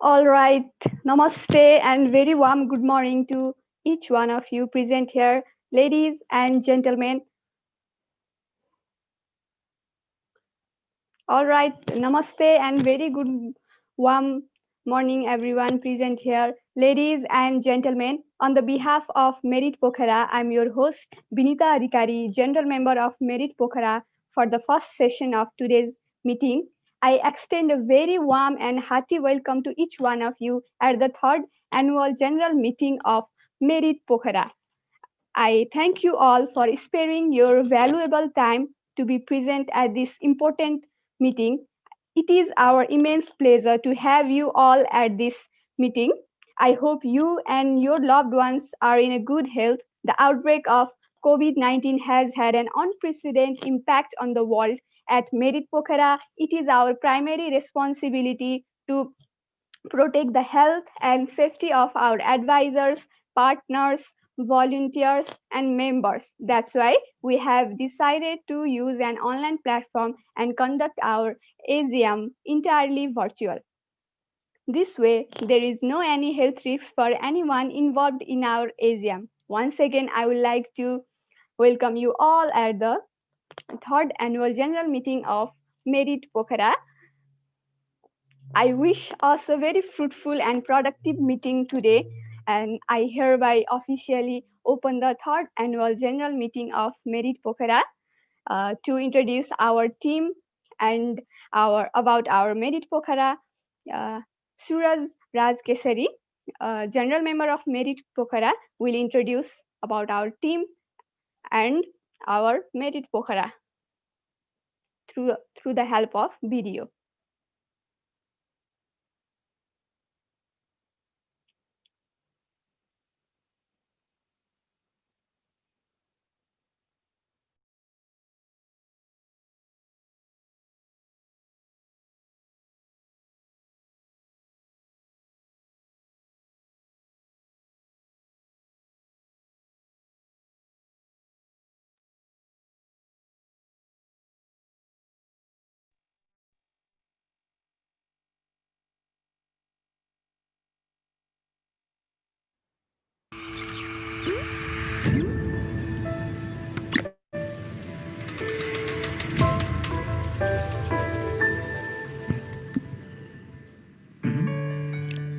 All right. Namaste and very warm good morning to each one of you present here, ladies and gentlemen. All right. Namaste and very good warm morning, everyone present here, ladies and gentlemen. On the behalf of Merit Pokhara, I'm your host, Binita Adhikari, General Member of Merit Pokhara, for the first session of today's meeting. I extend a very warm and hearty welcome to each one of you at the third annual general meeting of Merit Pokhara. I thank you all for sparing your valuable time to be present at this important meeting. It is our immense pleasure to have you all at this meeting. I hope you and your loved ones are in a good health. The outbreak of COVID 19 has had an unprecedented impact on the world. At Merit Pokhara, it is our primary responsibility to protect the health and safety of our advisors, partners, volunteers, and members. That's why we have decided to use an online platform and conduct our AGM entirely virtual. This way, there is no any health risk for anyone involved in our AGM. Once again, I would like to welcome you all at the third annual general meeting of Merit Pokhara. I wish us a very fruitful and productive meeting today, and I hereby officially open the third annual general meeting of Merit Pokhara to introduce our team and about our Merit Pokhara. Suraj Raj Kesari, General Member of Merit Pokhara, will introduce about our team and our Merit Pokhara through the help of video.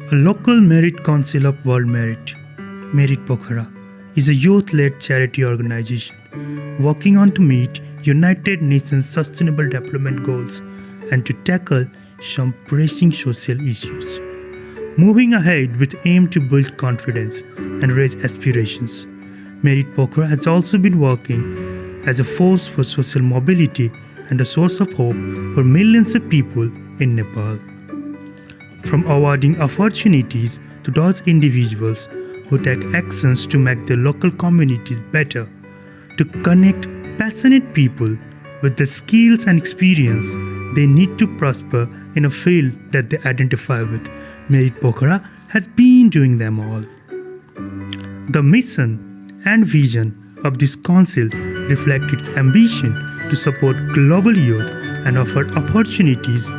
A local merit council of World Merit Pokhara, is a youth-led charity organization working on to meet United Nations Sustainable Development Goals and to tackle some pressing social issues. Moving ahead with aim to build confidence and raise aspirations, Merit Pokhara has also been working as a force for social mobility and a source of hope for millions of people in Nepal. From awarding opportunities to those individuals who take actions to make their local communities better, to connect passionate people with the skills and experience they need to prosper in a field that they identify with, Merit Pokhara has been doing them all. The mission and vision of this council reflect its ambition to support global youth and offer opportunities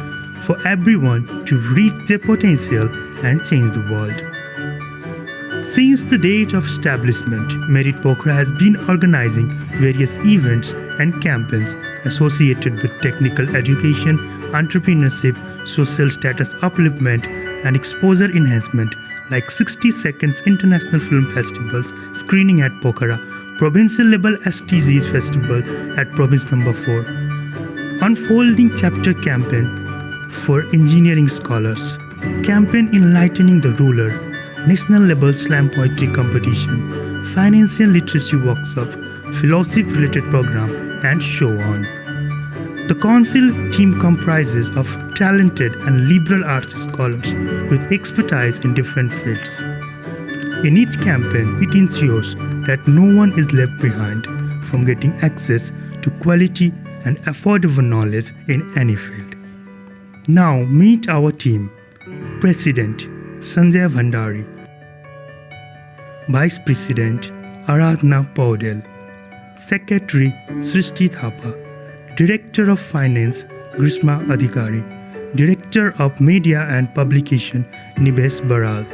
for everyone to reach their potential and change the world. Since the date of establishment, Merit Pokhara has been organizing various events and campaigns associated with technical education, entrepreneurship, social status upliftment, and exposure enhancement, like 60 Seconds International Film Festivals screening at Pokhara, provincial level STGs Festival at Province Number 4, Unfolding Chapter campaign for engineering scholars, campaign enlightening the ruler, national level slam poetry competition, financial literacy workshop, philosophy related program, and so on. The council team comprises of talented and liberal arts scholars with expertise in different fields. In each campaign, it ensures that no one is left behind from getting access to quality and affordable knowledge in any field. Now meet our team. President Sanjay Bhandari, Vice President Aradhana Paudel, Secretary Srishti Thapa, Director of Finance Grishma Adhikari, Director of Media and Publication Nibesh Baral.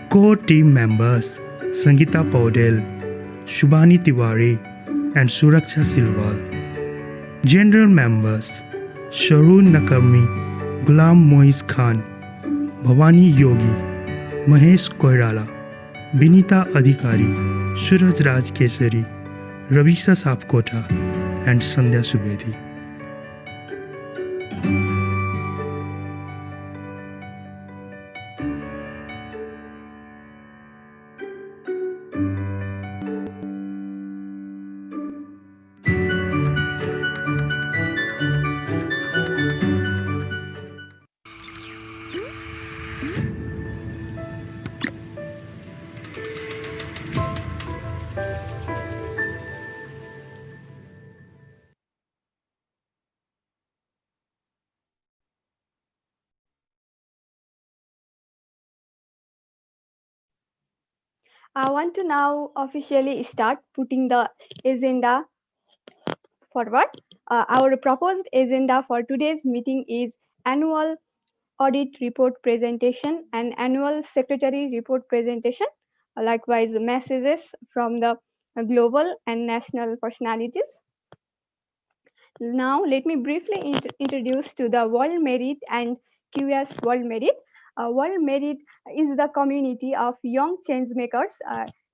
Core team members Sangeeta Paudel, Shubhani Tiwari, and Suraksha Silwal. General members Sharoon Nakami, Ghulam Moiz Khan, Bhavani Yogi, Mahesh Koirala, Binita Adhikari, Suraj Raj Kesari, Ravisha Sapkota, and Sandhya Subedi. I want to now officially start putting the agenda forward. Our proposed agenda for today's meeting is annual audit report presentation and annual secretary report presentation, likewise messages from the global and national personalities. Now, let me briefly introduce to the World Merit and QS World Merit. World Merit is the community of young change makers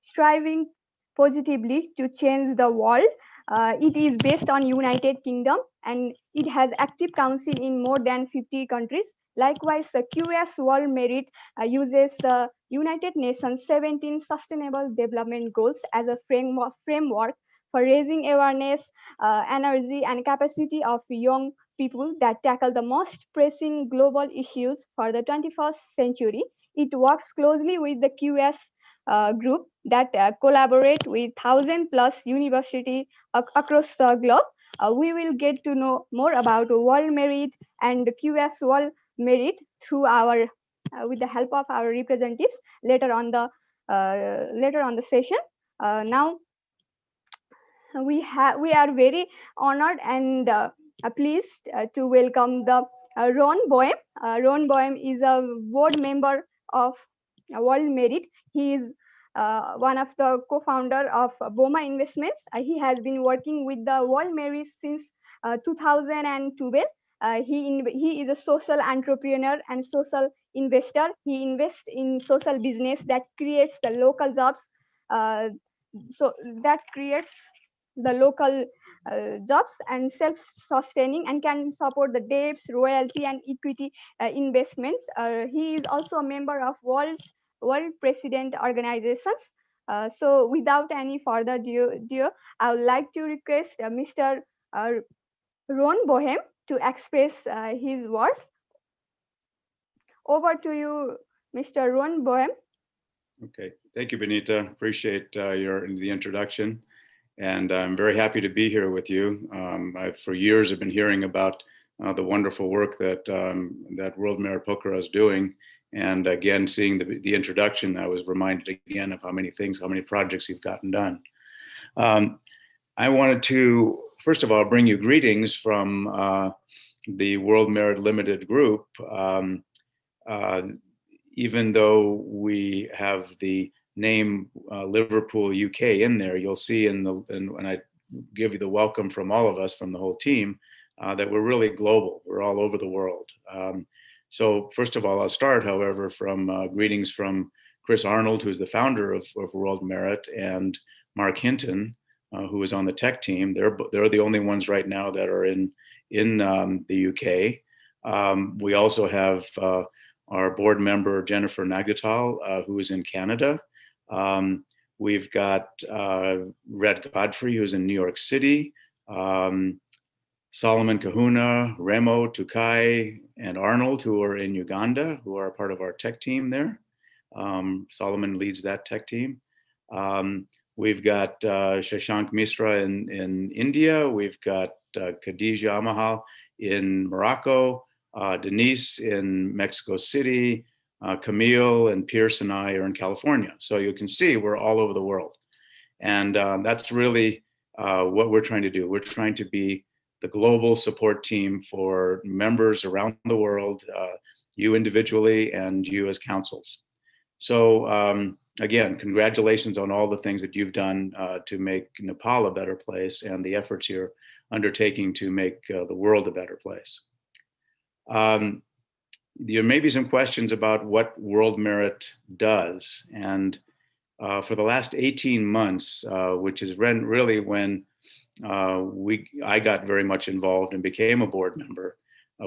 striving positively to change the world. It is based on United Kingdom and it has active council in more than 50 countries. Likewise, the QS World Merit uses the United Nations 17 Sustainable Development Goals as a framework for raising awareness, energy, and capacity of young people that tackle the most pressing global issues for the 21st century. It works closely with the QS group that collaborate with 1,000 plus university across the globe. We will get to know more about World Merit and QS World Merit through our with the help of our representatives later on the session. Now we are very honored and pleased to welcome the Ron Boehm. Ron Boehm is a board member of World Merit. He is one of the co-founder of Boma Investments. He has been working with the World Merit since 2012. He is a social entrepreneur and social investor. He invests in social business that creates the local jobs. Uh, so that creates the local jobs and self-sustaining and can support the debts, royalty, and equity investments. He is also a member of World President Organizations. So, without any further ado, I would like to request Mr. Uh, Ron Bohem to express his words. Over to you, Mr. Ron Bohem. Okay, thank you, Benita. Appreciate the introduction, and I'm very happy to be here with you. I've for years have been hearing about the wonderful work that that World Merit Pokhara is doing, and again, seeing the introduction, I was reminded again of how many projects you've gotten done. I wanted to first of all bring you greetings from the World Merit Limited Group. Even though we have the name Liverpool, UK in there, you'll see when I give you the welcome from all of us, from the whole team, that we're really global. We're all over the world. So first of all, I'll start, however, from greetings from Chris Arnold, who's the founder of World Merit, and Mark Hinton, who is on the tech team. They're the only ones right now that are in the UK. We also have our board member, Jennifer Nagatal, who is in Canada. We've got Red Godfrey, who's in New York City, Solomon Kahuna, Remo Tukai, and Arnold, who are in Uganda, who are part of our tech team there. Solomon leads that tech team. We've got Shashank Misra in India. We've got Khadija Amahal in Morocco. Denise in Mexico City, Camille and Pierce and I are in California. So you can see we're all over the world. And that's really what we're trying to do. We're trying to be the global support team for members around the world, you individually and you as councils. So again, congratulations on all the things that you've done to make Nepal a better place and the efforts you're undertaking to make the world a better place. There may be some questions about what World Merit does. And for the last 18 months, which is really when I got very much involved and became a board member,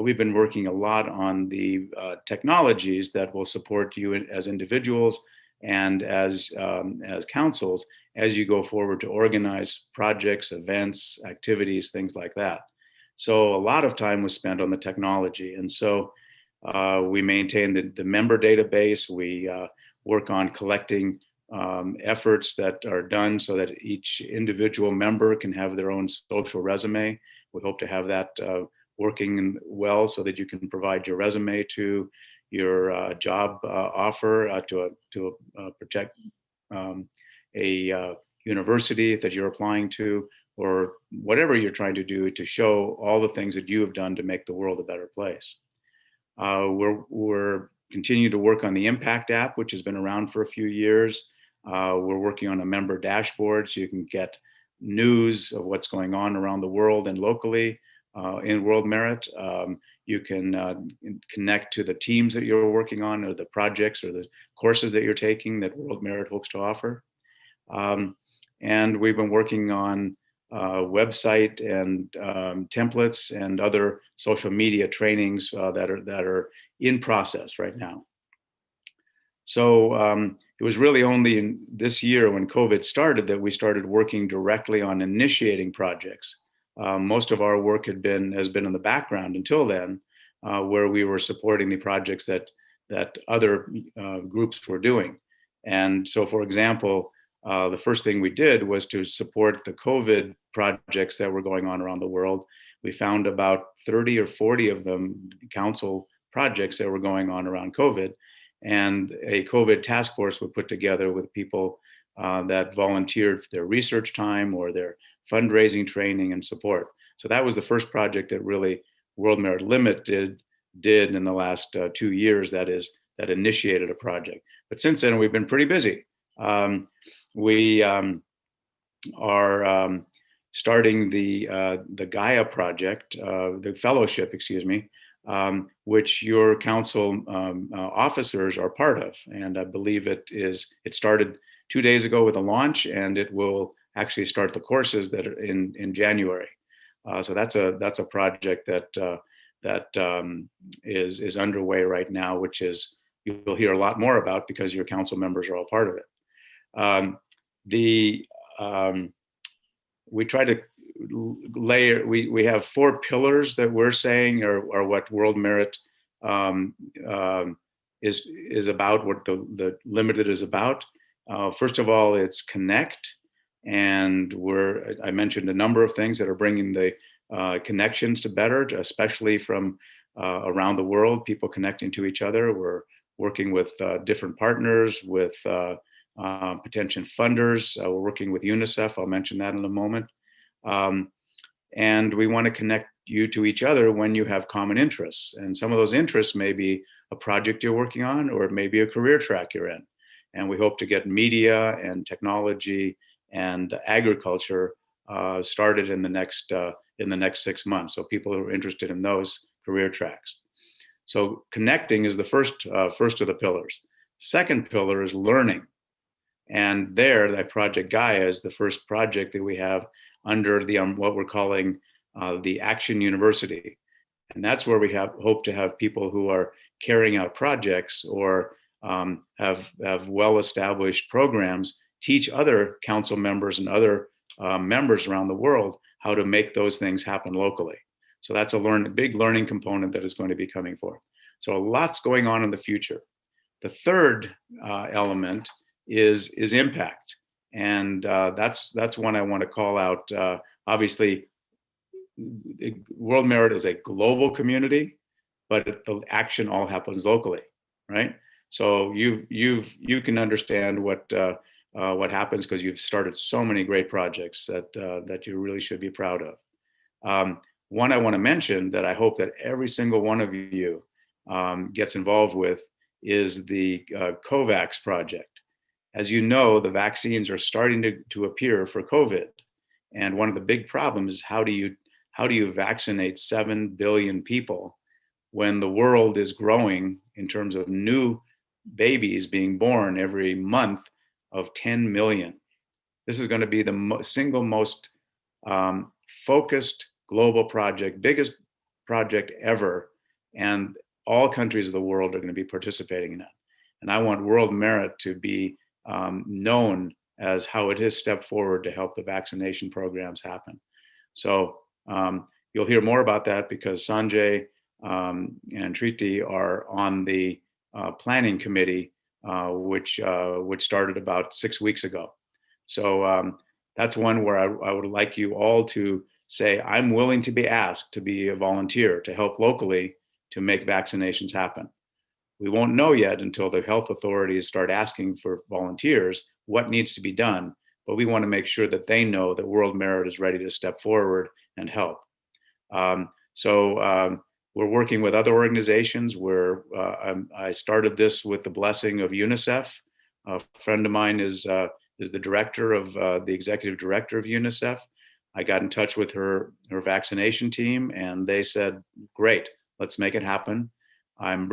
we've been working a lot on the technologies that will support you as individuals and as councils as you go forward to organize projects, events, activities, things like that. So a lot of time was spent on the technology. And so we maintain the member database. We work on collecting efforts that are done so that each individual member can have their own social resume. We hope to have that working well so that you can provide your resume to your job offer to protect a university that you're applying to, or whatever you're trying to do to show all the things that you have done to make the world a better place. We're continuing to work on the Impact app, which has been around for a few years. We're working on a member dashboard so you can get news of what's going on around the world and locally in World Merit. You can connect to the teams that you're working on, or the projects or the courses that you're taking that World Merit hopes to offer. And we've been working on website and templates and other social media trainings that are in process right now. So it was really only in this year when COVID started that we started working directly on initiating projects. Most of our work has been in the background until then, where we were supporting the projects that other groups were doing. And so, for example, the first thing we did was to support the COVID projects that were going on around the world. We found about 30 or 40 of them, council projects that were going on around COVID. And a COVID task force was put together with people that volunteered for their research time or their fundraising training and support. So that was the first project that really World Merit Limited did in the last 2 years, that initiated a project. But since then, we've been pretty busy. We are starting the Gaia project, the fellowship, excuse me, which your council officers are part of. And I believe it started 2 days ago with a launch, and it will actually start the courses that are in January. So that's a project that is underway right now, which you'll hear a lot more about because your council members are all part of it. We try to layer, we have 4 pillars that we're saying are what World Merit is about, what the Limited is about. First of all, it's connect. And I mentioned a number of things that are bringing the connections to better, especially from around the world, people connecting to each other. We're working with different partners, with potential funders. We're working with UNICEF. I'll mention that in a moment. And we want to connect you to each other when you have common interests. And some of those interests may be a project you're working on, or it may be a career track you're in. And we hope to get media and technology and agriculture started in the next 6 months. So people who are interested in those career tracks. So connecting is the first of the pillars. Second pillar is learning. And that Project Gaia is the first project that we have under the what we're calling the Action University. And that's where we hope to have people who are carrying out projects or have well-established programs teach other council members and other members around the world how to make those things happen locally. So that's a big learning component that is going to be coming forth. So lots going on in the future. The third element is impact. And that's one I want to call out. Obviously, World Merit is a global community, but the action all happens locally, right? So you can understand what happens because you've started so many great projects that you really should be proud of. One I want to mention that I hope that every single one of you gets involved with is the COVAX project. As you know, the vaccines are starting to appear for COVID. And one of the big problems is how do you vaccinate 7 billion people when the world is growing in terms of new babies being born every month of 10 million. This is going to be the single most focused global project, biggest project ever, and all countries of the world are going to be participating in it. And I want World Merit to be known as how it has stepped forward to help the vaccination programs happen. So you'll hear more about that because Sanjay and Triti are on the planning committee, which started about 6 weeks ago. So that's one where I would like you all to say, I'm willing to be asked to be a volunteer to help locally to make vaccinations happen. We won't know yet until the health authorities start asking for volunteers what needs to be done, but we want to make sure that they know that World Merit is ready to step forward and help. So we're working with other organizations where I started this with the blessing of UNICEF. A friend of mine is the director of the executive director of UNICEF. I got in touch with her vaccination team, and they said, "Great, let's make it happen." I'm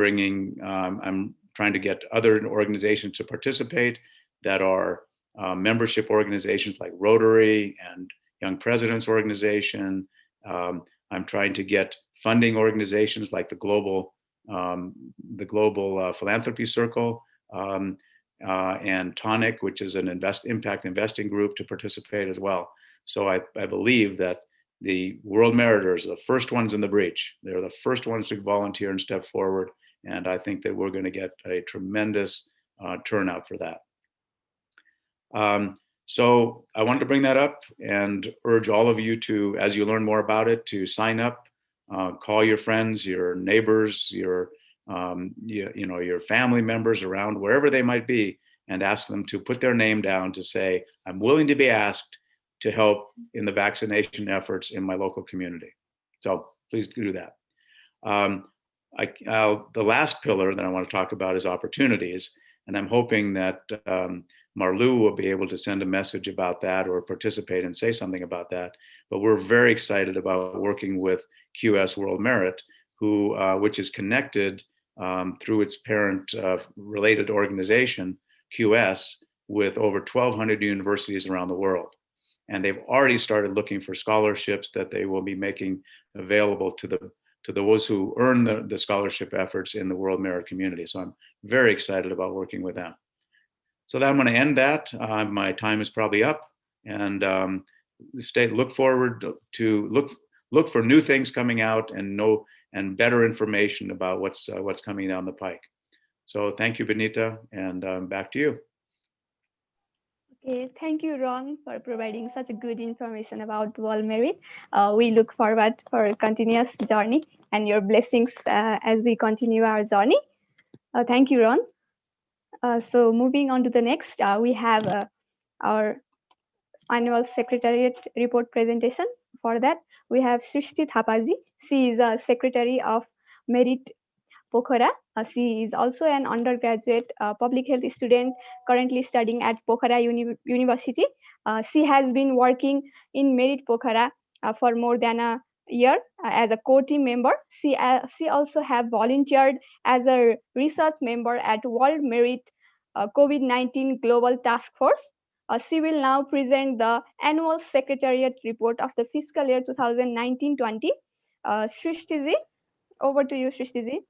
trying to get other organizations to participate that are membership organizations like Rotary and Young Presidents Organization. I'm trying to get funding organizations like the Global Philanthropy Circle and Tonic, which is an impact investing group, to participate as well. So I believe that the World Meriters are the first ones in the breach. They're the first ones to volunteer and step forward. And I think that we're going to get a tremendous turnout for that. So I wanted to bring that up and urge all of you to, as you learn more about it, to sign up, call your friends, your neighbors, your family members around, wherever they might be, and ask them to put their name down to say, I'm willing to be asked to help in the vaccination efforts in my local community. So please do that. The last pillar that I want to talk about is opportunities. And I'm hoping that Marlou will be able to send a message about that or participate and say something about that. But we're very excited about working with QS World Merit, which is connected through its parent related organization, QS, with over 1,200 universities around the world. And they've already started looking for scholarships that they will be making available to those who earn the scholarship efforts in the World Merit community. So I'm very excited about working with them. So I'm going to end that. My time is probably up, and look forward to look for new things coming out and better information about what's coming down the pike. So thank you, Benita, and back to you. Okay, thank you, Ron, for providing such a good information about World Merit. We look forward for a continuous journey and your blessings as we continue our journey. Thank you, Ron. So moving on to the next, we have our annual secretariat report presentation. For that, we have Srishti Thapaji. She is a secretary of Merit Pokhara. She is also an undergraduate public health student currently studying at Pokhara University. She has been working in Merit Pokhara for more than a year as a core team member. She also have volunteered as a research member at World Merit COVID-19 Global Task Force. She will now present the annual secretariat report of the fiscal year 2019-20. Srishti-ji, over to you, Srishti-ji.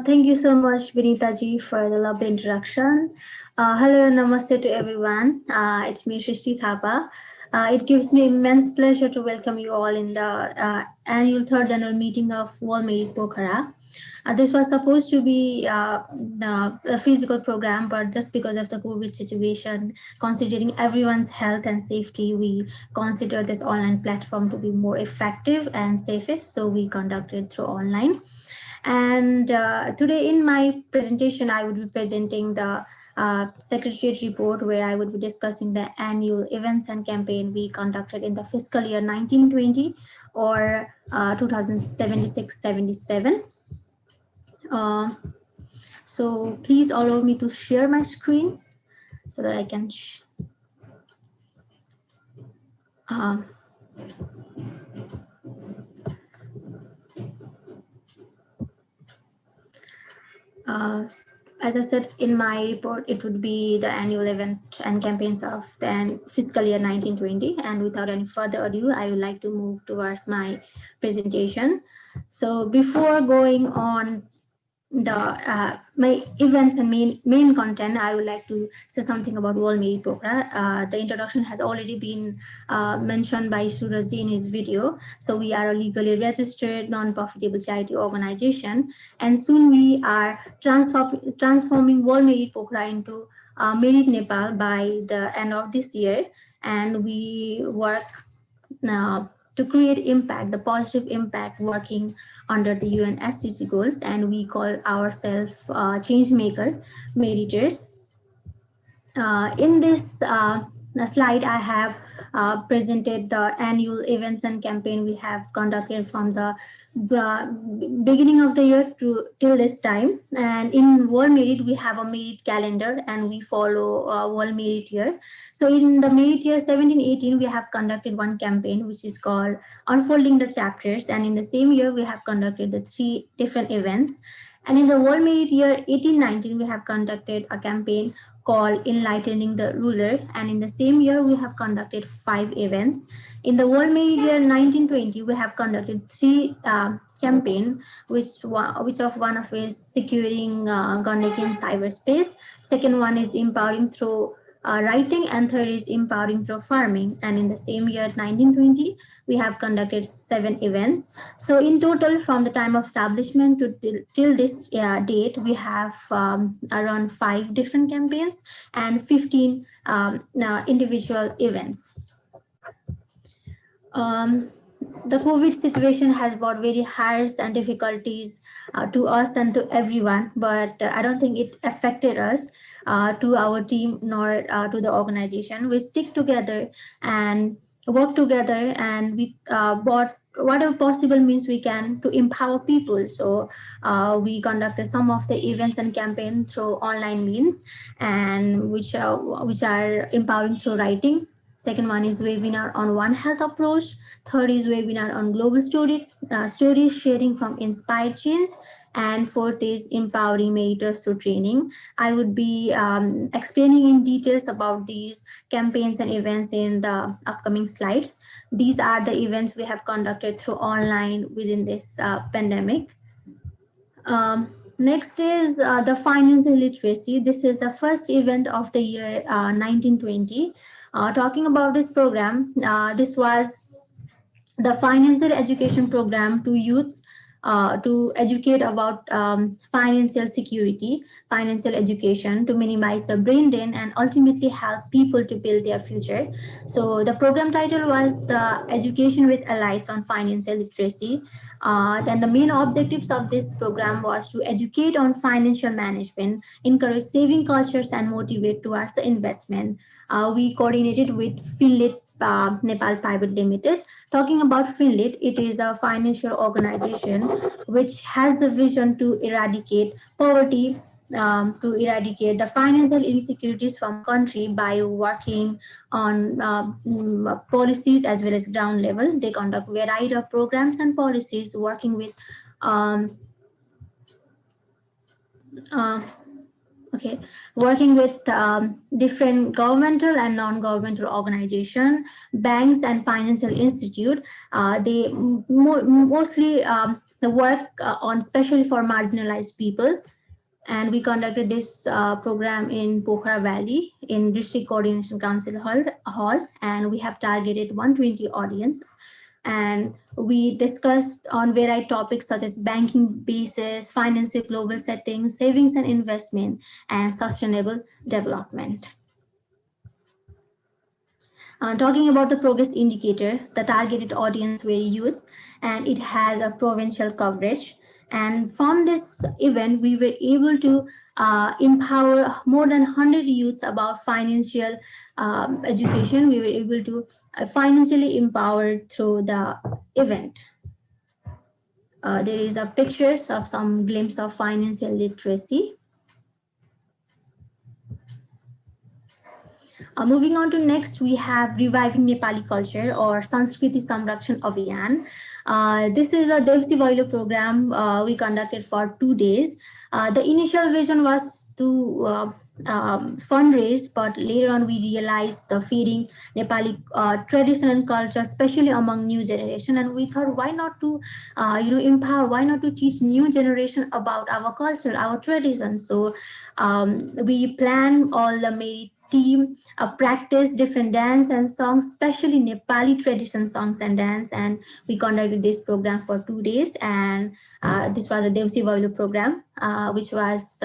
Thank you so much, Vinita ji, for the lovely introduction. Hello and namaste to everyone. It's me, Srishti Thapa. It gives me immense pleasure to welcome you all in the annual third general meeting of World Merit Pokhara. This was supposed to be a physical program, but just because of the COVID situation, considering everyone's health and safety, we consider this online platform to be more effective and safest. So we conducted through online. And today in my presentation, I would be presenting the Secretariat report, where I would be discussing the annual events and campaign we conducted in the fiscal year 1920 or 2076-77. So please allow me to share my screen so that I can uh, uh, as I said in my report, it would be the annual event and campaigns of the fiscal year 1920. And without any further ado, I would like to move towards my presentation. So before going on the my events and main content, I would like to say something about World Merit Pokhara. The introduction has already been mentioned by Suraj in his video. So we are a legally registered non-profitable charity organization, and soon we are transforming World Merit Pokhara into Merit Nepal by the end of this year, and we work to create impact, the positive impact, working under the UN SDG goals, and we call ourselves change maker meditators. In this slide, I have presented the annual events and campaign we have conducted from the beginning of the year to till this time. And in World Merit, we have a Merit calendar, and we follow World Merit year. So in the Merit year 17-18, we have conducted one campaign which is called Unfolding the Chapters, and in the same year, we have conducted the 3 different events. And in the World Merit year 18-19, we have conducted a campaign called Enlightening the Ruler. And in the same year, we have conducted 5 events. In the World Merit year 1920, we have conducted 3 campaign, which of one of is securing Gandakian cyberspace. Second one is empowering through writing, and third is empowering through farming. And in the same year 1920, we have conducted 7 events. So in total, from the time of establishment to till this date, we have around 5 different campaigns and 15 individual events. The COVID situation has brought very harsh and difficulties to us and to everyone, but I don't think it affected us, to our team, nor to the organization. We stick together and work together, and we bought whatever possible means we can to empower people. So we conducted some of the events and campaigns through online means, and which are empowering through writing. Second one is webinar on One Health approach. Third is webinar on global stories sharing from inspired change. And fourth is empowering meritors through training. I would be explaining in details about these campaigns and events in the upcoming slides. These are the events we have conducted through online within this pandemic. Next is the financial literacy. This is the first event of the year 1920. Talking about this program, this was the financial education program to youths to educate about financial security, financial education, to minimize the brain drain and ultimately help people to build their future. So the program title was the Education with Elites on Financial Literacy. Then the main objectives of this program was to educate on financial management, encourage saving cultures, and motivate towards the investment. We coordinated with Finlit Nepal Private Limited. Talking about Finlit, it is a financial organization which has the vision to eradicate poverty, to eradicate the financial insecurities from country by working on policies as well as ground level. They conduct variety of programs and policies working with working with different governmental and non-governmental organizations, banks, and financial institute. They mostly work on especially for marginalized people. And we conducted this program in Pokhara Valley in District Coordination Council Hall, and we have targeted 120 audience. And we discussed on varied topics such as banking basis, financial global settings, savings and investment, and sustainable development. Talking about the progress indicator, the targeted audience were youths, and it has a provincial coverage. And from this event, we were able to empower more than 100 youths about financial education. We were able to financially empower through the event. There is a pictures of some glimpse of financial literacy. Moving on to next, we have Reviving Nepali Culture or Sanskriti Samrakshan Abhiyan. This is a Devsi Boilo program we conducted for 2 days. The initial vision was to fundraise, but later on we realized the feeding Nepali tradition and culture, especially among new generation. And we thought, why not to, empower? Why not to teach new generation about our culture, our tradition? So we plan all the team practice different dance and songs, especially Nepali tradition songs and dance. And we conducted this program for 2 days. And this was a Devsi Boilo program, which was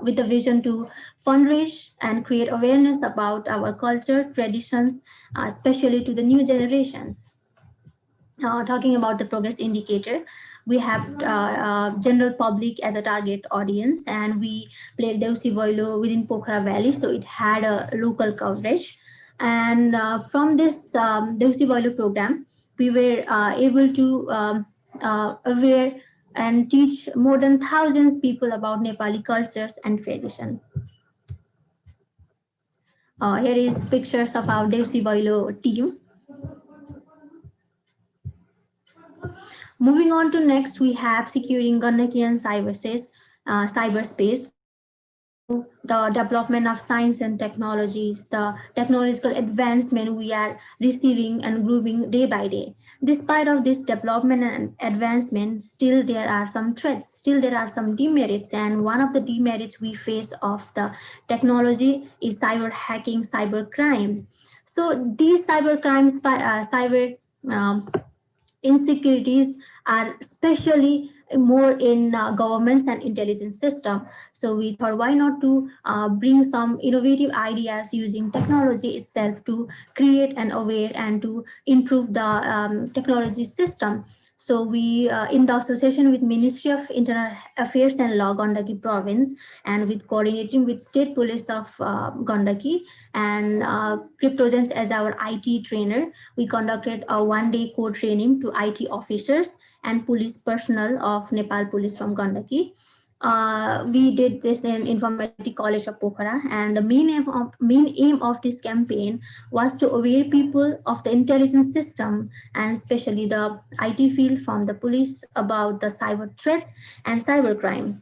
with the vision to fundraise and create awareness about our culture, traditions, especially to the new generations. Talking about the progress indicator, we have general public as a target audience, and we played Devsi Boilo within Pokhara Valley, so it had a local coverage. And from this Devsi Boilo program, we were able to aware and teach more than thousands people about Nepali cultures and tradition. Here is pictures of our Devsi Boilo team. Moving on to next, we have securing Gandakian cyberspace. The development of science and technologies, the technological advancement we are receiving and growing day by day. Despite of this development and advancement, still there are some threats, still there are some demerits, and one of the demerits we face of the technology is cyber hacking, cyber crime. So these cyber crimes, cyber insecurities are especially more in governments and intelligence system. So we thought, why not to bring some innovative ideas using technology itself to create and aware and to improve the technology system. So we, in the association with Ministry of Internal Affairs and Law, Gandaki Province, and with coordinating with State Police of Gandaki and Cryptogens as our IT trainer, we conducted a one-day code training to IT officers and police personnel of Nepal Police from Gandaki. We did this in Informatic College of Pokhara, and the main aim of this campaign was to aware people of the intelligence system and especially the IT field from the police about the cyber threats and cybercrime.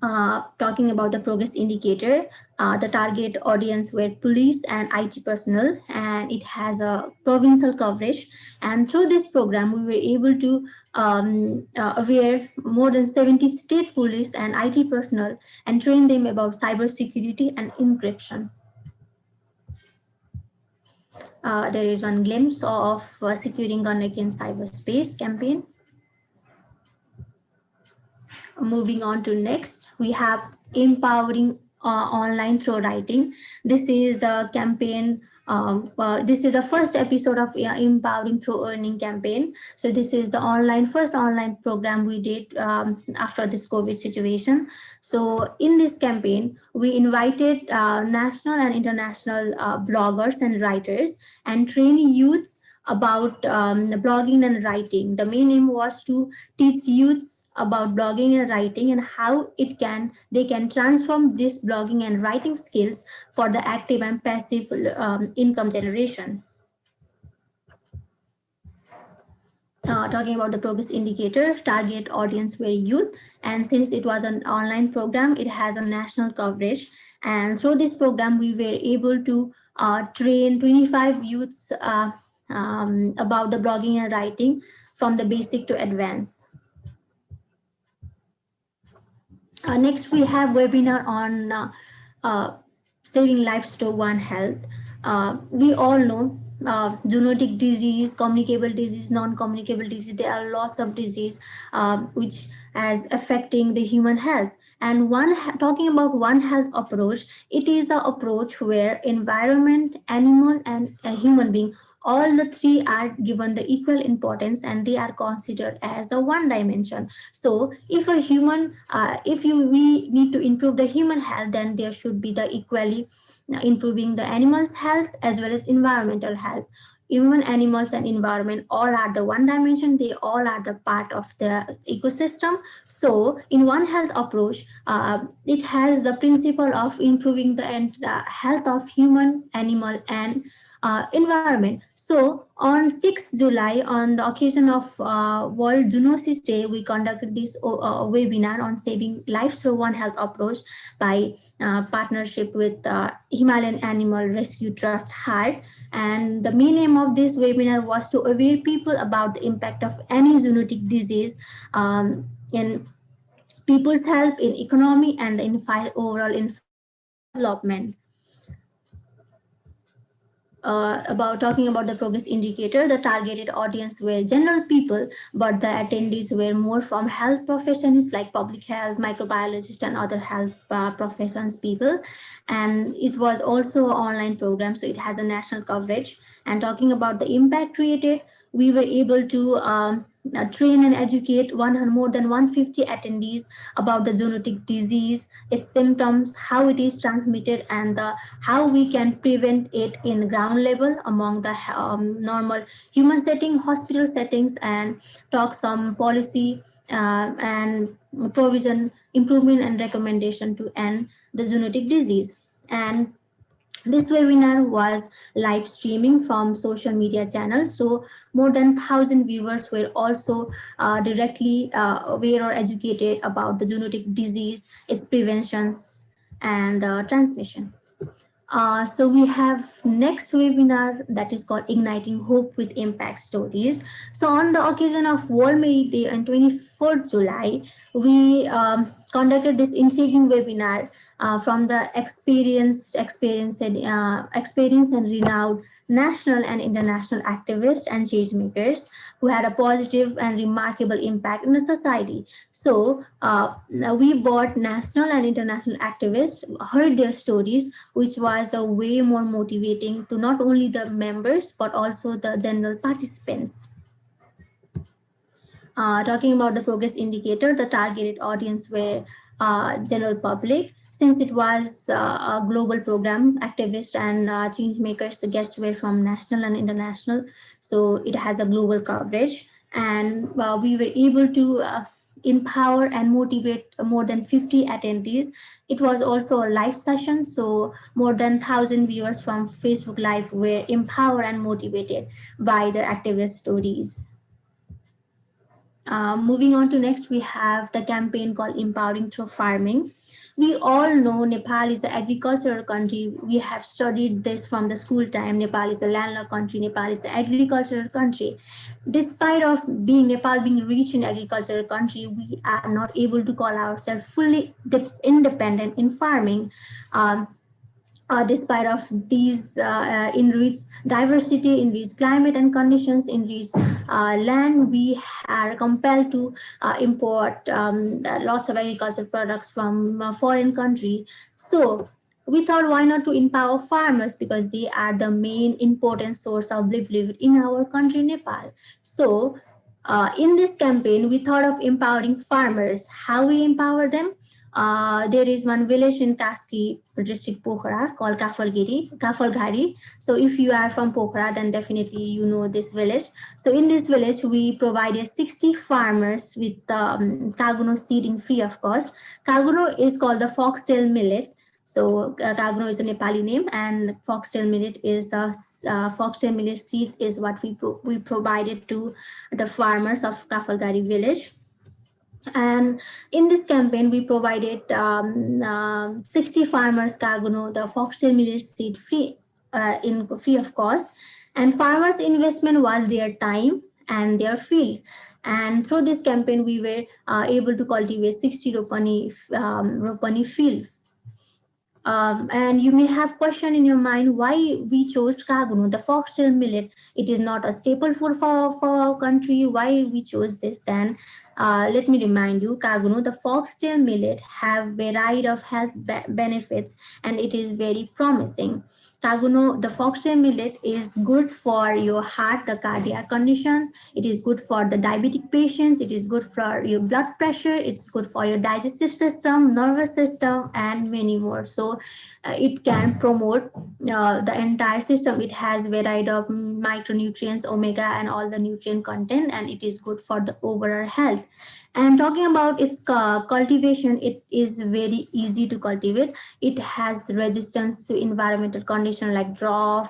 Talking about the progress indicator, the target audience were police and IT personnel, and it has a provincial coverage. And through this program, we were able to aware more than 70 state police and IT personnel and train them about cybersecurity and encryption. There is one glimpse of securing Gandakian cyberspace campaign. Moving on to next, we have empowering online through writing. This is the campaign. This is the first episode of empowering through earning campaign. So this is the first online program we did after this COVID situation. So in this campaign, we invited national and international bloggers and writers and train youths about blogging and writing. The main aim was to teach youths about blogging and writing and how they can transform this blogging and writing skills for the active and passive income generation. Talking about the progress indicator, target audience were youth, and since it was an online program, it has a national coverage. And through this program, we were able to train 25 youths about the blogging and writing from the basic to advanced. Next, we have webinar on saving lives to One Health. We all know zoonotic disease, communicable disease, non-communicable disease. There are lots of disease which is affecting the human health. And talking about One Health approach, it is an approach where environment, animal, and a human being, all the three are given the equal importance and they are considered as a one dimension. So if we need to improve the human health, then there should be the equally improving the animal's health as well as environmental health. Even animals and environment all are the one dimension, they all are the part of the ecosystem. So in One Health approach, it has the principle of improving the health of human, animal, and environment. So on 6th July, on the occasion of World Zoonosis Day, we conducted this webinar on saving lives through One Health approach by partnership with Himalayan Animal Rescue Trust HART. And the main aim of this webinar was to aware people about the impact of any zoonotic disease in people's health, in economy, and in overall infrastructure development. About talking about the progress indicator, the targeted audience were general people, but the attendees were more from health professions like public health, microbiologists, and other health professions people. And it was also an online program, so it has a national coverage. And talking about the impact created, we were able to train and educate more than 150 attendees about the zoonotic disease, its symptoms, how it is transmitted, and how we can prevent it in ground level among the normal human setting, hospital settings, and talk some policy and provision, improvement, and recommendation to end the zoonotic disease. And this webinar was live streaming from social media channels, so more than 1,000 viewers were also directly aware or educated about the zoonotic disease, its preventions, and transmission. So we have next webinar that is called Igniting Hope with Impact Stories. So on the occasion of World Merit Day on 24th July, we conducted this intriguing webinar from the experienced and renowned national and international activists and change makers who had a positive and remarkable impact in the society. So we brought national and international activists, heard their stories, which was a way more motivating to not only the members but also the general participants. Talking about the progress indicator, the targeted audience were general public. Since it was a global program, activists and change makers, the guests were from national and international, so it has a global coverage. And we were able to empower and motivate more than 50 attendees. It was also a live session, so more than 1,000 viewers from Facebook Live were empowered and motivated by their activist stories. Moving on to next, we have the campaign called Empowering Through Farming. We all know Nepal is an agricultural country. We have studied this from the school time. Nepal is a landlocked country. Nepal is an agricultural country. Despite of being Nepal being rich in agricultural country, we are not able to call ourselves fully independent in farming. Despite of these enriched diversity, enriched climate and conditions, enriched land, we are compelled to import lots of agricultural products from foreign country. So we thought, why not to empower farmers, because they are the main important source of livelihood in our country, Nepal. So in this campaign, we thought of empowering farmers. How we empower them? There is one village in Kaski district, Pokhara, called Kafalghari. So if you are from Pokhara, then definitely you know this village. So in this village, we provided 60 farmers with Kaguno seeding free of cost. Kaguno is called the foxtail millet. So Kaguno is a Nepali name, and foxtail millet is the foxtail millet seed is what we provided to the farmers of Kafalghari village. And in this campaign, we provided 60 farmers Kaguno the foxtail millet seed free of cost. And farmers' investment was their time and their field. And through this campaign, we were able to cultivate 60 ropani field. And you may have question in your mind why we chose Kaguno, the foxtail millet. It is not a staple food for our country. Why we chose this then? Let me remind you, Kaguno, the foxtail millet have variety of health benefits, and it is very promising. Kaguno, the foxtail millet is good for your heart, the cardiac conditions. It is good for the diabetic patients. It is good for your blood pressure. It's good for your digestive system, nervous system, and many more. So it can promote the entire system. It has variety of micronutrients, omega, and all the nutrient content, and it is good for the overall health. And talking about its cultivation, it is very easy to cultivate. It has resistance to environmental conditions like drought.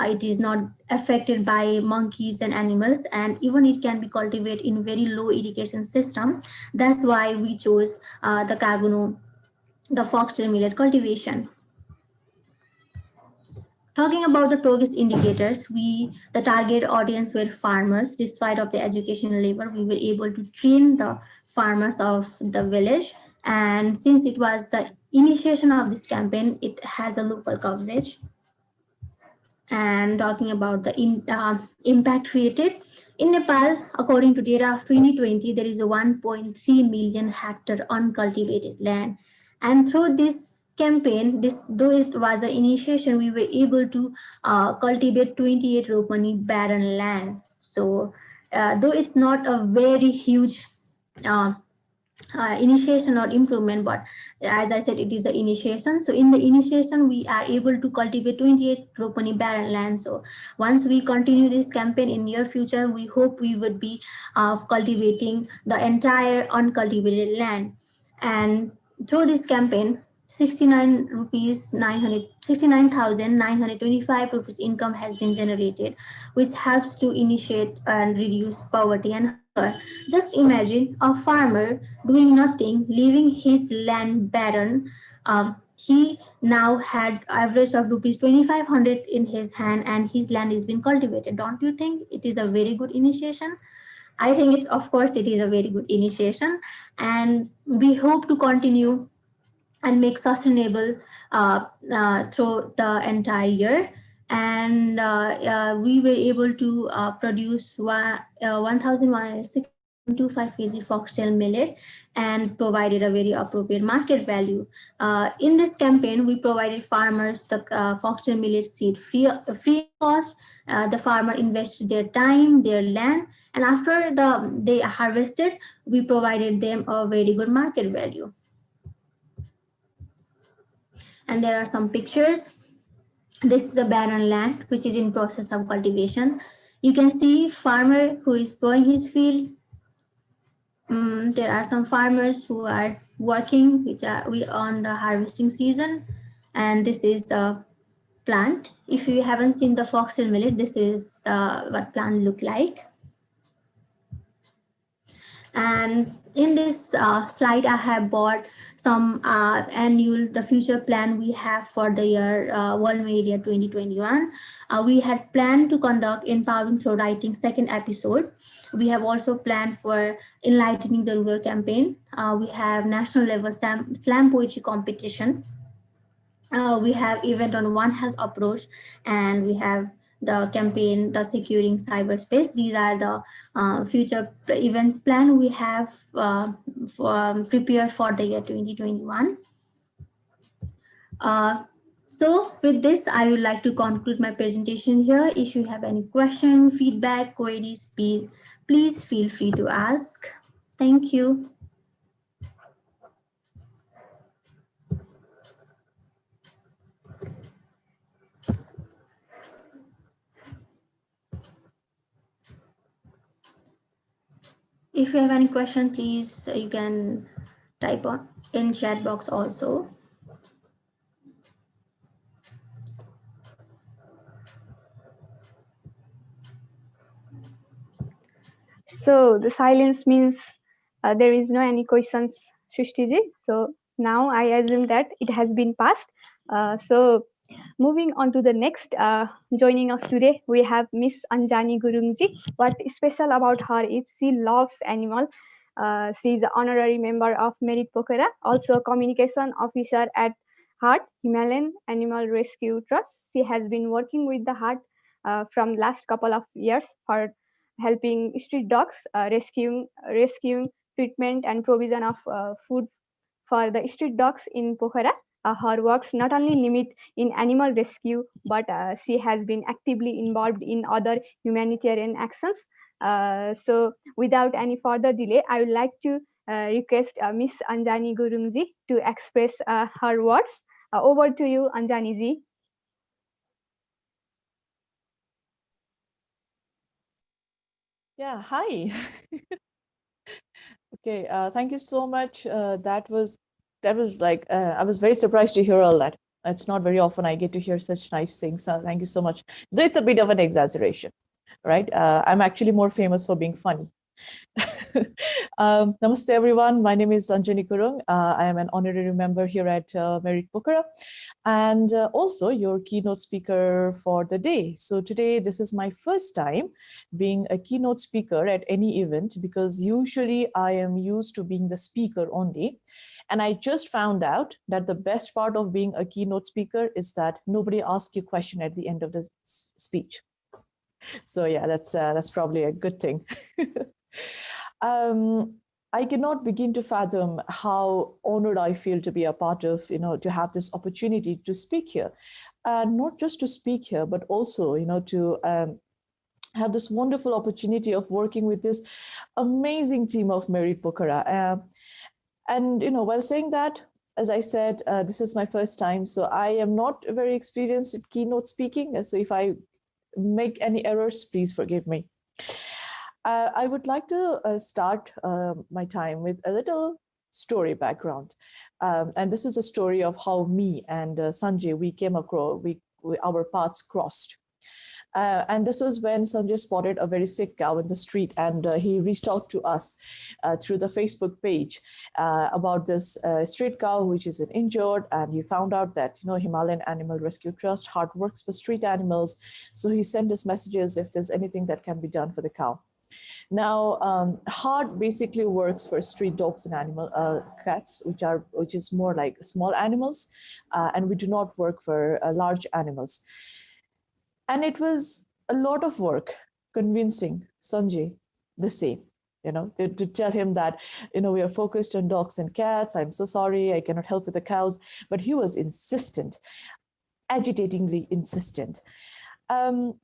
It is not affected by monkeys and animals, and even it can be cultivated in very low irrigation system. That's why we chose the Kaguno, the foxtail millet cultivation. Talking about the progress indicators, the target audience were farmers. Despite of the educational labor, we were able to train the farmers of the village. And since it was the initiation of this campaign, it has a local coverage. And talking about the impact created in Nepal, according to data of 2020, there is a 1.3 million hectare uncultivated land. And through this campaign, this though it was an initiation, we were able to cultivate 28 Ropani barren land. So though it's not a very huge uh, initiation or improvement, but as I said, it is the initiation. So in the initiation, we are able to cultivate 28 Ropani barren land. So once we continue this campaign in near future, we hope we would be cultivating the entire uncultivated land. And through this campaign, 69 rupees 900 69,925 rupees income has been generated, which helps to initiate and reduce poverty and hunger. Just imagine a farmer doing nothing, leaving his land barren. He now had average of rupees 2,500 in his hand, and his land is being cultivated. Don't you think it is a very good initiation? I think it's, of course, it is a very good initiation, and we hope to continue and make sustainable through the entire year. And we were able to produce 1,160.25 kg foxtail millet and provided a very appropriate market value. In this campaign, we provided farmers the foxtail millet seed free of cost. The farmer invested their time, their land, and after they harvested, we provided them a very good market value. And there are some pictures. This is a barren land which is in process of cultivation. You can see farmer who is plowing his field. There are some farmers who are working, which are we on the harvesting season. And this is the plant. If you haven't seen the foxtail millet, this is what plant look like. And in this slide, I have bought some the future plan we have for the year World Media 2021. We had planned to conduct Empowering Through Writing second episode. We have also planned for Enlightening the Rural campaign. We have national level slam poetry competition. We have event on One Health approach, and we have the campaign, the securing cyberspace. These are the future events plan we have prepared for the year 2021. So with this, I would like to conclude my presentation here. If you have any question, feedback, queries, please feel free to ask. Thank you. If you have any question, please, you can type on in chat box also. So the silence means there is no any questions, Srishtiji. So now I assume that it has been passed. So moving on to the next, joining us today, we have Miss Anjani Gurungji. What is special about her is she loves animal. She is an honorary member of Merit Pokhara, also a communication officer at Heart Himalayan Animal Rescue Trust. She has been working with the Heart from last couple of years for helping street dogs, rescuing, treatment, and provision of food for the street dogs in Pokhara. her works not only limit in animal rescue, but she has been actively involved in other humanitarian actions. So, without any further delay, I would like to request Miss Anjani Gurungji to express her words. Over to you, Anjani ji. Yeah, hi. Okay, thank you so much. That was like I was very surprised to hear all that. It's not very often I get to hear such nice things. Thank you so much. Though it's a bit of an exaggeration, right? I'm actually more famous for being funny. Namaste, everyone. My name is Anjani Kurung. I am an honorary member here at Merit Pokhara, and also your keynote speaker for the day. So today, this is my first time being a keynote speaker at any event, because usually I am used to being the speaker only. And I just found out that the best part of being a keynote speaker is that nobody asks you a question at the end of the speech. So yeah, that's probably a good thing. I cannot begin to fathom how honored I feel to be a part of, to have this opportunity to speak here. Not just to speak here, but also, to have this wonderful opportunity of working with this amazing team of Merit Pokhara. And, while saying that, as I said, this is my first time, so I am not very experienced at keynote speaking. So if I make any errors, please forgive me. I would like to start my time with a little story background. And this is a story of how me and Sanjay, we came across, our paths crossed. And this was when Sanjay spotted a very sick cow in the street, and he reached out to us through the Facebook page about this street cow which is injured. And he found out that Himalayan Animal Rescue Trust Heart works for street animals, so he sent us messages if there's anything that can be done for the cow. Now, Heart basically works for street dogs and animal cats, which is more like small animals, and we do not work for large animals. And it was a lot of work convincing Sanjay the same, to tell him that, we are focused on dogs and cats. I'm so sorry, I cannot help with the cows. But he was insistent, agitatingly insistent. And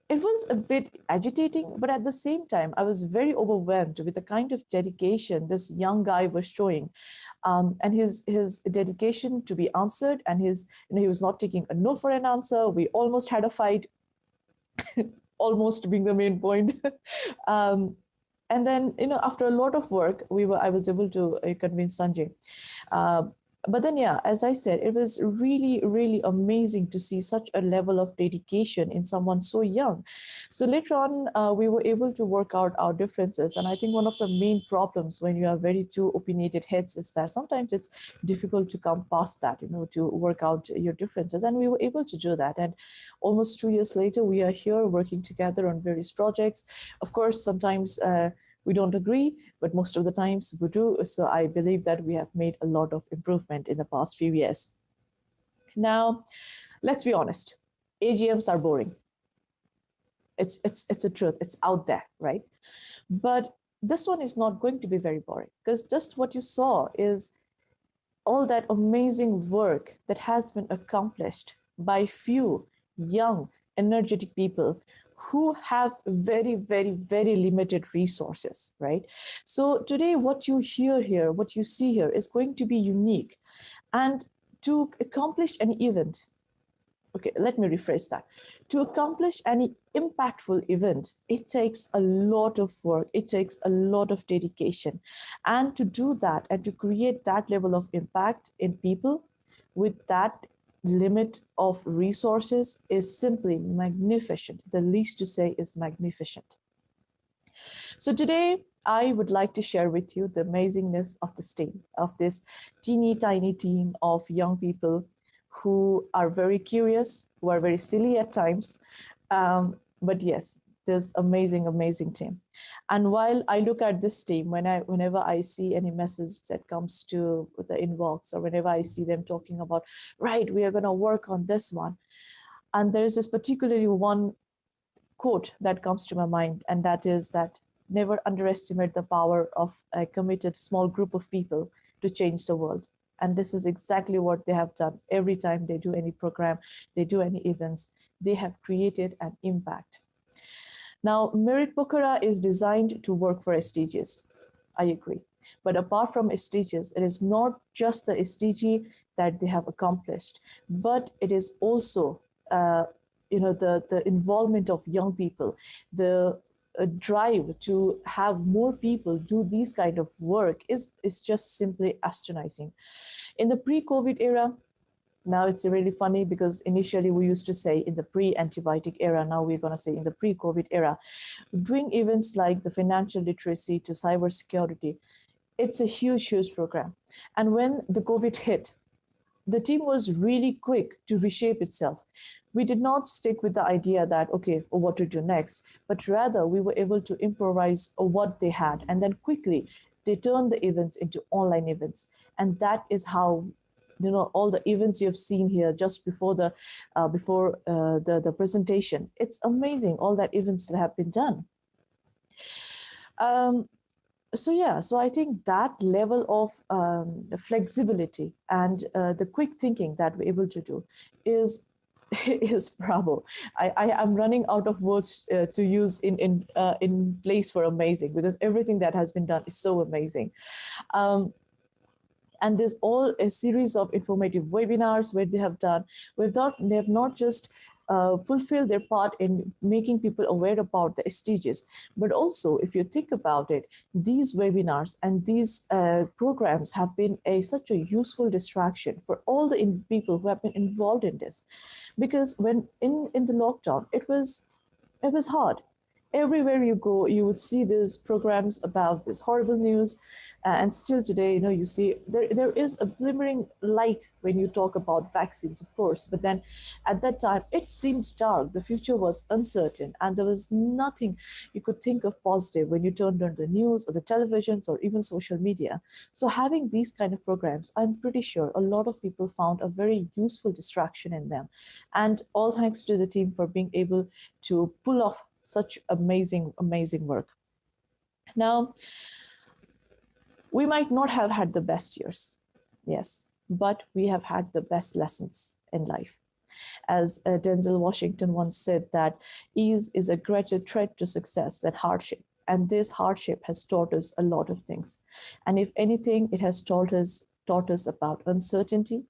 it was a bit agitating, but at the same time, I was very overwhelmed with the kind of dedication this young guy was showing, and his dedication to be answered, and he was not taking a no for an answer. We almost had a fight, almost being the main point. And then, after a lot of work, I was able to convince Sanjay. But then, yeah, as I said, it was really, really amazing to see such a level of dedication in someone so young. So later on, we were able to work out our differences. And I think one of the main problems when you are very two opinionated heads is that sometimes it's difficult to come past that, to work out your differences. And we were able to do that. And almost 2 years later, we are here working together on various projects. Of course, sometimes we don't agree, but most of the times we do. So I believe that we have made a lot of improvement in the past few years. Now, let's be honest, AGMs are boring. It's a truth. It's out there, right? But this one is not going to be very boring, because just what you saw is all that amazing work that has been accomplished by few young, energetic people who have very, very, very limited resources, right? So today, what you hear here, what you see here is going to be unique. And to accomplish an event, okay, let me rephrase that. To accomplish any impactful event, it takes a lot of work, it takes a lot of dedication. And to do that and to create that level of impact in people with that limit of resources is simply magnificent. The least to say is magnificent. So today, I would like to share with you the amazingness of this team, of this teeny tiny team of young people who are very curious, who are very silly at times. But yes, this amazing, amazing team. And while I look at this team, whenever I see any message that comes to the inbox, or whenever I see them talking about, right, we are going to work on this one. And there's this particularly one quote that comes to my mind, and that is that never underestimate the power of a committed small group of people to to change the world. And this is exactly what they have done. Every time they do any program, they do any events, they have created an impact. Now, Merit Pokhara is designed to work for SDGs. I agree. But apart from SDGs, it is not just the SDG that they have accomplished, but it is also the involvement of young people, the drive to have more people do these kind of work is just simply astonishing. In the pre-COVID era, now it's really funny because initially we used to say in the pre-antibiotic era, now we're going to say in the pre-COVID era, doing events like the financial literacy to cybersecurity, it's a huge, huge program. And when the COVID hit, the team was really quick to reshape itself. We did not stick with the idea that, okay, what to do next, but rather we were able to improvise what they had. And then quickly, they turned the events into online events. And that is how all the events you've seen here just before the presentation. It's amazing, all that events that have been done. So I think that level of flexibility and the quick thinking that we're able to do is bravo. I am running out of words to use in place for amazing, because everything that has been done is so amazing. And there's all a series of informative webinars where they have not just fulfilled their part in making people aware about the SDGs, but also, if you think about it, these webinars and these programs have been such a useful distraction for all the people who have been involved in this, because when in the lockdown, it was hard. Everywhere you go, you would see these programs about this horrible news. And still today, you see there is a glimmering light when you talk about vaccines, of course. But then at that time, it seemed dark. The future was uncertain, and there was nothing you could think of positive when you turned on the news or the televisions or even social media. So having these kind of programs, I'm pretty sure a lot of people found a very useful distraction in them. And all thanks to the team for being able to pull off such amazing, amazing work. Now, we might not have had the best years, yes, but we have had the best lessons in life. As Denzel Washington once said, that ease is a greater threat to success than hardship. And this hardship has taught us a lot of things. And if anything, it has taught us about uncertainty,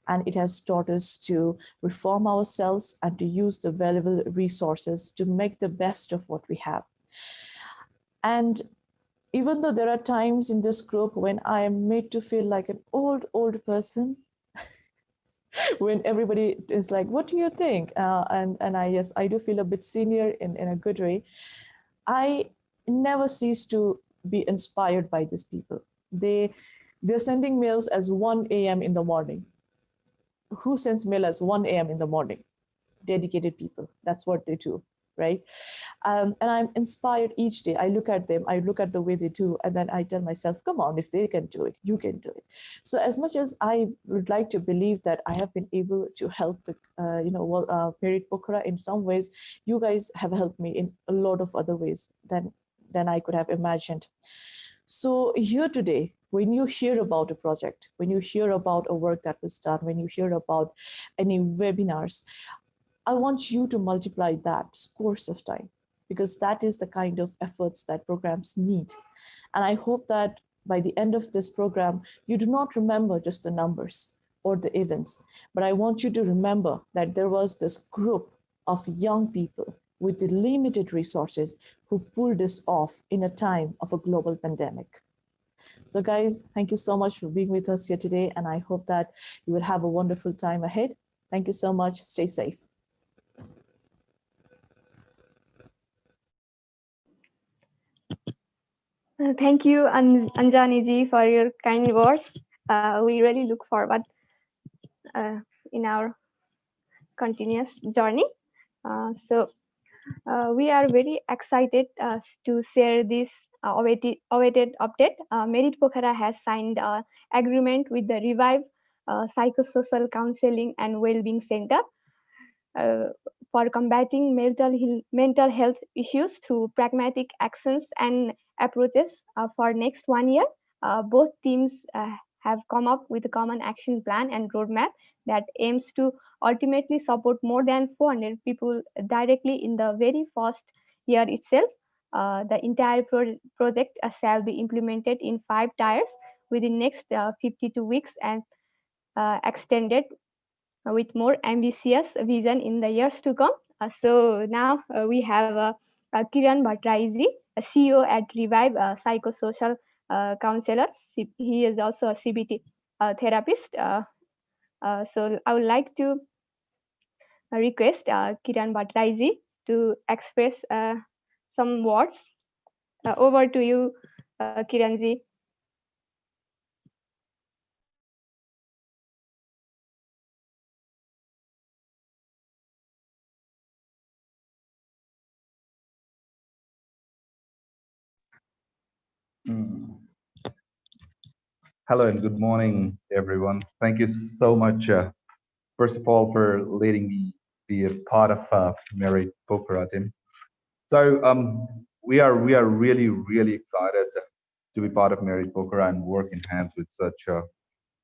and it has taught us to reform ourselves and to use the valuable resources to make the best of what we have. And even though there are times in this group when I am made to feel like an old person, when everybody is like, what do you think? And I do feel a bit senior in a good way. I never cease to be inspired by these people. They're sending mails as 1 a.m. in the morning. Who sends mail as 1 a.m. in the morning? Dedicated people. That's what they do, right? And I'm inspired each day. I look at them, I look at the way they do, and then I tell myself, come on, if they can do it, you can do it. So as much as I would like to believe that I have been able to help the Merit Pokhara in some ways, you guys have helped me in a lot of other ways than I could have imagined. So here today, when you hear about a project, when you hear about a work that was done, when you hear about any webinars, I want you to multiply that scores of time, because that is the kind of efforts that programs need. And I hope that by the end of this program, you do not remember just the numbers or the events, but I want you to remember that there was this group of young people with the limited resources who pulled this off in a time of a global pandemic. So guys, thank you so much for being with us here today, and I hope that you will have a wonderful time ahead. Thank you so much. Stay safe. Thank you, Anjani ji, for your kind words. We really look forward in our continuous journey. So we are very excited to share this awaited update. Merit Pokhara has signed an agreement with the Revive Psychosocial Counseling and Wellbeing Center for combating mental health issues through pragmatic actions and approaches for next 1 year. Both teams have come up with a common action plan and roadmap that aims to ultimately support more than 400 people directly in the very first year itself. The entire project shall be implemented in 5 tiers within next 52 weeks and extended with more ambitious vision in the years to come. So now we have Kiran Bhattaraiji, a CEO at Revive Psychosocial Counselor. He is also a CBT therapist. So I would like to request Kiran Bhattaraiji to express some words. Over to you, Kiranji. Hello and good morning, everyone. Thank you so much, first of all, for letting me be a part of Merit Pokhara team. So we are really excited to be part of Merit Pokhara and work in hands with such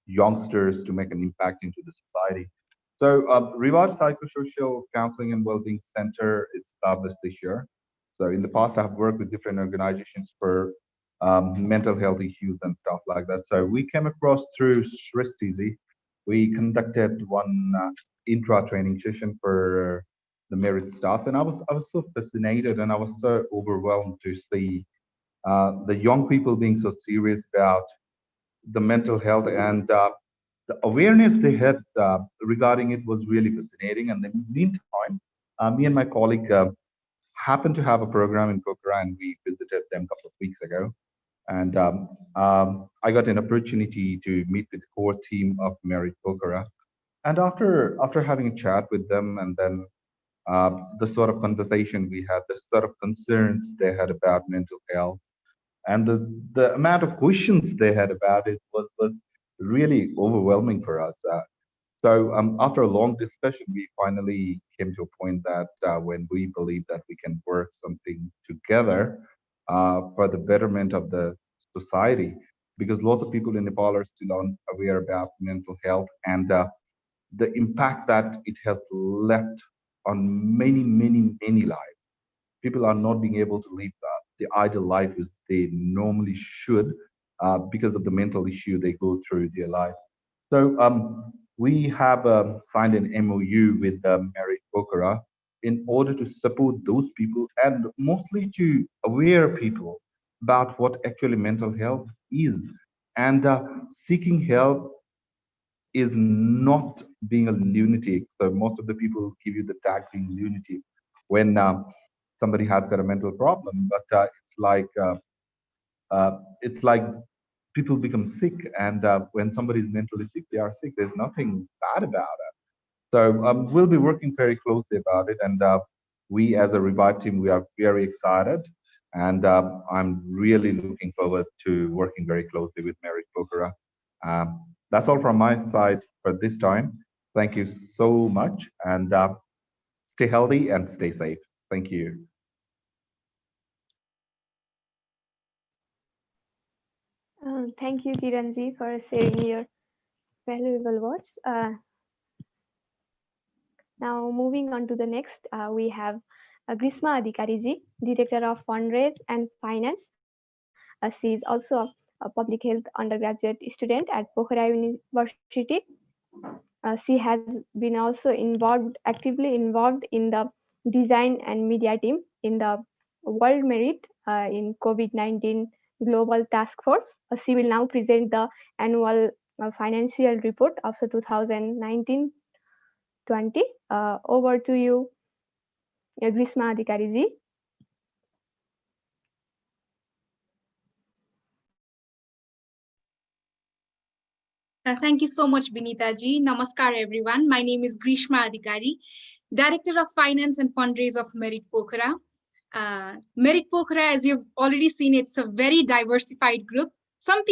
youngsters to make an impact into the society. So Reward Psychosocial Counseling and Wellbeing Center is established this year. So in the past, I've worked with different organizations for mental health issues and stuff like that. So we came across through Sristizi. We conducted one intra training session for the Merit staff, and I was so fascinated and I was so overwhelmed to see the young people being so serious about the mental health and the awareness they had regarding it was really fascinating. And in the meantime, me and my colleague happened to have a program in Pokhara, and we visited them a couple of weeks ago. And I got an opportunity to meet with the core team of Merit Pokhara. And after having a chat with them, and then the sort of conversation we had, the sort of concerns they had about mental health, and the amount of questions they had about it was really overwhelming for us. So after a long discussion, we finally came to a point that when we believe that we can work something together for the betterment of the society, because lots of people in Nepal are still unaware about mental health and the impact that it has left on many lives. People are not being able to live the ideal life as they normally should because of the mental issue they go through their lives. So we have signed an MOU with Merit Pokhara in order to support those people and mostly to aware people about what actually mental health is. And seeking help is not being a lunatic. So most of the people give you the tag being lunatic when somebody has got a mental problem, but it's like people become sick, and when somebody is mentally sick, they are sick. There's nothing bad about it. So we'll be working very closely about it, and we as a Revive team, we are very excited, and I'm really looking forward to working very closely with Merit Pokhara. That's all from my side for this time. Thank you so much, and stay healthy and stay safe. Thank you. Thank you, Kiranji, for sharing your valuable words. Now, moving on to the next, we have Grishma Adhikariji, Director of Fundraise and Finance. She is also a public health undergraduate student at Pokhara University. She has been also actively involved in the design and media team in the World Merit in COVID-19 Global Task Force. She will now present the annual financial report of the 2019-20. Over to you, Grishma Adhikariji. Thank you so much, Binita ji. Namaskar, everyone. My name is Grishma Adhikari, Director of Finance and Fundraise of Merit Pokhara. Merit Pokhara, as you've already seen, it's a very diversified group. Some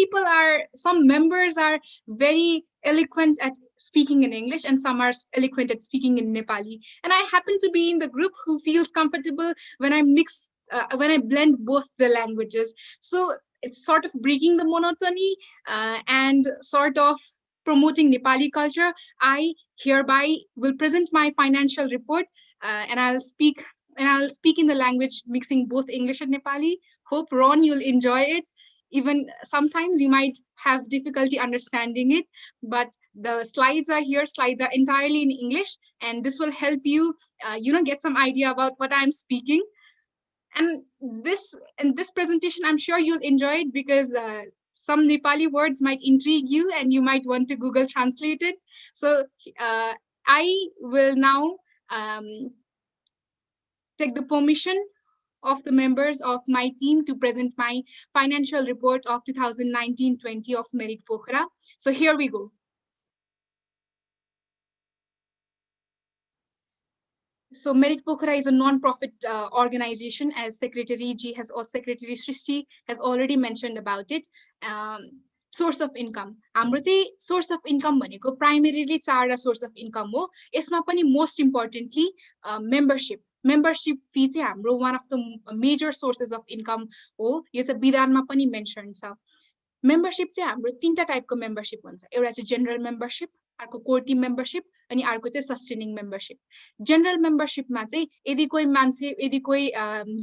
members are very eloquent at speaking in English, and some are eloquent at speaking in Nepali. And I happen to be in the group who feels comfortable when I blend both the languages. So it's sort of breaking the monotony and sort of promoting Nepali culture. I hereby will present my financial report and I'll speak in the language mixing both English and Nepali. Hope Ron you'll enjoy it. Even sometimes you might have difficulty understanding it, but the slides are here. Slides are entirely in English, and this will help you, get some idea about what I'm speaking. And this presentation, I'm sure you'll enjoy it because some Nepali words might intrigue you, and you might want to Google Translate it. So I will now take the permission of the members of my team to present my financial report of 2019-20 of Merit Pokhara. So here we go. So Merit Pokhara is a non-profit organization, as Secretary Srishti has already mentioned about it. Source of income. हाम्रो चाहिँ source of income भनेको primarily चारवटा source of income हो. यसमा पनि most importantly membership. Membership fee चाहिँ हाम्रो one of the major sources of income हो. यो चाहिँ विधानमा पनि mentioned छ. Membership चाहिँ हाम्रो तीनटा टाइपको membership हुन्छ. एउटा चाहिँ general membership, अर्को core team membership, अनि अर्को चाहिँ sustaining membership. General membership मा चाहिँ यदि कोही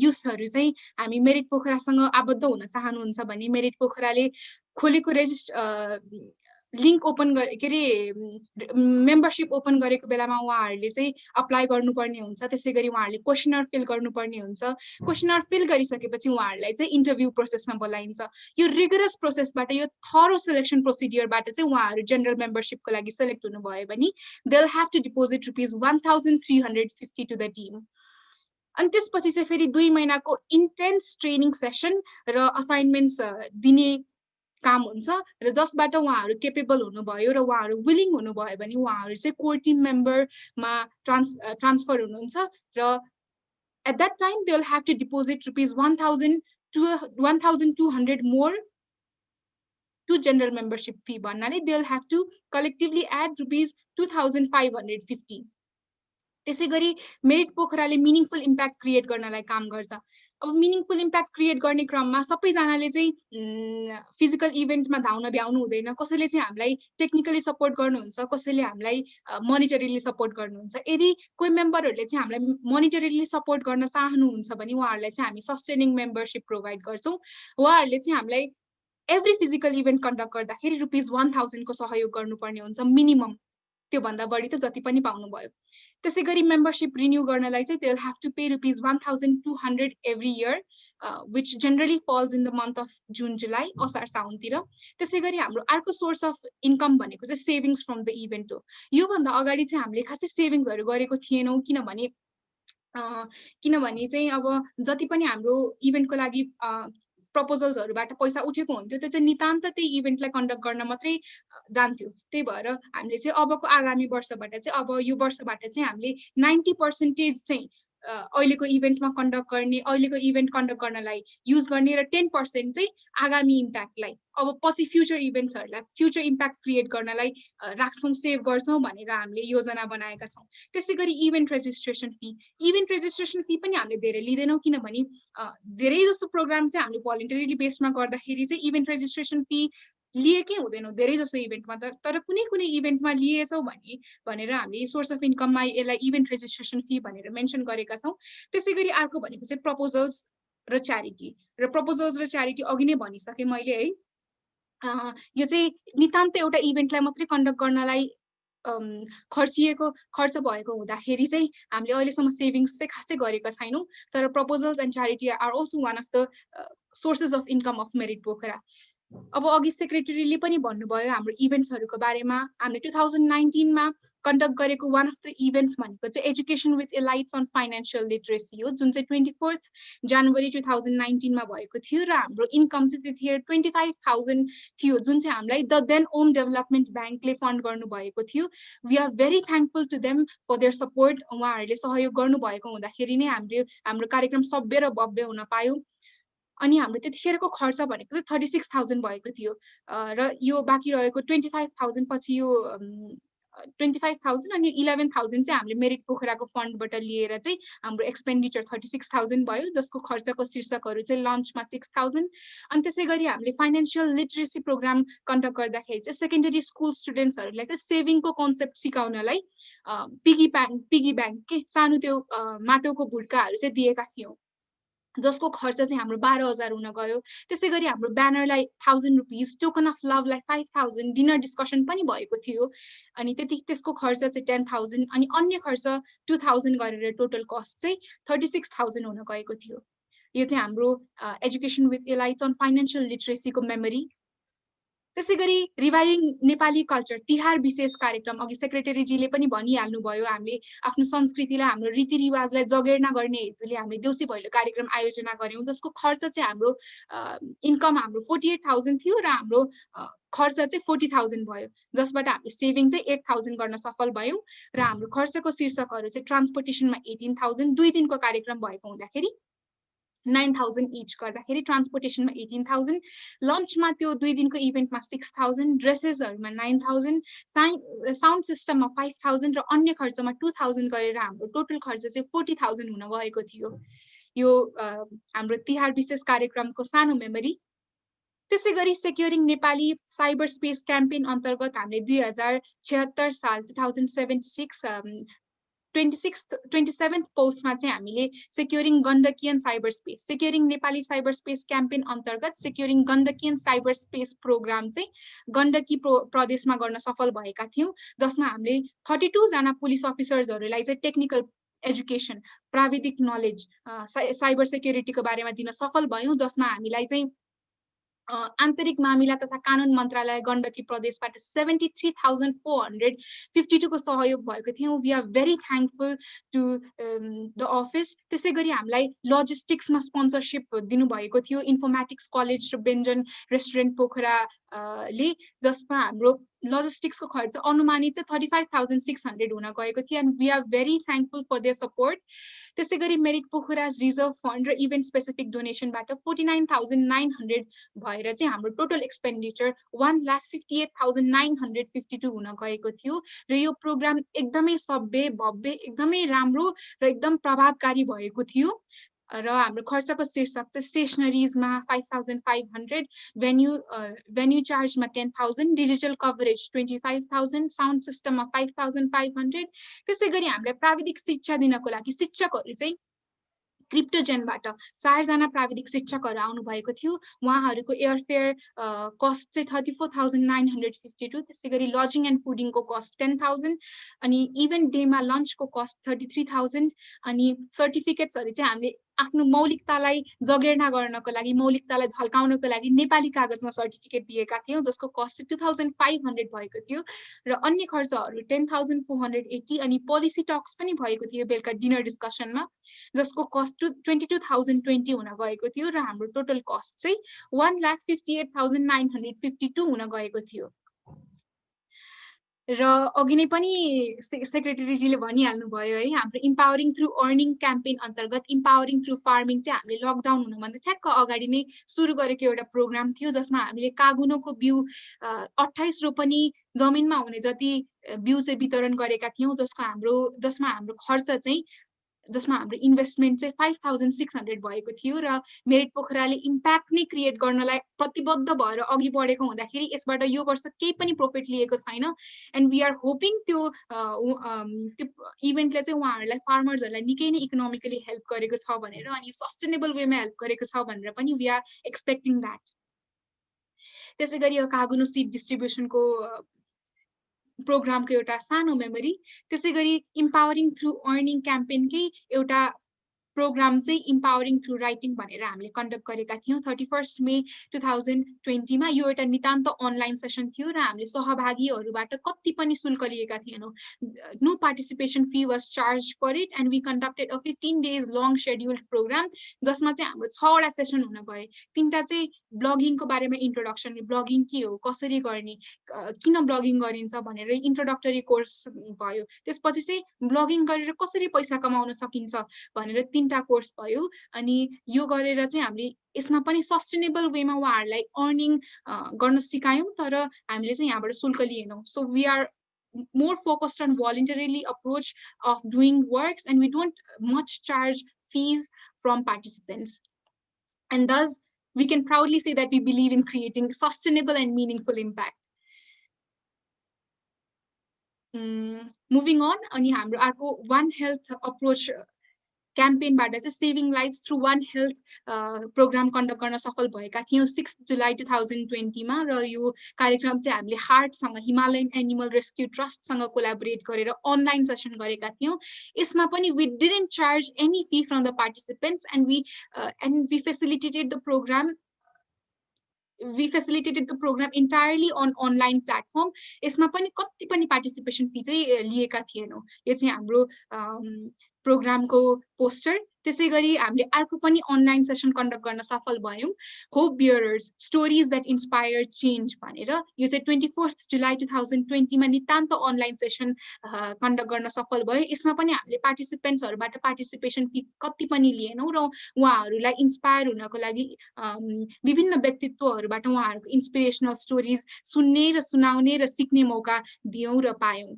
युथहरु चाहिँ हामी मेरिट पोखरासँग आबद्ध हुन चाहनुहुन्छ भने मेरिट पोखराले खोलेको लिंक ओपन के रे मेम्बरशिप ओपन गरेको बेलामा उहाँहरुले चाहिँ अप्लाई गर्नुपर्ने हुन्छ. त्यसैगरी उहाँहरुले क्वेशनर फिल गर्नुपर्ने हुन्छ. क्वेशनर फिल गरिसकेपछि उहाँहरुलाई चाहिँ इन्टरभ्यु प्रोसेसमा बोलाइन्छ. यो रिगरस प्रोसेसबाट, यो थरो सिलेक्सन प्रोसिडियरबाट चाहिँ उहाँहरु जनरल मेम्बरशिपको लागि सिलेक्ट हुनु भयो भने they'll have to deposit ₹1,350 to the team. अनि त्यसपछि चाहिँ फेरि 2 महिनाको इन्टेन्स ट्रेनिङ सेसन र असाइनमेन्ट्स दिने काम हुन्छ र जसबाट उहाँहरु केपेबल हुनुभयो र उहाँहरु विलिङ हुनुभयो भने उहाँहरु चाहिँ कोर टिम मेम्बरमा ट्रान्सफर हुनुहुन्छ र at that time they'll have to deposit ₹1,000 to 1,200 more to general membership fee भन्नाले they'll have to collectively add ₹2,550. त्यसैगरी मेरिट पोखराले मिनिङफुल इम्प्याक्ट क्रिएट गर्नलाई काम गर्छ. अब मिनिङफुल इम्प्याक्ट क्रिएट गर्ने क्रममा सबैजनाले चाहिँ फिजिकल इभेन्टमा धाउन भ्याउनु हुँदैन. कसैले चाहिँ हामीलाई टेक्निकली सपोर्ट गर्नुहुन्छ, कसैले हामीलाई मोनिटरीली सपोर्ट गर्नुहुन्छ. यदि कोही मेम्बरहरुले चाहिँ हामीलाई मोनिटरीली सपोर्ट गर्न चाहनुहुन्छ भने उहाँहरुलाई चाहिँ हामी सस्टेनिङ मेम्बरशिप प्रोवाइड गर्छौं. उहाँहरुले चाहिँ हामीलाई एभ्री फिजिकल इभेन्ट कन्डक्ट गर्दाखेरि ₹1000 को सहयोग गर्नुपर्ने हुन्छ मिनिमम. त्यो भन्दा बढी त जति पनि पाउनु भयो. त्यसैगरी मेम्बरशिप रिन्यू गर्नलाई चाहिँ they'll have to pay ₹1,200 every year, which generally falls in the month of June, July, असार साउनतिर. त्यसैगरी हाम्रो अर्को सोर्स अफ इन्कम भनेको चाहिँ सेभिङ्स फ्रम द इभेन्ट हो. यो भन्दा अगाडि चाहिँ हामीले खासै सेभिङ्सहरु गरेको थिएनौं किनभने चाहिँ अब जति पनि हाम्रो इभेन्टको लागि प्रपोजल्सहरुबाट पैसा उठेको हुन्थ्यो त्यो चाहिँ नितान्त त्यही इभेन्टलाई कन्डक्ट गर्न मात्रै जान्थ्यो. त्यही भएर हामीले चाहिँ अबको आगामी वर्षबाट चाहिँ अब यो वर्षबाट चाहिँ हामीले 90% चाहिँ अहिलेको इभेन्टमा कन्डक्ट गर्ने, अहिलेको इभेन्ट कन्डक्ट गर्नलाई युज गर्ने र 10% चाहिँ आगामी इम्प्याक्टलाई अब पछि फ्युचर इभेन्ट्सहरुलाई फ्युचर इम्प्याक्ट क्रिएट गर्नलाई राख्छौं, सेभ गर्छौं भनेर हामीले योजना बनाएका छौं. त्यसैगरी इभेन्ट रेजिस्ट्रेसन फी पनि हामीले धेरै लिदैनौं किनभने धेरै जसो प्रोग्राम चाहिँ हामीले भोलन्टरीली बेसमा गर्दाखेरि चाहिँ इभेन्ट रेजिस्ट्रेसन फी लिएकै हुँदैन धेरै जसो इभेन्टमा. तर कुनै इभेन्टमा लिएछौ भनेर हामीले सोर्स अफ इन्कममा यसलाई इभेन्ट रेजिस्ट्रेसन फी भनेर मेन्सन गरेका छौं. त्यसैगरी अर्को भनेको चाहिँ प्रपोजल्स र च्यारिटी अघि नै भनिसके मैले है. यो चाहिँ नितान्त एउटा इभेन्टलाई मात्रै कन्डक्ट गर्नलाई खर्च भएको हुँदाखेरि चाहिँ हामीले अहिलेसम्म सेभिङ्स चाहिँ खासै गरेका छैनौं. तर proposals and charity are also one of the sources of income of merit Pokhara. अब अघि सेक्रेटरीले पनि भन्नुभयो हाम्रो इभेन्ट्सहरुको बारेमा. हामीले 2019 मा कन्डक्ट गरेको वान अफ द इभेन्ट्स भनेको चाहिँ education with elites on financial literacy हो, जुन चाहिँ 24 जनवरी 2019 मा भएको थियो र हाम्रो इन्कम चाहिँ त्यतिखेर 25,000 थियो, जुन चाहिँ हामीलाई द देन ओम डेभलपमेन्ट ब्याङ्कले फन्ड गर्नु भएको थियो. We are very thankful to them for their support. उहाँहरूले सहयोग गर्नु भएको हुँदाखेरि नै हाम्रो कार्यक्रम सभ्य र भव्य हुन पायो. अनि हाम्रो त्यतिखेरको खर्च भनेको चाहिँ 36,000 भएको थियो र यो बाँकी रहेको 25,000 पछि यो 25,000 अनि 11,000 चाहिँ हामीले मेरिट पोखराको फन्डबाट लिएर चाहिँ हाम्रो एक्सपेन्डिचर 36,000 भयो, जसको खर्चको शीर्षकहरू चाहिँ लन्चमा 6,000। अनि त्यसै गरी हामीले फाइनेन्सियल लिटरेसी प्रोग्राम कन्डक्ट गर्दाखेरि चाहिँ सेकेन्डरी स्कुल स्टुडेन्ट्सहरूलाई चाहिँ सेभिङको कन्सेप्ट सिकाउनलाई पिगी ब्याङ्क के सानो त्यो माटोको भुड्काहरू चाहिँ दिएका थियौँ, जसको खर्च चाहिँ हाम्रो 12,000 हुन गयो। त्यसै गरी हाम्रो ब्यानरलाई 1,000 रुपिस, टोकन अफ लभलाई 5,000, डिनर डिस्कसन पनि भएको थियो, अनि त्यसको खर्च चाहिँ 10,000, अनि अन्य खर्च 2,000 गरेर टोटल कस्ट चाहिँ 36,000 हुन गएको थियो। यो चाहिँ हाम्रो education with elites on financial लिटरेसीको मेमोरी। त्यसै गरी रिभाइभिङ नेपाली कल्चर तिहार विशेष कार्यक्रम, अघि सेक्रेटरीजीले पनि भनिहाल्नुभयो, हामीले आफ्नो संस्कृतिलाई हाम्रो रीतिरिवाजलाई जगेर्ना गर्ने हेतुले हामीले देउसी भैलो कार्यक्रम आयोजना गर्यौँ, जसको खर्च चाहिँ हाम्रो इन्कम हाम्रो 48,000 थियो र हाम्रो खर्च चाहिँ 40,000 भयो, जसबाट हामीले सेभिङ चाहिँ 8,000 गर्न सफल भयौँ र हाम्रो खर्चको शीर्षकहरू चाहिँ ट्रान्सपोर्टेसनमा 18,000, 2 दिनको कार्यक्रम भएको हुँदाखेरि 9,000 इच गर्दाखेरि ट्रान्सपोर्टेसनमा 18,000, लन्चमा त्यो 2 दिनको इभेन्टमा 6,000, ड्रेसेसहरूमा 9,000, साउन्ड सिस्टममा 5,000 र अन्य खर्चमा 2,000 गरेर हाम्रो टोटल खर्च चाहिँ 40,000 हुन गएको थियो। यो हाम्रो तिहार विशेष कार्यक्रमको सानो मेमोरी। त्यसै गरी securing Nepali cyber space campaign अन्तर्गत हामीले 2076 साल 2076 27th पोस्टमा चाहिँ हामीले securing Gandakian cyber space, securing Nepali cyber space campaign अन्तर्गत securing Gandakian cyber space programme चाहिँ गण्डकी प्रदेशमा गर्न सफल भएका थियौँ, जसमा हामीले 32 जना पुलिस अफिसर्सहरूलाई चाहिँ टेक्निकल एजुकेसन, प्राविधिक नलेज साइबर सेक्युरिटीको बारेमा दिन सफल भयौँ, जसमा हामीलाई चाहिँ आन्तरिक मामिला तथा कानुन मन्त्रालय गण्डकी प्रदेशबाट 73,452 को सहयोग भएको थियो। We are very thankful to the office. त्यसै गरी हामीलाई लजिस्टिक्समा स्पोन्सरसिप दिनुभएको थियो इन्फर्मेटिक्स कलेज र व्यञ्जन रेस्टुरेन्ट पोखराले, जसमा हाम्रो लजिस्टिक्सको खर्च अनुमानित चाहिँ 35,600 हुन गएको थियो, and we are very thankful for their support. त्यसै गरी मेरिट पोखरा रिजर्भ फन्ड र इभेन्ट स्पेसिफिक डोनेसनबाट 49,900 भएर चाहिँ हाम्रो टोटल एक्सपेन्डिचर 1,58,952 हुन गएको थियो र यो प्रोग्राम एकदमै सभ्य, भव्य, एकदमै राम्रो र एकदम प्रभावकारी भएको थियो। र हाम्रो खर्चको शीर्षक चाहिँ स्टेसनरिजमा 5,500, भेन्यू चार्जमा 10,000, डिजिटल कभरेज 25,000, साउन्ड सिस्टममा 5,500। त्यसै गरी हामीलाई प्राविधिक शिक्षा दिनको लागि शिक्षकहरू चाहिँ क्रिप्टोजेनबाट 4 जना प्राविधिक शिक्षकहरू आउनुभएको थियो। उहाँहरूको एयरफेयर कस्ट चाहिँ 34,952। त्यसै गरी लजिङ एन्ड फुडिङको कस्ट 10,000, अनि इभेन्ट डेमा लन्चको कस्ट 33,000, अनि सर्टिफिकेट्सहरू चाहिँ हामीले आफ्नो मौलिकतालाई जगेर्ना गर्नको लागि, मौलिकतालाई झल्काउनको लागि नेपाली कागजमा सर्टिफिकेट दिएका थियौँ, जसको कस्ट चाहिँ 2,500 भएको थियो र अन्य खर्चहरू 10,480, अनि पोलिसी टक्स पनि भएको थियो बेलुका डिनर डिस्कसनमा, जसको कस्ट 22,020 हुन गएको थियो र हाम्रो टोटल कस्ट चाहिँ 1,58,952 हुन गएको थियो। र अघि नै पनि सेक्रेटरीजीले भनिहाल्नु भयो है, हाम्रो इम्पावरिङ थ्रु अर्निङ क्याम्पेन अन्तर्गत इम्पावरिङ थ्रु फार्मिङ चाहिँ हामीले लकडाउन हुनुभन्दा ठ्याक्क अगाडि नै सुरु गरेको एउटा प्रोग्राम थियो, जसमा हामीले कागुनोको बिउ 28 रोपनी जमिनमा हुने जति बिउ चाहिँ वितरण गरेका थियौँ, जसमा हाम्रो खर्च चाहिँ हाम्रो इन्भेस्टमेन्ट चाहिँ 5,600 भएको थियो र मेरिट पोखराले इम्प्याक्ट नै क्रिएट गर्नलाई प्रतिबद्ध भएर अघि बढेको हुँदाखेरि यसबाट यो वर्ष केही पनि प्रफिट लिएको छैन, एन्ड वी आर होपिङ त्यो इभेन्टले चाहिँ उहाँहरूलाई फार्मर्सहरूलाई निकै नै इकोनोमिकली हेल्प गरेको छ भनेर, अनि सस्टेनेबल वेमा हेल्प गरेको छ भनेर पनि वी आर एक्सपेक्टिङ द्याट। त्यसै गरी यो कागुनो सिड डिस्ट्रिब्युसनको प्रोग्रामको एउटा सानो मेमोरी। त्यसै गरी इम्पावरिङ थ्रु अर्निङ क्याम्पेनकै एउटा प्रोग्राम चाहिँ इम्पावरिङ थ्रु राइटिङ भनेर हामीले कन्डक्ट गरेका थियौँ 31 मे 2020 मा। यो एउटा नितान्त अनलाइन सेसन थियो र हामीले सहभागीहरूबाट कति पनि शुल्क लिएका थिएनौँ। No participation fee was charge for it, and we conducted a 15 days long scheduled programme, जसमा चाहिँ हाम्रो 6 वटा सेसन हुन गए। 3टा चाहिँ ब्लगिङको बारेमा इन्ट्रोडक्सन, ब्लगिङ के हो, कसरी गर्ने, किन ब्लगिङ गरिन्छ भनेर इन्ट्रोडक्टरी कोर्स भयो। त्यसपछि चाहिँ ब्लगिङ गरेर कसरी पैसा कमाउन सकिन्छ भनेर 3टा कोर्स भयो। अनि यो गरेर चाहिँ हामीले यसमा पनि सस्टेनेबल वेमा उहाँहरूलाई अर्निङ गर्न सिकायौँ, तर हामीले चाहिँ यहाँबाट शुल्क लिएनौँ। So we are more focused on voluntarily approach of doing works, and we don't much charge fees from participants. And thus, we can proudly say that we believe in creating sustainable and meaningful impact. Moving on, अनि हाम्रो अर्को One Health approach क्याम्पेनबाट चाहिँ saving lives through वान health programme conduct गर्न सफल भएका थियौँ 6 जुलाई 2020मा। र यो कार्यक्रम चाहिँ हामीले हार्टसँग हिमालयन एनिमल रेस्क्यु ट्रस्टसँग कोलाबोरेट गरेर अनलाइन सेसन गरेका थियौँ। यसमा पनि we didn't charge any fee from the participants and we facilitated the programme entirely on online platform. यसमा पनि कति पनि पार्टिसिपेसन फी चाहिँ लिएका थिएनौँ। यो चाहिँ हाम्रो प्रोग्रामको पोस्टर। त्यसै गरी हामीले अर्को पनि अनलाइन सेसन कन्डक्ट गर्न सफल भयौँ, hope bearers stories that inspire change भनेर। यो चाहिँ 24 जुलाई 2020 मा नितान्त अनलाइन सेसन कन्डक्ट गर्न सफल भयो। यसमा पनि हामीले पार्टिसिपेन्ट्सहरूबाट पार्टिसिपेसन फी कति पनि लिएनौँ र उहाँहरूलाई इन्सपायर हुनको लागि विभिन्न व्यक्तित्वहरूबाट उहाँहरूको इन्सपिरेसनल स्टोरीज सुन्ने र सुनाउने र सिक्ने मौका दियौँ र पायौँ।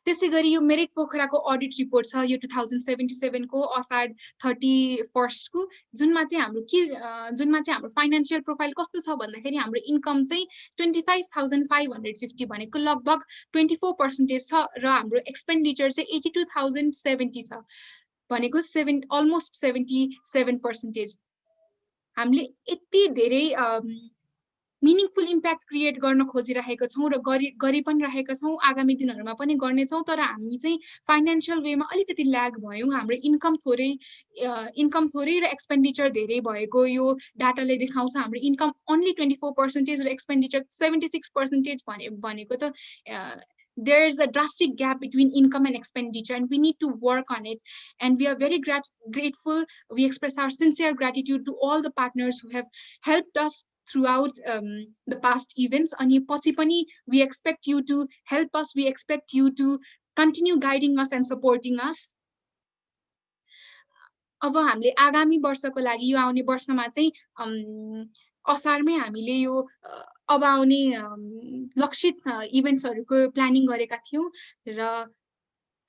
त्यसै गरी यो मेरिट पोखराको अडिट रिपोर्ट छ, यो 2077 को असाढ 31 को, जुनमा चाहिँ हाम्रो फाइनान्शियल प्रोफाइल कस्तो छ भन्दाखेरि हाम्रो इन्कम चाहिँ 25,550 भनेको लगभग 24% छ र हाम्रो एक्सपेन्डिचर चाहिँ 82,070 छ भनेको अलमोस्ट 77%। हामीले यति धेरै मिनिङफुल इम्प्याक्ट क्रिएट गर्न खोजिरहेका छौँ र गरि पनि रहेका छौँ, आगामी दिनहरूमा पनि गर्नेछौँ। तर हामी चाहिँ फाइनान्शियल वेमा अलिकति ल्याग भयौँ। हाम्रो इन्कम थोरै र एक्सपेन्डिचर धेरै भएको यो डाटाले देखाउँछ। हाम्रो इन्कम ओन्ली 24% र एक्सपेन्डिचर 76% भनेको त there's a drastic gap between income and expenditure, and we need to work on it. And we are very grateful. We express our sincere gratitude to all the partners who have helped us throughout the past events. अनि पछि पनि we expect you to help us. We expect you to continue guiding us and supporting us. अब हामीले आगामी वर्षको लागि यो आउने वर्षमा चाहिँ असारमै हामीले यो अब आउने लक्षित इभेन्ट्सहरूको प्लानिङ गरेका थियौँ र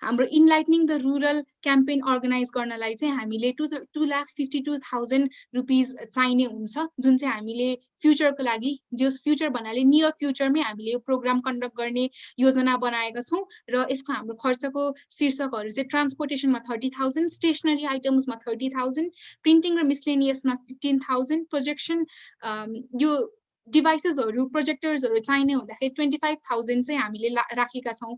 हाम्रो इनलाइटनिङ द रुरल क्याम्पेन अर्गनाइज गर्नलाई चाहिँ हामीले 2,52,000 रुपिज चाहिने हुन्छ, जुन चाहिँ हामीले फ्युचरको लागि, जो फ्युचर भन्नाले नियर फ्युचरमै हामीले यो प्रोग्राम कन्डक्ट गर्ने योजना बनाएका छौँ। र यसको हाम्रो खर्चको शीर्षकहरू चाहिँ ट्रान्सपोर्टेसनमा 30,000, स्टेसनरी आइटम्समा 30,000, प्रिन्टिङ र मिसलेनियसमा 15,000, प्रोजेक्सन यो डिभाइसेसहरू प्रोजेक्टर्सहरू चाहिने हुँदाखेरि 25,000 चाहिँ हामीले राखेका छौँ।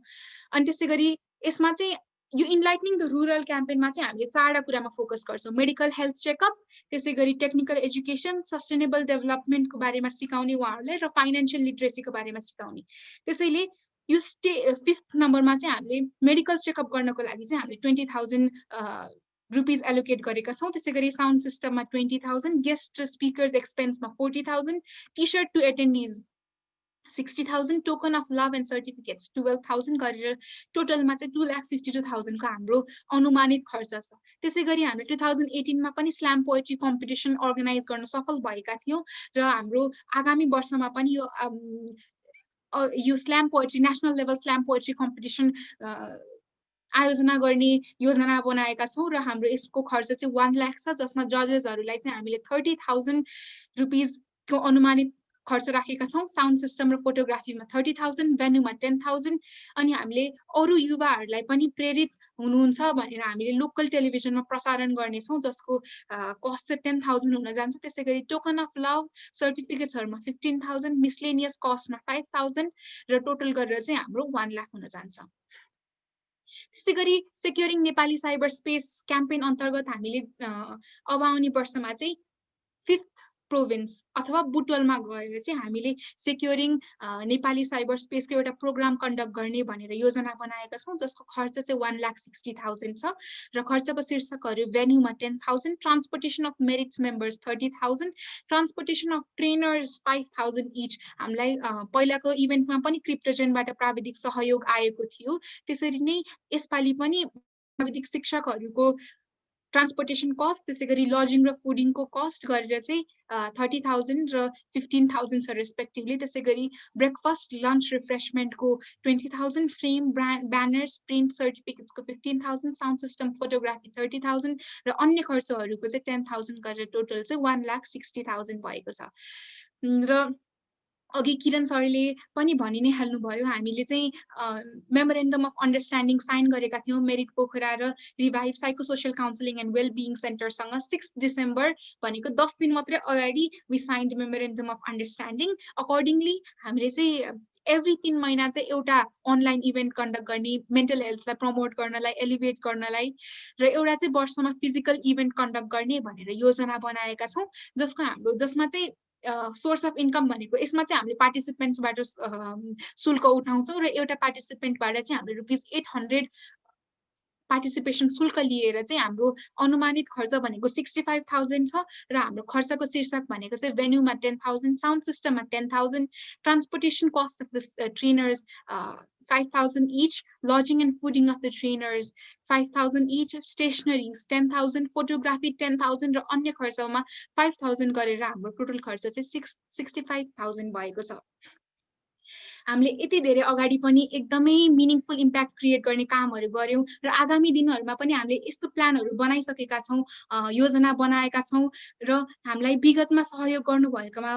अनि त्यसै गरी यसमा चाहिँ यो इनलाइटनिङ द रुरल क्याम्पेनमा चाहिँ हामीले 4वटा कुरामा फोकस गर्छौँ। मेडिकल हेल्थ चेकअप, त्यसै गरी टेक्निकल एजुकेसन, सस्टेनेबल डेभलपमेन्टको बारेमा सिकाउने उहाँहरूलाई र फाइनेन्शियल लिटरेसीको बारेमा सिकाउने। त्यसैले यो 5th नम्बरमा चाहिँ हामीले मेडिकल चेकअप गर्नको लागि चाहिँ हामीले 20,000 रुपिज एलोकेट गरेका छौँ। त्यसै गरी साउन्ड सिस्टममा 20,000, गेस्ट स्पिकर्स एक्सपेन्समा 40,000, T shirt to attendees 60,000, token of love and certificates 12,000 गरेर टोटलमा चाहिँ 2,52,000 को हाम्रो अनुमानित खर्च छ। त्यसै गरी हामीले 2018 मा पनि स्ल्याम पोएट्री कम्पिटिसन अर्गनाइज गर्न सफल भएका थियौँ र हाम्रो आगामी वर्षमा पनि यो slam poetry national level slam poetry competition आयोजना गर्ने योजना बनाएका छौँ र हाम्रो यसको खर्च चाहिँ 1 लाख छ, जसमा जजेसहरूलाई चाहिँ हामीले 30,000 रुपिजको अनुमानित खर्च राखेका छौँ। साउन्ड सिस्टम र फोटोग्राफीमा 30,000, भेन्यूमा 10,000। अनि हामीले अरू युवाहरूलाई पनि प्रेरित हुनुहुन्छ भनेर हामीले लोकल टेलिभिजनमा प्रसारण गर्नेछौँ, जसको कस्ट चाहिँ 10,000 हुन जान्छ। त्यसै गरी टोकन अफ लभ सर्टिफिकेट्सहरूमा 15,000, मिसलेनियस कस्टमा 5,000 र टोटल गरेर चाहिँ हाम्रो 1 लाख हुन जान्छ। त्यसै गरी securing Nepali cyber space campaign अन्तर्गत हामीले अब आउने वर्षमा चाहिँ 5th प्रोभिन्स अथवा बुटवलमा गएर चाहिँ हामीले सेक्युरिङ नेपाली साइबर स्पेसको एउटा प्रोग्राम कन्डक्ट गर्ने भनेर योजना बनाएका छौँ, जसको खर्च चाहिँ 1,60,000 छ र खर्चको शीर्षकहरू भेन्यूमा 10,000, transportation of merits members 30,000, transportation of trainers 5,000 etch. हामीलाई पहिलाको इभेन्टमा पनि क्रिप्टोजेनबाट प्राविधिक सहयोग आएको थियो, त्यसरी नै यसपालि पनि प्राविधिक शिक्षकहरूको ट्रान्सपोर्टेसन कस्ट, त्यसै गरी लजिङ र फुडिङको कस्ट गरेर चाहिँ 30,000 र 15,000 छ रेस्पेक्टिभली। त्यसै गरी ब्रेकफास्ट, लन्च, रिफ्रेसमेन्टको 20,000, फ्रेम, ब्यानर्स, प्रिन्ट सर्टिफिकेट्सको 15,000, साउन्ड सिस्टम, फोटोग्राफी 30,000 र अन्य खर्चहरूको चाहिँ 10,000 गरेर टोटल चाहिँ 1,60,000 भएको छ। र अघि किरण सरले पनि भनि नै हाल्नुभयो, हामीले चाहिँ मेमोरेन्डम अफ अन्डरस्ट्यान्डिङ साइन गरेका थियौँ मेरिट पोखरा र revive psycho social counselling and wellbeing सेन्टरसँग 6 डिसेम्बर भनेको 10 दिन मात्रै अगाडि we signed memorandum of understanding. Accordingly हामीले चाहिँ एभ्री 3 महिना चाहिँ एउटा अनलाइन इभेन्ट कन्डक्ट गर्ने, मेन्टल हेल्थलाई प्रमोट गर्नलाई, एलिभेट गर्नलाई, र एउटा चाहिँ वर्षमा फिजिकल इभेन्ट कन्डक्ट गर्ने भनेर योजना बनाएका छौँ, जसमा चाहिँ सोर्स अफ इन्कम भनेको यसमा चाहिँ हामीले पार्टिसिपेन्ट्सबाट शुल्क उठाउँछौँ र एउटा पार्टिसिपेन्टबाट चाहिँ हामीले ₹800 पार्टिसिपेसन शुल्क लिएर चाहिँ हाम्रो अनुमानित खर्च भनेको 65,000 छ र हाम्रो खर्चको शीर्षक भनेको चाहिँ भेन्यूमा 10,000, साउन्ड सिस्टममा 10,000, transportation cost of the trainers 5,000 each, lodging and fooding of the trainers 5,000 each, stationaries 10,000, photography 10,000 र अन्य खर्चमा 5,000 गरेर हाम्रो टोटल खर्च चाहिँ 65,000 भएको छ। हामीले यति धेरै अगाडि पनि एकदमै मिनिङफुल इम्प्याक्ट क्रिएट गर्ने कामहरू गर्यौँ र आगामी दिनहरूमा पनि हामीले यस्तो प्लानहरू बनाइसकेका छौँ, योजना बनाएका छौँ र हामीलाई विगतमा सहयोग गर्नुभएकोमा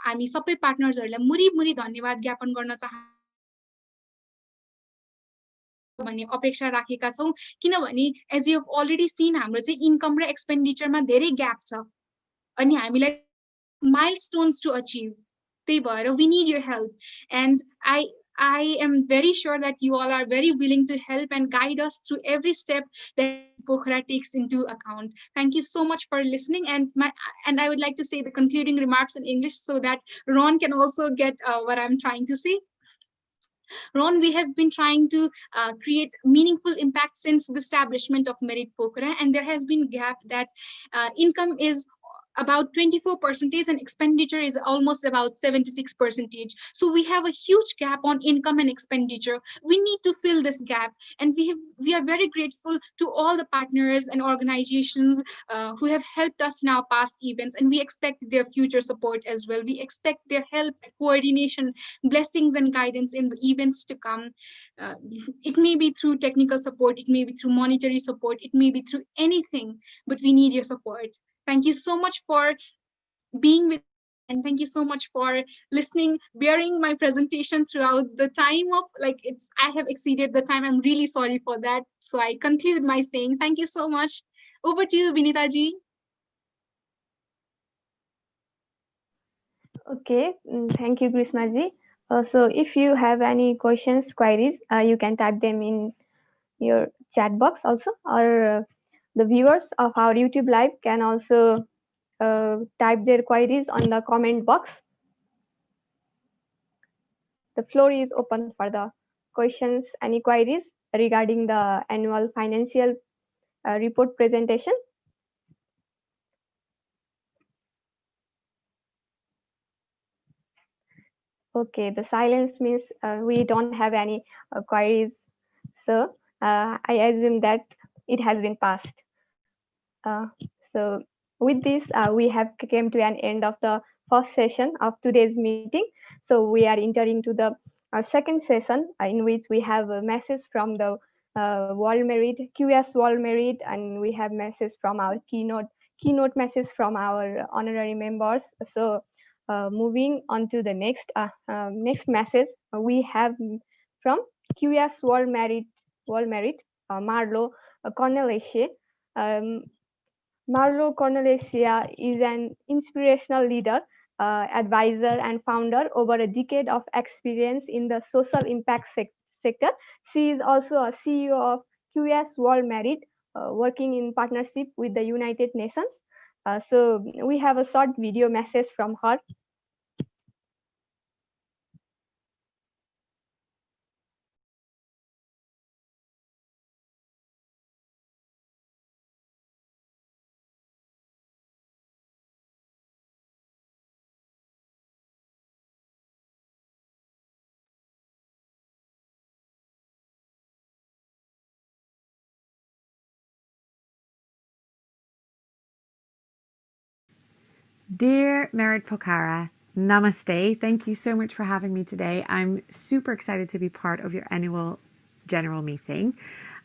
हामी सबै पार्टनर्सहरूलाई मुरी धन्यवाद ज्ञापन गर्न चाहन्छौँ भन्ने अपेक्षा राखेका छौँ, किनभने एज यु हेभ अलरेडी सिन हाम्रो चाहिँ इन्कम र एक्सपेन्डिचरमा धेरै ग्याप छ अनि हामीलाई माइलस्टोन्स टु अचिभ। त्यही भएर we need your help and I am very sure that you all are very willing to help and guide us through every step that Pokhara takes into account. Thank you so much for listening, and I would like to say the concluding remarks in English so that Ron can also get what I'm trying to say. Ron, we have been trying to create meaningful impact since the establishment of Merit Pokhara, and there has been gap that income is about 24% and expenditure is almost about 76%. So we have a huge gap on income and expenditure. We need to fill this gap, and we are very grateful to all the partners and organizations who have helped us in our past events, and we expect their future support as well. We expect their help, coordination, blessings and guidance in the events to come. It may be through technical support, it may be through monetary support, it may be through anything, but we need your support. Thank you so much for being with me, and thank you so much for listening, bearing my presentation throughout the time of I have exceeded the time. I'm really sorry for that. So I conclude my saying thank you so much. Over to you, Vinita ji. Okay, thank you, Grishma ji. So if you have any questions, queries, you can type them in your chat box also, or the viewers of our YouTube live can also type their queries on the comment box. The floor is open for the questions, any queries regarding the annual financial report presentation. Okay, the silence means we don't have any queries, so I assume that it has been passed. So with this, we have came to an end of the first session of today's meeting. So we are entering to the second session in which we have a message from the World Merit, QS World Merit, and we have message from our keynote message from our honorary members. So moving on to the next message, we have from QS World Merit, Marlo Cornelius. Marlo Cornelicia is an inspirational leader, advisor, and founder over a decade of experience in the social impact sector. She is also a CEO of QS World Merit, working in partnership with the United Nations. So we have a short video message from her. Dear Merit Pokhara, Namaste. Thank you so much for having me today. I'm super excited to be part of your annual general meeting.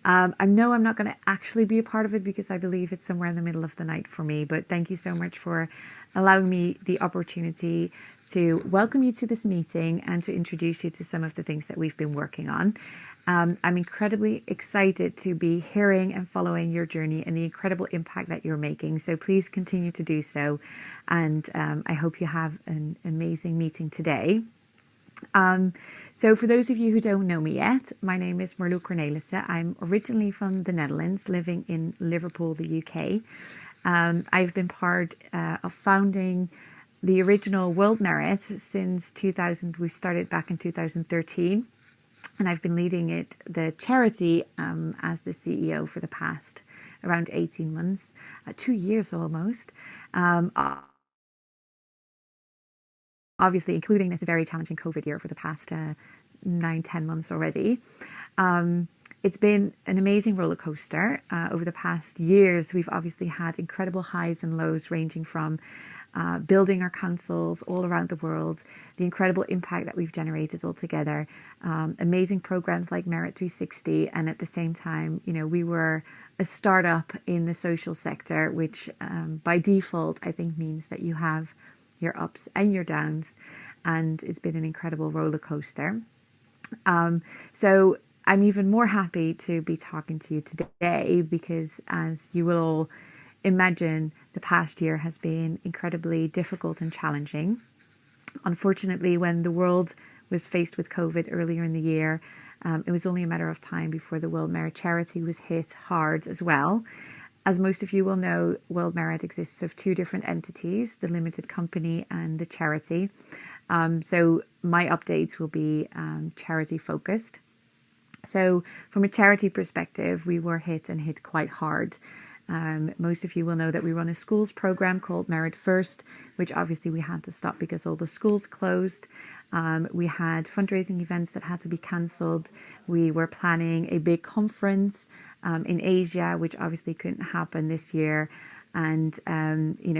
I know I'm not going to actually be a part of it because I believe it's somewhere in the middle of the night for me, but thank you so much for allowing me the opportunity to welcome you to this meeting and to introduce you to some of the things that we've been working on. I'm incredibly excited to be hearing and following your journey and the incredible impact that you're making. So please continue to do so. And I hope you have an amazing meeting today. So for those of you who don't know me yet, my name is Marlou Cornelissen. I'm originally from the Netherlands, living in Liverpool, the UK. I've been part of founding the original World Merit since 2000. We started back in 2013. And I've been leading the charity as the CEO for the past around 18 months, 2 years almost. Obviously, including this very challenging COVID year for the past 9-10 months already. It's been an amazing roller coaster. Over the past years, we've obviously had incredible highs and lows, ranging from building our councils all around the world, the incredible impact that we've generated altogether, amazing programs like Merit 360, and at the same time, we were a startup in the social sector, which by default, I think means that you have your ups and your downs, and it's been an incredible roller coaster. So I'm even more happy to be talking to you today because, as you will all imagine, the past year has been incredibly difficult and challenging. Unfortunately, when the world was faced with COVID earlier in the year, it was only a matter of time before the World Merit charity was hit hard as well. As most of you will know, World Merit exists of two different entities, the limited company and the charity. So my updates will be charity focused. So from a charity perspective, we were hit quite hard. Most of you will know that we run a schools program called Merit First, which obviously we had to stop because all the schools closed. We had fundraising events that had to be cancelled. We were planning a big conference in Asia, which obviously couldn't happen this year. And,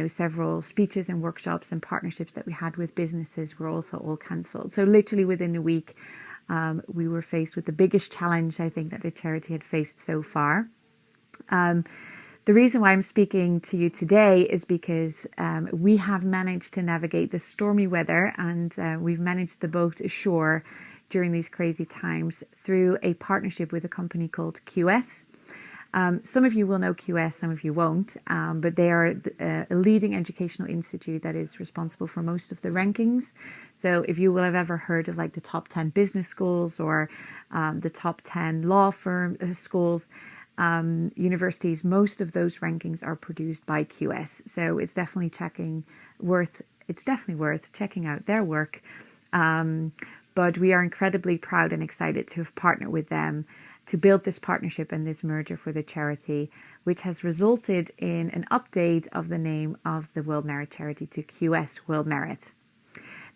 several speeches and workshops and partnerships that we had with businesses were also all cancelled. So literally within a week, we were faced with the biggest challenge I think that the charity had faced so far. The reason why I'm speaking to you today is because we have managed to navigate the stormy weather, and we've managed the boat ashore during these crazy times through a partnership with a company called QS. Some of you will know QS, some of you won't, but they are a leading educational institute that is responsible for most of the rankings. So if you will have ever heard of like the top 10 business schools or the top 10 law firm schools, universities, most of those rankings are produced by QS. So it's definitely worth checking out their work. But we are incredibly proud and excited to have partnered with them to build this partnership and this merger for the charity, which has resulted in an update of the name of the World Merit charity to QS World Merit.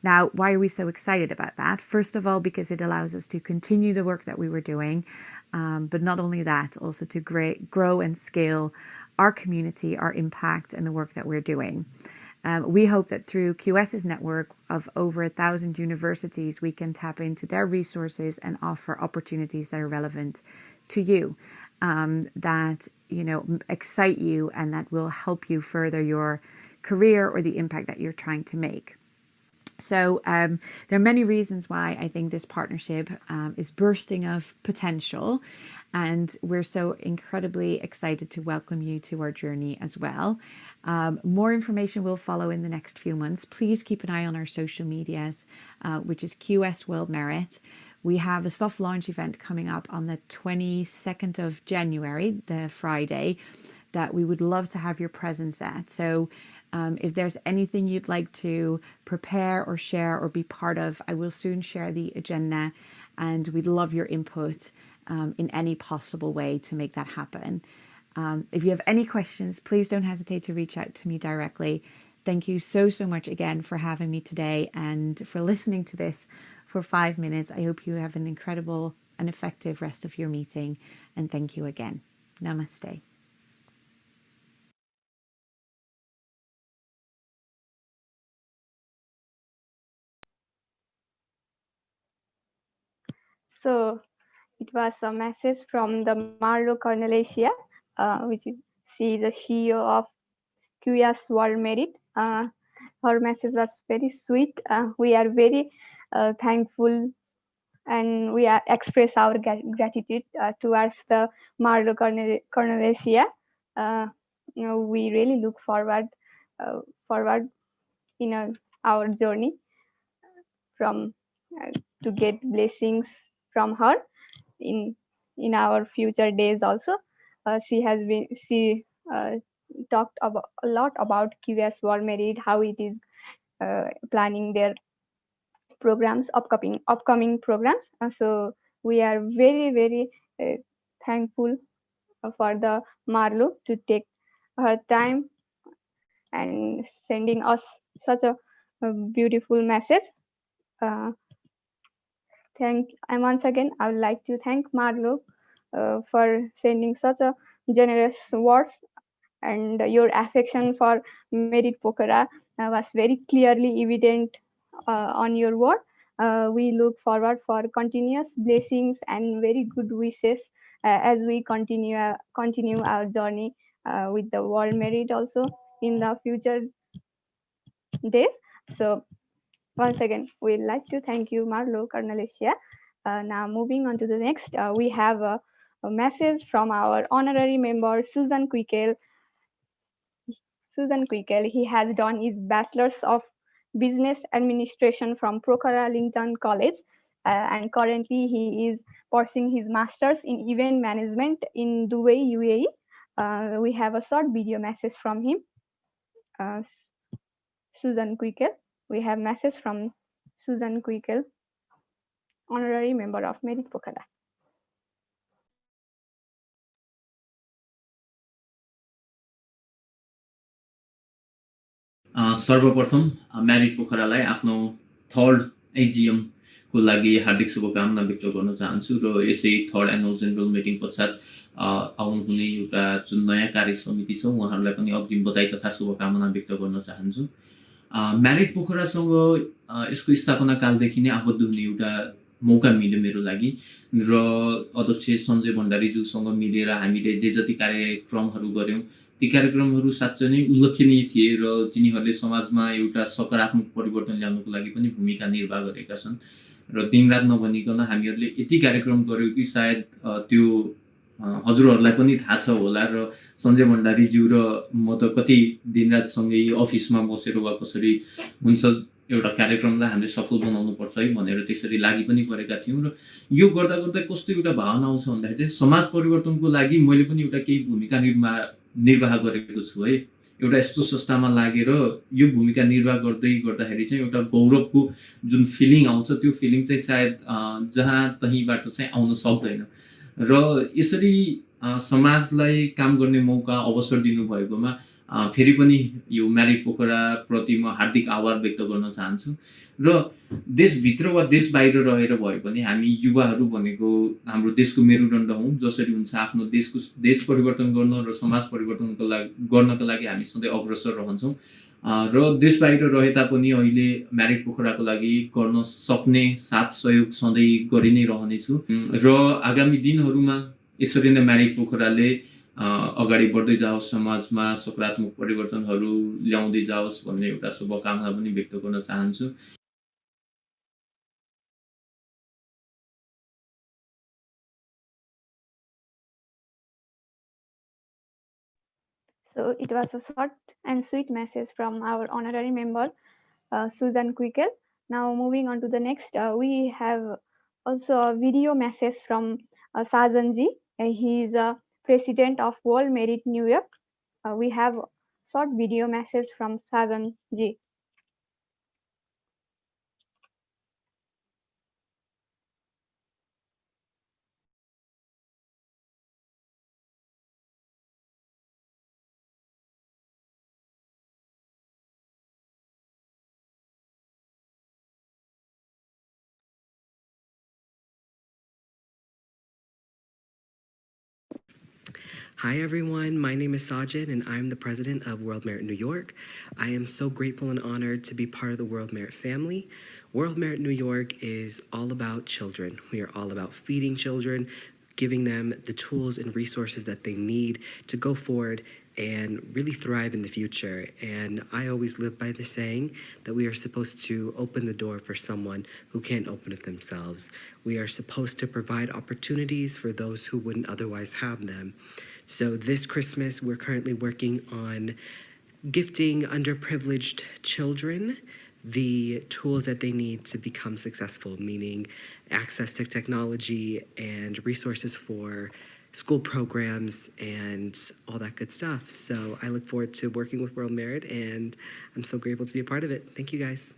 Now, why are we so excited about that? First of all, because it allows us to continue the work that we were doing, but not only that, also to grow and scale our community, our impact, and the work that we're doing. We hope that through QS's network of over 1,000 universities, we can tap into their resources and offer opportunities that are relevant to you, that excite you and that will help you further your career or the impact that you're trying to make. So there are many reasons why I think this partnership is bursting of potential, and we're so incredibly excited to welcome you to our journey as well. More information will follow in the next few months. Please keep an eye on our social medias, which is QS World Merit. We have a soft launch event coming up on the 22nd of January, the Friday, that we would love to have your presence at. So if there's anything you'd like to prepare or share or be part of, I will soon share the agenda, and we'd love your input in any possible way to make that happen. If you have any questions, please don't hesitate to reach out to me directly. Thank you so much again for having me today and for listening to this for 5 minutes. I hope you have an incredible and effective rest of your meeting, and thank you again. Namaste. So it was a message from the Marlo Cornelicia, which is she is a CEO of QS World Merit. Her message was very sweet. We are very thankful and we are express our gratitude towards the Marlo Cornelicia. We really look forward in our journey from to get blessings from her in our future days also. She talked about a lot about QS World Merit, how it is planning their programs, upcoming programs. So we are very thankful for the Marlo to take her time and sending us such a beautiful message. Uh, and once again, I would like to thank Marlo for sending such a generous words, and your affection for Merit Pokhara was very clearly evident on your word. We look forward for continuous blessings and very good wishes as we continue our journey with the World Merit also in the future days. So once again, we'd like to thank you, Marlo Carnalesia. Now moving on to the next, we have a message from our honorary member, Susan Quickel. He has done his Bachelor's of Business Administration from Pokhara Lincoln College, and currently he is pursuing his Master's in Event Management in Dubai, UAE. We have a short video message from him. Susan Quickel. We have message from Susan Quickel, honorary member of Merit Pokhara. सर्वप्रथम म्यारिट पोखरालाई आफ्नो third AGM को लागि हार्दिक शुभकामना व्यक्त गर्न चाहन्छु र यसै third annual general meeting पश्चात आउनुहुने एउटा जुन नयाँ कार्य समिति छ उहाँहरूलाई पनि अग्रिम बधाई तथा शुभकामना व्यक्त गर्न चाहन्छु। म्यारिट पोखरासँग यसको स्थापना कालदेखि नै आबद्ध हुने एउटा मौका मिल्यो मेरो लागि र अध्यक्ष सञ्जय भण्डारीज्यूसँग मिलेर हामीले जे जति कार्यक्रमहरू गर्यौं ती कार्यक्रमहरू साँच्चै नै उल्लेखनीय थिए र तिनीहरूले समाजमा एउटा सकारात्मक परिवर्तन ल्याउनको लागि पनि भूमिका निर्वाह गरेका छन् र दिनरात नभनिकन हामीहरूले यति कार्यक्रम गर्यौं कि सायद त्यो हजुरहरूलाई पनि थाहा छ होला र सञ्जय भण्डारीज्यू र म त कति दिनरात सँगै अफिसमा बसेर वा कसरी हुन्छ एउटा कार्यक्रमलाई हामीले सफल बनाउनु पर्छ है भनेर त्यसरी लागि पनि परेका थियौं र यो गर्दा गर्दै कस्तो एउटा भावना आउँछ भन्दाखेरि चाहिँ समाज परिवर्तनको लागि मैले पनि एउटा केही भूमिका निर्वाह गरेको छु है। एउटा यस्तो संस्थामा लागेर यो भूमिका निर्वाह गर्दाखेरि चाहिँ एउटा गौरवको जुन फिलिङ आउँछ त्यो फिलिङ चाहिँ सायद जहाँ तहीँबाट चाहिँ आउन सक्दैन र यसरी समाजलाई काम गर्ने मौका अवसर दिनुभएकोमा फेरि पनि यो म्यारिट पोखरा प्रति म हार्दिक आभार व्यक्त गर्न चाहन्छु र देशभित्र वा देश बाहिर रहेर भए पनि हामी युवाहरू भनेको हाम्रो देशको मेरुदण्ड हौं। जसरी हुन्छ आफ्नो देश परिवर्तन गर्न र समाज गर्नको लागि हामी सधैँ अग्रसर रहन्छौं र देश बाहिर रहे तापनि अहिले म्यारिट पोखराको लागि गर्न सक्ने साथ सहयोग सधैँ गरि नै रहनेछु र आगामी दिनहरूमा यसरी नै म्यारिट पोखराले अगाडि बढ्दै जाओस्, समाजमा सकारात्मक परिवर्तनहरू ल्याउँदै जाओस् भन्ने एउटा शुभकामना पनि व्यक्त गर्न चाहन्छु। So it was a short and sweet message from our honorary member, Susan Quickel. Now moving on to the next, we have also a video message from Sajanji. He is a president of World Merit New York. We have a short video message from Sajanji. Hi everyone, my name is Sajid and I'm the president of World Merit New York. I am so grateful and honored to be part of the World Merit family. World Merit New York is all about children. We are all about feeding children, giving them the tools and resources that they need to go forward and really thrive in the future. And I always live by the saying that we are supposed to open the door for someone who can't open it themselves. We are supposed to provide opportunities for those who wouldn't otherwise have them. So this Christmas, we're currently working on gifting underprivileged children the tools that they need to become successful, meaning access to technology and resources for school programs and all that good stuff. So I look forward to working with World Merit, and I'm so grateful to be a part of it. Thank you guys.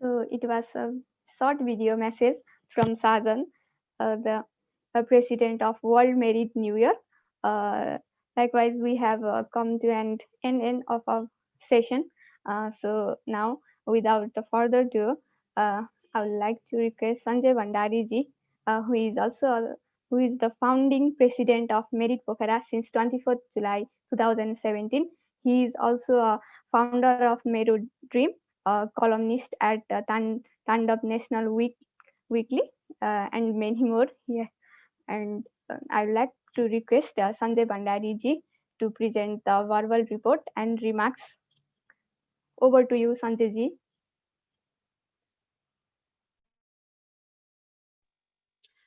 So it was a short video message from Sajan, the president of World Merit New Year. Likewise, we have come to an end of our session. So now, without further ado, I would like to request Sanjay Bhandari ji, who is the founding president of Merit Pokhara since 24th July 2017. He is also a founder of Meru Dream, columnist at Tandap National Weekly, and many more. Yeah. And I would like to request Sanjay Bhandari ji to present the verbal report and remarks. Over to you, Sanjay ji.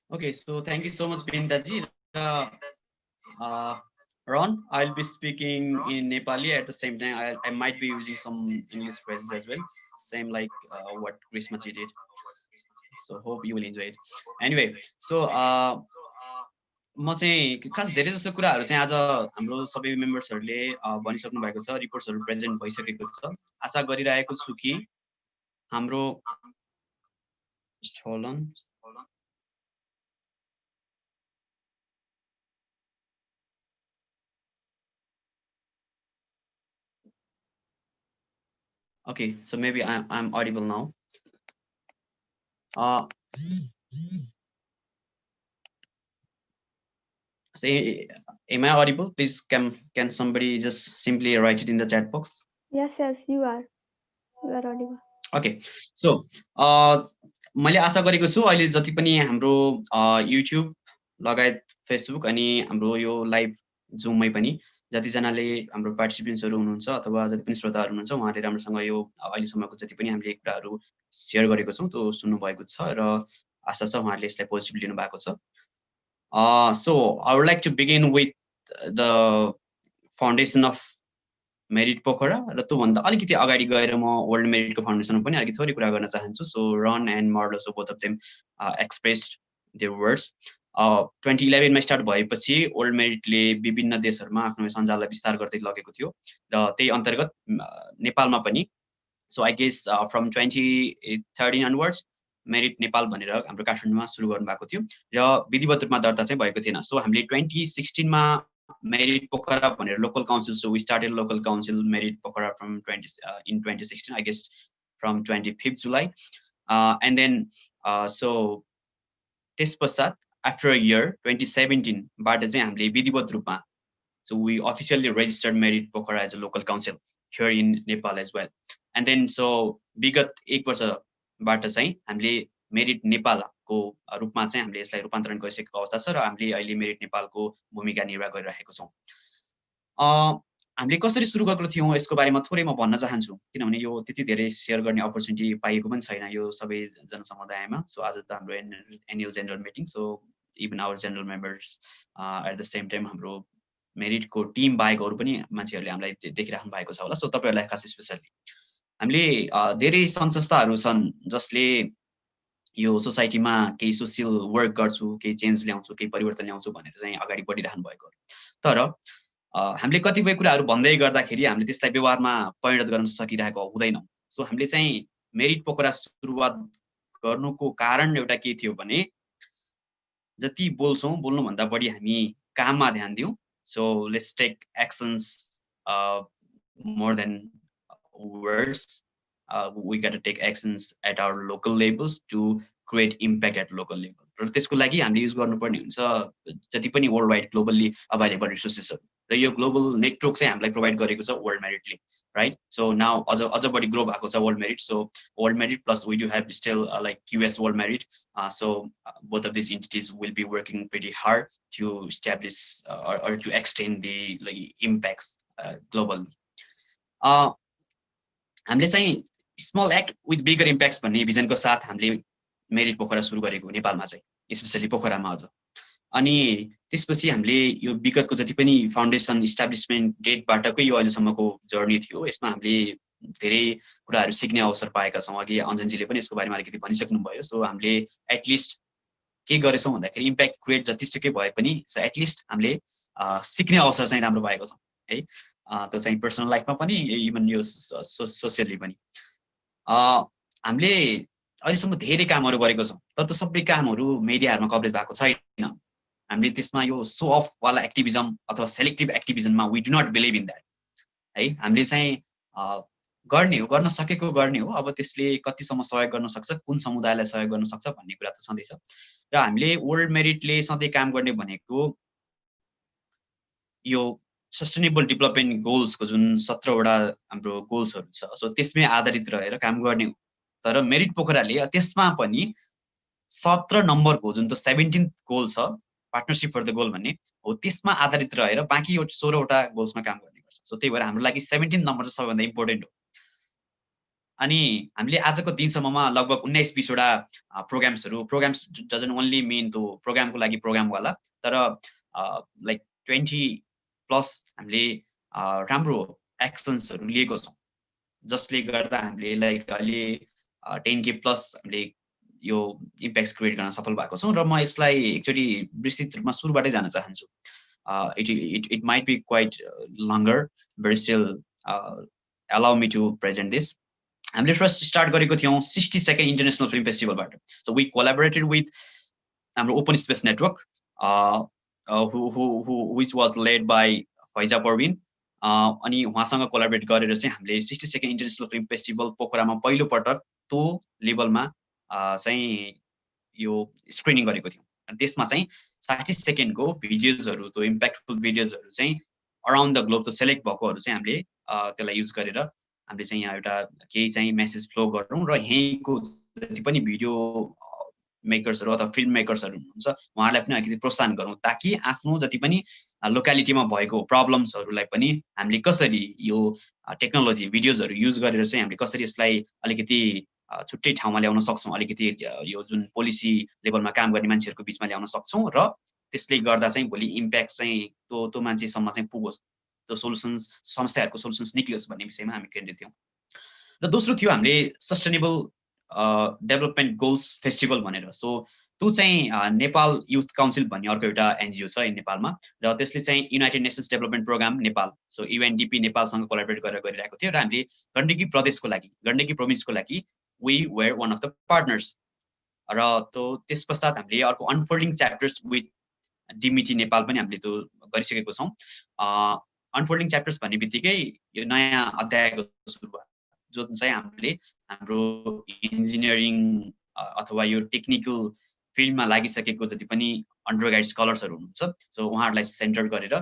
Okay, so thank you so much, Bintaji. Ron, I'll be speaking in Nepali at the same time. I might be using some English phrases as well, same like what Grishmaji did. So hope you will enjoy it. Anyway, so म चाहिँ खास धेरै जस्तो कुराहरू चाहिँ आज हाम्रो सबै मेम्बर्सहरूले भनिसक्नु भएको छ, रिपोर्ट्सहरू प्रेजेन्ट भइसकेको छ। आशा गरिरहेको छु कि हाम्रो Okay, so maybe I'm audible now. So am I audible? Please, can somebody just simply write it in the chat box? Yes, you are. You are audible. Okay, so मैले आशा गरेको छु अहिले जति पनि हाम्रो युट्युब लगायत फेसबुक अनि हाम्रो यो लाइभ जुममै पनि जतिजनाले हाम्रो पार्टिसिपेन्ट्सहरू हुनुहुन्छ अथवा जति पनि श्रोताहरू हुनुहुन्छ उहाँहरूले राम्रोसँग यो अहिलेसम्मको जति पनि हामीले कुराहरू सेयर गरेको छौँ त्यो सुन्नुभएको छ र आशा छ उहाँहरूले यसलाई पोजिटिभ लिनु भएको छ। So I would like to begin with the foundation of Merit Pokhara र त्योभन्दा अलिकति अगाडि गएर म वर्ल्ड मेरिटको फाउन्डेसनमा पनि अलिकति थोरै कुरा गर्न चाहन्छु। So Ron and Marlo so both of them expressed their words. 2011 मा स्टार्ट भएपछि वर्ल्ड मेरिटले विभिन्न देशहरूमा आफ्नो सञ्जाललाई विस्तार गर्दै लगेको थियो र त्यही अन्तर्गत नेपालमा पनि so I guess from 2013 onwards merit Nepal भनेर हाम्रो काठमाडौँमा सुरु गर्नुभएको थियो र विधिवत रूपमा दर्ता चाहिँ भएको थिएन। सो हामीले 2016 मा Merit Pokhara भनेर local council, so we started local council Merit Pokhara from in 2016, I guess from 25th July, and then so त्यस पश्चात after a year 2017 बाट चाहिँ हामीले विधिवत रूपमा so we officially registered Merit Pokhara as a local council here in Nepal as well, and then so विगत 1 वर्षबाट चाहिँ हामीले मेरिट नेपालको रूपमा चाहिँ हामीले यसलाई रूपान्तरण गरिसकेको अवस्था छ र हामीले अहिले मेरिट नेपालको भूमिका निर्वाह गरिरहेको छौँ। हामीले कसरी सुरु गरेको थियौँ यसको बारेमा थोरै म भन्न चाहन्छु किनभने यो त्यति धेरै सेयर गर्ने अपर्च्युनिटी पाएको पनि छैन यो सबै जनसमुदायमा। सो आज त हाम्रो annual general meeting, so even our general members at the same time हाम्रो मेरिटको टिम बाहेक अरू पनि मान्छेहरूले हामीलाई देखिराख्नु भएको छ होला। सो तपाईँहरूलाई खास स्पेसली हामीले धेरै सङ्घ संस्थाहरू छन् जसले यो सोसाइटीमा केही सोसियल वर्क गर्छु, केही चेन्ज ल्याउँछु, केही परिवर्तन ल्याउँछु भनेर चाहिँ अगाडि बढिरहनु भएको। तर हामीले कतिपय कुराहरू भन्दै गर्दाखेरि हामीले त्यसलाई व्यवहारमा परिणत गर्न सकिरहेको हुँदैनौँ। सो हामीले चाहिँ मेरिट पोखरा सुरुवात गर्नुको कारण एउटा के थियो भने जति बोल्छौँ बोल्नुभन्दा बढी हामी काममा ध्यान दिउँ। So let's take actions more than words. We got to take actions at our local levels to create impact at local level. र त्यसको लागि हामीले युज गर्नुपर्ने हुन्छ जति पनि वर्ल्ड वाइड ग्लोबली अभाइलेबल रिसोर्सेसहरू र यो ग्लोबल नेटवर्क चाहिँ हामीलाई प्रोभाइड गरेको छ वर्ल्ड मेरिटले, राइट? सो नाउ अझ बढी ग्रो भएको छ World Merit. So World Merit plus we do have still like QS World Merit. So both of these entities will be working pretty hard to establish or to extend the impacts globally. हामीले चाहिँ small act with bigger impacts भन्ने भिजनको साथ हामीले merit पोखरा सुरु गरेको नेपालमा चाहिँ, specially पोखरामा अझ. अनि त्यसपछि हामीले यो विगतको जति पनि फाउन्डेसन इस्टाब्लिसमेन्ट डेटबाटकै यो अहिलेसम्मको जर्नी थियो, यसमा हामीले धेरै कुराहरू सिक्ने अवसर पाएका छौँ. अघि अञ्जनजीले पनि यसको बारेमा अलिकति भनिसक्नु भयो. सो हामीले एटलिस्ट के गरेछौँ भन्दाखेरि इम्प्याक्ट क्रिएट जतिसुकै भए पनि सो एटलिस्ट हामीले सिक्ने अवसर चाहिँ राम्रो पाएको छौँ है. त्यो चाहिँ पर्सनल लाइफमा पनि इभन यो सोसियली पनि. हामीले अहिलेसम्म धेरै कामहरू गरेको छौँ, तर त्यो सबै कामहरू मिडियाहरूमा कभरेज भएको छैन. हामीले त्यसमा यो सो अफ वाला एक्टिभिजम अथवा सेलेक्टिभ एक्टिभिजममा we do not believe in that है. हामीले चाहिँ गर्ने हो, गर्न सकेको गर्ने हो. अब त्यसले कतिसम्म सहयोग गर्न सक्छ, कुन समुदायलाई सहयोग गर्न सक्छ भन्ने कुरा त सधैँ छ. र हामीले वर्ल्ड मेरिटले सधैँ काम गर्ने भनेको यो सस्टेनेबल डेभलपमेन्ट गोल्सको जुन 17 वटा हाम्रो गोल्सहरू छ, सो त्यसमै आधारित रहेर काम गर्ने हो. तर मेरिट पोखराले त्यसमा पनि 17 नम्बरको जुन त 17th गोल छ, पार्टनरशिप फर द गोल भन्ने हो, त्यसमा आधारित रहेर बाँकी 16 वटा गोल्समा काम गर्ने गर्छ. सो त्यही भएर हाम्रो लागि 17th नम्बर चाहिँ सबैभन्दा इम्पोर्टेन्ट हो. अनि हामीले आजको दिनसम्ममा लगभग 19-20 वटा प्रोग्राम्स डजन्ट ओन्ली मिन त्यो प्रोग्रामको लागि प्रोग्रामवाला, तर लाइक 20+ हामीले राम्रो एक्सन्सहरू लिएको छौँ, जसले गर्दा हामीले लाइक अहिले 10K+ हामीले यो इम्प्याक्ट क्रिएट गर्न सफल भएको छौँ. र म यसलाई एकचोटि विस्तृत रूपमा सुरुबाटै जान चाहन्छु. It might be quite longer, but still allow me to present this. हामीले फर्स्ट स्टार्ट गरेको थियौँ 62nd इन्टरनेसनल फिल्म फेस्टिभलबाट. सो वी कोलाबोरेटेड विथ हाम्रो open space network which was led by Faiza Parveen. अनि उहाँसँग कोलाबोरेट गरेर चाहिँ हामीले 62nd इन्टरनेसनल फिल्म फेस्टिभल पोखरामा पहिलो पटक त्यो लेभलमा चाहिँ यो स्क्रिनिङ गरेको थियौँ. अनि त्यसमा चाहिँ 62nd को भिडियोजहरू, त्यो इम्प्याक्टफुल भिडियोजहरू चाहिँ अराउन्ड द ग्लोब त्यो सेलेक्ट भएकोहरू चाहिँ हामीले त्यसलाई युज गरेर हामीले चाहिँ यहाँ एउटा केही चाहिँ मेसेज फ्लो गरौँ र यहीँको जति पनि भिडियो मेकर्सहरू अथवा फिल्म मेकर्सहरू हुनुहुन्छ उहाँहरूलाई पनि अलिकति प्रोत्साहन गरौँ, ताकि आफ्नो जति पनि लोकालिटीमा भएको प्रब्लम्सहरूलाई पनि हामीले कसरी यो टेक्नोलोजी भिडियोजहरू युज गरेर चाहिँ हामीले कसरी यसलाई अलिकति छुट्टै ठाउँमा ल्याउन सक्छौँ, अलिकति यो जुन पोलिसी लेभलमा काम गर्ने मान्छेहरूको बिचमा ल्याउन सक्छौँ, र त्यसले गर्दा चाहिँ भोलि इम्प्याक्ट चाहिँ त्यो मान्छेसम्म चाहिँ पुगोस्, त्यो सोल्युसन्स समस्याहरूको सोल्युसन्स निक्लियोस् भन्ने विषयमा हामी केन्द्रित थियौँ. र दोस्रो थियो हामीले सस्टेनेबल डेभलपमेन्ट गोल्स फेस्टिभल भनेर. सो त्यो चाहिँ नेपाल युथ काउन्सिल भन्ने अर्को एउटा एनजिओ छ नेपालमा, र त्यसले चाहिँ United Nations Development Programme Nepal, so UNDP नेपालसँग कोलाबोरेट गरेर गरिरहेको थियो. र हामीले गण्डकी प्रदेशको लागि, गण्डकी प्रोभिन्सको लागि we were one of the partners. र त्यस पश्चात हामीले अर्को अनफोल्डिङ च्याप्टर्स विथ डिमिटी नेपाल पनि हामीले त्यो गरिसकेको छौँ. अनफोल्डिङ च्याप्टर्स भन्ने बित्तिकै यो नयाँ अध्यायको सुरुवात, जुन चाहिँ हामीले हाम्रो इन्जिनियरिङ अथवा यो टेक्निकल फिल्डमा लागिसकेको जति पनि अन्डरग्रेड स्कलर्सहरू हुनुहुन्छ, सो उहाँहरूलाई सेन्टर गरेर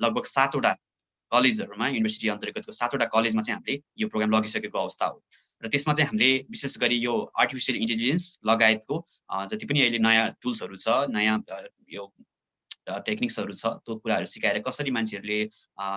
लगभग 7 वटा कलेजहरूमा, युनिभर्सिटी अन्तर्गतको 7 वटा कलेजमा चाहिँ हामीले यो प्रोग्राम लगिसकेको अवस्था हो. र त्यसमा चाहिँ हामीले विशेष गरी यो आर्टिफिसियल इन्टेलिजेन्स लगायतको जति पनि अहिले नयाँ टुल्सहरू छ, नयाँ यो टेक्निक्सहरू छ, त्यो कुराहरू सिकाएर कसरी मान्छेहरूले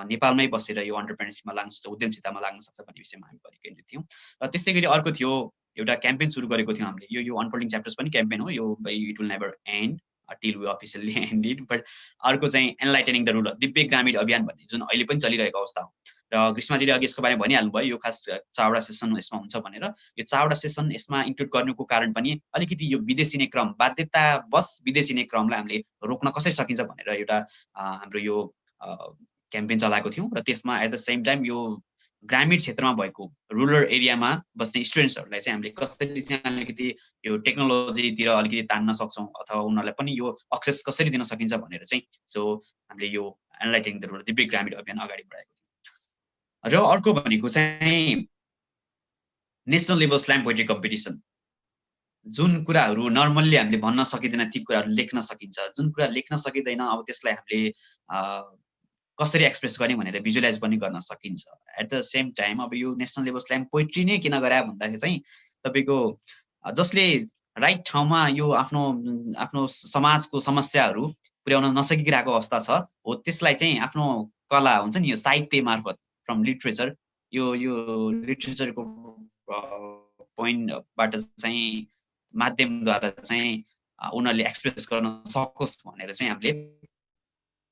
नेपालमै बसेर यो अन्टरप्रेन्योरसिपमा लाग्न सक्छ, उद्यमशीलतामा लाग्न सक्छ भन्ने विषयमा हामी केन्द्रित थियौँ. र त्यस्तै गरी अर्को थियो एउटा क्याम्पेन सुरु गरेको थियौँ हामीले. यो अनफोल्डिङ च्याप्टर्स पनि क्याम्पेन हो, यो it will never end till we officially end it. But अर्को चाहिँ एनलाइटनिङ द रुलर, दिव्य ग्रामीण अभियान भन्ने, जुन अहिले पनि चलिरहेको अवस्था हो. र ग्रीष्माजीले अघि यसको बारेमा भनिहाल्नु भयो, यो खास 4 वटा सेसन यसमा हुन्छ भनेर. यो 4 वटा सेसन यसमा इन्क्लुड गर्नुको कारण पनि अलिकति यो विदेशी क्रम, बाध्यतावश विदेशी क्रमलाई हामीले रोक्न कसरी सकिन्छ भनेर एउटा हाम्रो यो क्याम्पेन चलाएको थियौँ. र त्यसमा एट द सेम टाइम यो ग्रामीण क्षेत्रमा भएको रुरल एरियामा बस्ने स्टुडेन्ट्सहरूलाई चाहिँ हामीले कसरी चाहिँ अलिकति यो टेक्नोलोजीतिर अलिकति तान्न सक्छौँ अथवा उनीहरूलाई पनि यो एक्सेस कसरी दिन सकिन्छ भनेर चाहिँ सो हामीले यो एनलाइटनिङ द रुलर, दिव्य ग्रामीण अभियान अगाडि बढाएको थियौँ. र अर्को भनेको चाहिँ national level slam poetry competition. जुन कुराहरू नर्मल्ली हामीले भन्न सकिँदैन ती कुराहरू लेख्न सकिन्छ, जुन कुरा लेख्न सकिँदैन अब त्यसलाई हामीले कसरी एक्सप्रेस गर्ने भनेर भिजुअलाइज पनि गर्न सकिन्छ। एट द सेम टाइम अब यो नेसनल लेभल स्ल्याम पोइट्री नै किन गरायो भन्दाखेरि चाहिँ तपाईँको जसले राइट ठाउँमा यो आफ्नो आफ्नो समाजको समस्याहरू पुर्याउन नसकिरहेको अवस्था छ हो त्यसलाई चाहिँ आफ्नो कला हुन्छ नि यो साहित्य मार्फत फ्रम लिटरेचर यो लिटरेचरको पोइन्टबाट चाहिँ माध्यमद्वारा चाहिँ उनीहरूले एक्सप्रेस गर्न सकोस् भनेर चाहिँ हामीले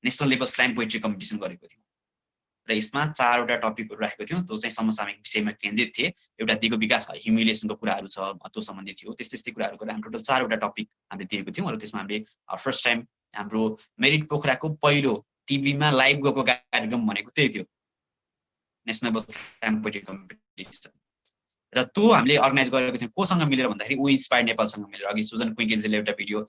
national level slam poetry competition गरेको थियौँ र यसमा 4वटा टपिकहरू राखेको थियौँ त्यो चाहिँ समसामयिक विषयमा केन्द्रित थिए। एउटा दिगो विकास ह्युमिलेसनको कुराहरू छ त्यो सम्बन्धित थियो, त्यस्तै कुराहरू गरेर हामी टोटल 4वटा टपिक हामीले दिएको थियौँ र त्यसमा हामीले फर्स्ट टाइम हाम्रो मेरिट पोखराको पहिलो टिभीमा लाइभ गएको कार्यक्रम भनेको त्यही थियो national level slam poetry competition र त्यो हामीले अर्गनाइज गरेको थियौँ कोसँग मिलेर भन्दाखेरि वी इन्स्पायर नेपालसँग मिलेर। अघि सुजन क्विङ्केलजीले एउटा भिडियो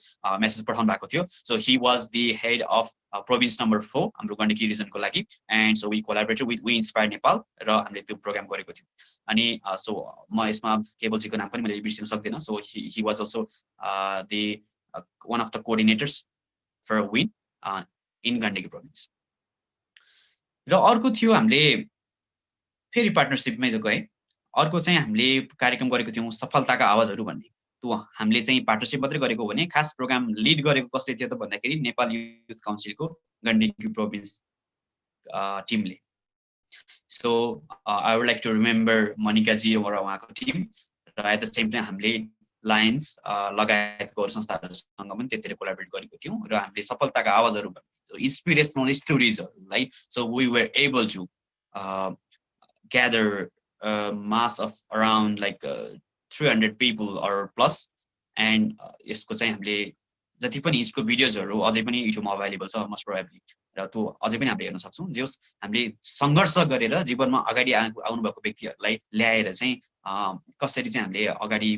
मेसेज पठाउनु भएको थियो। So he was the head of province number 4 हाम्रो गण्डकी रिजनको लागि and so we collaborated with we inspire Nepal र हामीले त्यो प्रोग्राम गरेको थियौँ। अनि सो म यसमा केबलजीको नाम पनि मैले बिर्सिन सक्दिनँ। So he was also the one of the coordinators for win in Gandaki province. र अर्को थियो हामीले फेरि पार्टनरसिपमै जो गएँ। अर्को चाहिँ हामीले कार्यक्रम गरेको थियौँ सफलताका आवाजहरू भन्ने। त्यो हामीले चाहिँ पार्टनरसिप मात्रै गरेको भने खास प्रोग्राम लिड गरेको कसले थियो त भन्दाखेरि नेपाल युथ काउन्सिलको गण्डकी प्रोभिन्स टिमले। So I would like to remember Manikaji र उहाँको टिम र एट द सेम टाइम हामीले लायन्स लगायतको अरू संस्थाहरूसँग पनि त्यतिखेर कोलाबोरेट गरेको थियौँ र हामीले सफलताका आवाजहरू भन्ने इन्सपिरेसनल स्टोरिजहरूलाई so we were able to gather mass of around like 300 people or plus and यसको चाहिँ हामीले जति पनि यसको भिडियोजहरू अझै पनि युट्युबमा अभाइलेबल छ मोस्ट प्रोबेबली र त्यो अझै पनि हामीले हेर्न सक्छौँ। जस हामीले सङ्घर्ष गरेर जीवनमा अगाडि आउनु भएको व्यक्तिहरूलाई ल्याएर चाहिँ कसरी चाहिँ हामीले अगाडि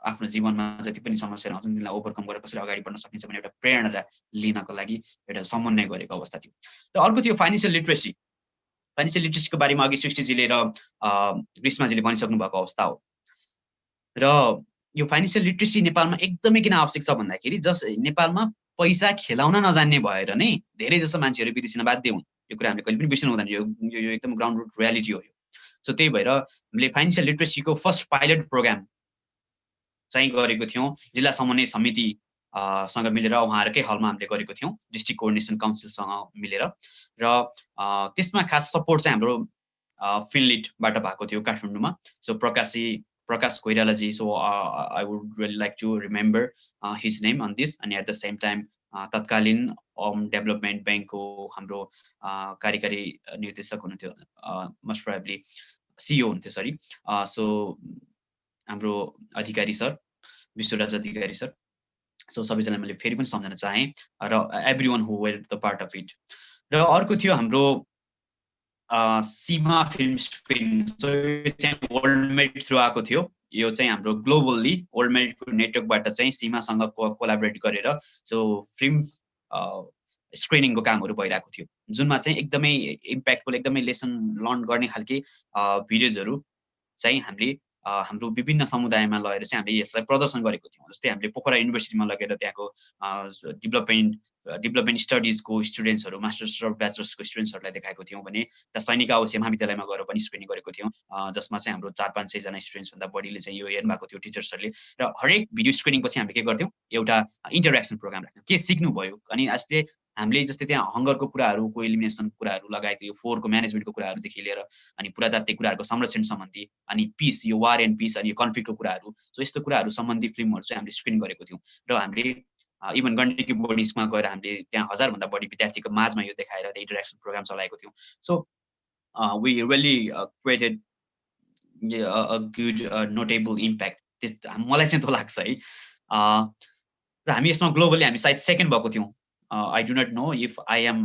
आफ्नो जीवनमा जति पनि समस्याहरू आउँछन् तिनीलाई ओभरकम गरेर कसरी अगाडि बढ्न सकिन्छ भन्ने एउटा प्रेरणा लिनको लागि एउटा समन्वय गरेको अवस्था थियो। र अर्को थियो फाइनेन्सियल लिटरेसी। फाइनेन्सियल लिटरेसीको बारेमा अघि सृष्टिजीले र ग्रीष्माजीले भनिसक्नु भएको अवस्था हो। र यो फाइनेन्सियल लिटरेसी नेपालमा एकदमै किन आवश्यक छ भन्दाखेरि जस नेपालमा पैसा खेलाउन नजान्ने भएर नै धेरै जस्तो मान्छेहरू विदेशी बाध्य हुन्। यो कुरा हामीले कहिले पनि बिर्सनु हुँदैन। यो एकदम ग्राउन्ड रुट रियालिटी हो यो। सो त्यही भएर हामीले फाइनेन्सियल लिटरेसीको फर्स्ट पाइलट प्रोग्राम चाहिँ गरेको थियौँ जिल्ला समन्वय समिति सँग मिलेर उहाँहरूकै हलमा हामीले गरेको थियौँ डिस्ट्रिक्ट कोअर्डिनेसन काउन्सिलसँग मिलेर र त्यसमा खास सपोर्ट चाहिँ हाम्रो फिनलिडबाट भएको थियो काठमाडौँमा। So Prakash Koiralaji. So I would really like to remember his name on this. अनि एट द सेम टाइम तत्कालीन डेभलपमेन्ट ब्याङ्कको हाम्रो कार्यकारी निर्देशक हुनुहुन्थ्यो मोस्ट प्रोबेबली सिइओ हुन्थ्यो सरी। सो हाम्रो अधिकारी सर विश्वराज अधिकारी सर। सो सबैजना मैले फेरि पनि सम्झन चाहेँ र every one who were the part of it. र अर्को थियो हाम्रो सीमा फिल्म स्क्रिनिङ। सो यो चाहिँ वर्ल्ड मेरिट थ्रु आएको थियो। यो चाहिँ हाम्रो ग्लोबल्ली वर्ल्ड मेरिटको नेटवर्कबाट चाहिँ सीमासँग कोलाबोरेट गरेर सो फिल्म स्क्रिनिङको कामहरू भइरहेको थियो जुनमा चाहिँ एकदमै इम्प्याक्टफुल एकदमै लेसन लर्न गर्ने खालके भिडियोजहरू चाहिँ हामीले हाम्रो विभिन्न समुदायमा लगेर चाहिँ हामीले यसलाई प्रदर्शन गरेको थियौँ। जस्तै हामीले पोखरा युनिभर्सिटीमा लगेर त्यहाँको डेभलपमेन्ट स्टडिजको स्टुडेन्ट्सहरू मास्टर्स र ब्याचलर्सको स्टुडेन्ट्सहरूलाई देखाएको थियौँ भने त सैनिक आवासीय महाविद्यालयमा गएर पनि स्क्रिनिङ गरेको थियौँ जसमा चाहिँ हाम्रो 400-500 जना स्टुडेन्ट्सभन्दा बढीले चाहिँ यो हेर्नु भएको थियो टिचर्सहरूले। र हरेक भिडियो स्क्रिनिङ पछि हामीले के गर्थ्यौँ एउटा इन्टरेक्सन प्रोग्राम राख्थ्यौँ के सिक्नुभयो। अनि यसले हामीले जस्तै त्यहाँ हङ्गरको कुराहरूको इलिमिनेसन कुराहरू लगायत यो फोहोरको म्यानेजमेन्टको कुराहरूदेखि लिएर अनि पुरातात्विक कुराहरूको संरक्षण सम्बन्धी अनि पिस यो वार एन्ड पिस अनि कन्फ्लिक्टको कुराहरू सो यस्तो कुराहरू सम्बन्धी फिल्महरू चाहिँ हामीले स्क्रिन गरेको थियौँ। र हामीले इभन गण्डकी बोर्डिङ्समा गएर हामीले त्यहाँ 1000भन्दा बढी विद्यार्थीको माझमा यो देखाएर इन्टरेक्सन प्रोग्राम चलाएको थियौँ। So we really created a good notable impact मलाई चाहिँ त्यो लाग्छ है। र हामी यसमा ग्लोबली हामी सायद सेकेन्ड भएको थियौँ। I do not know if I am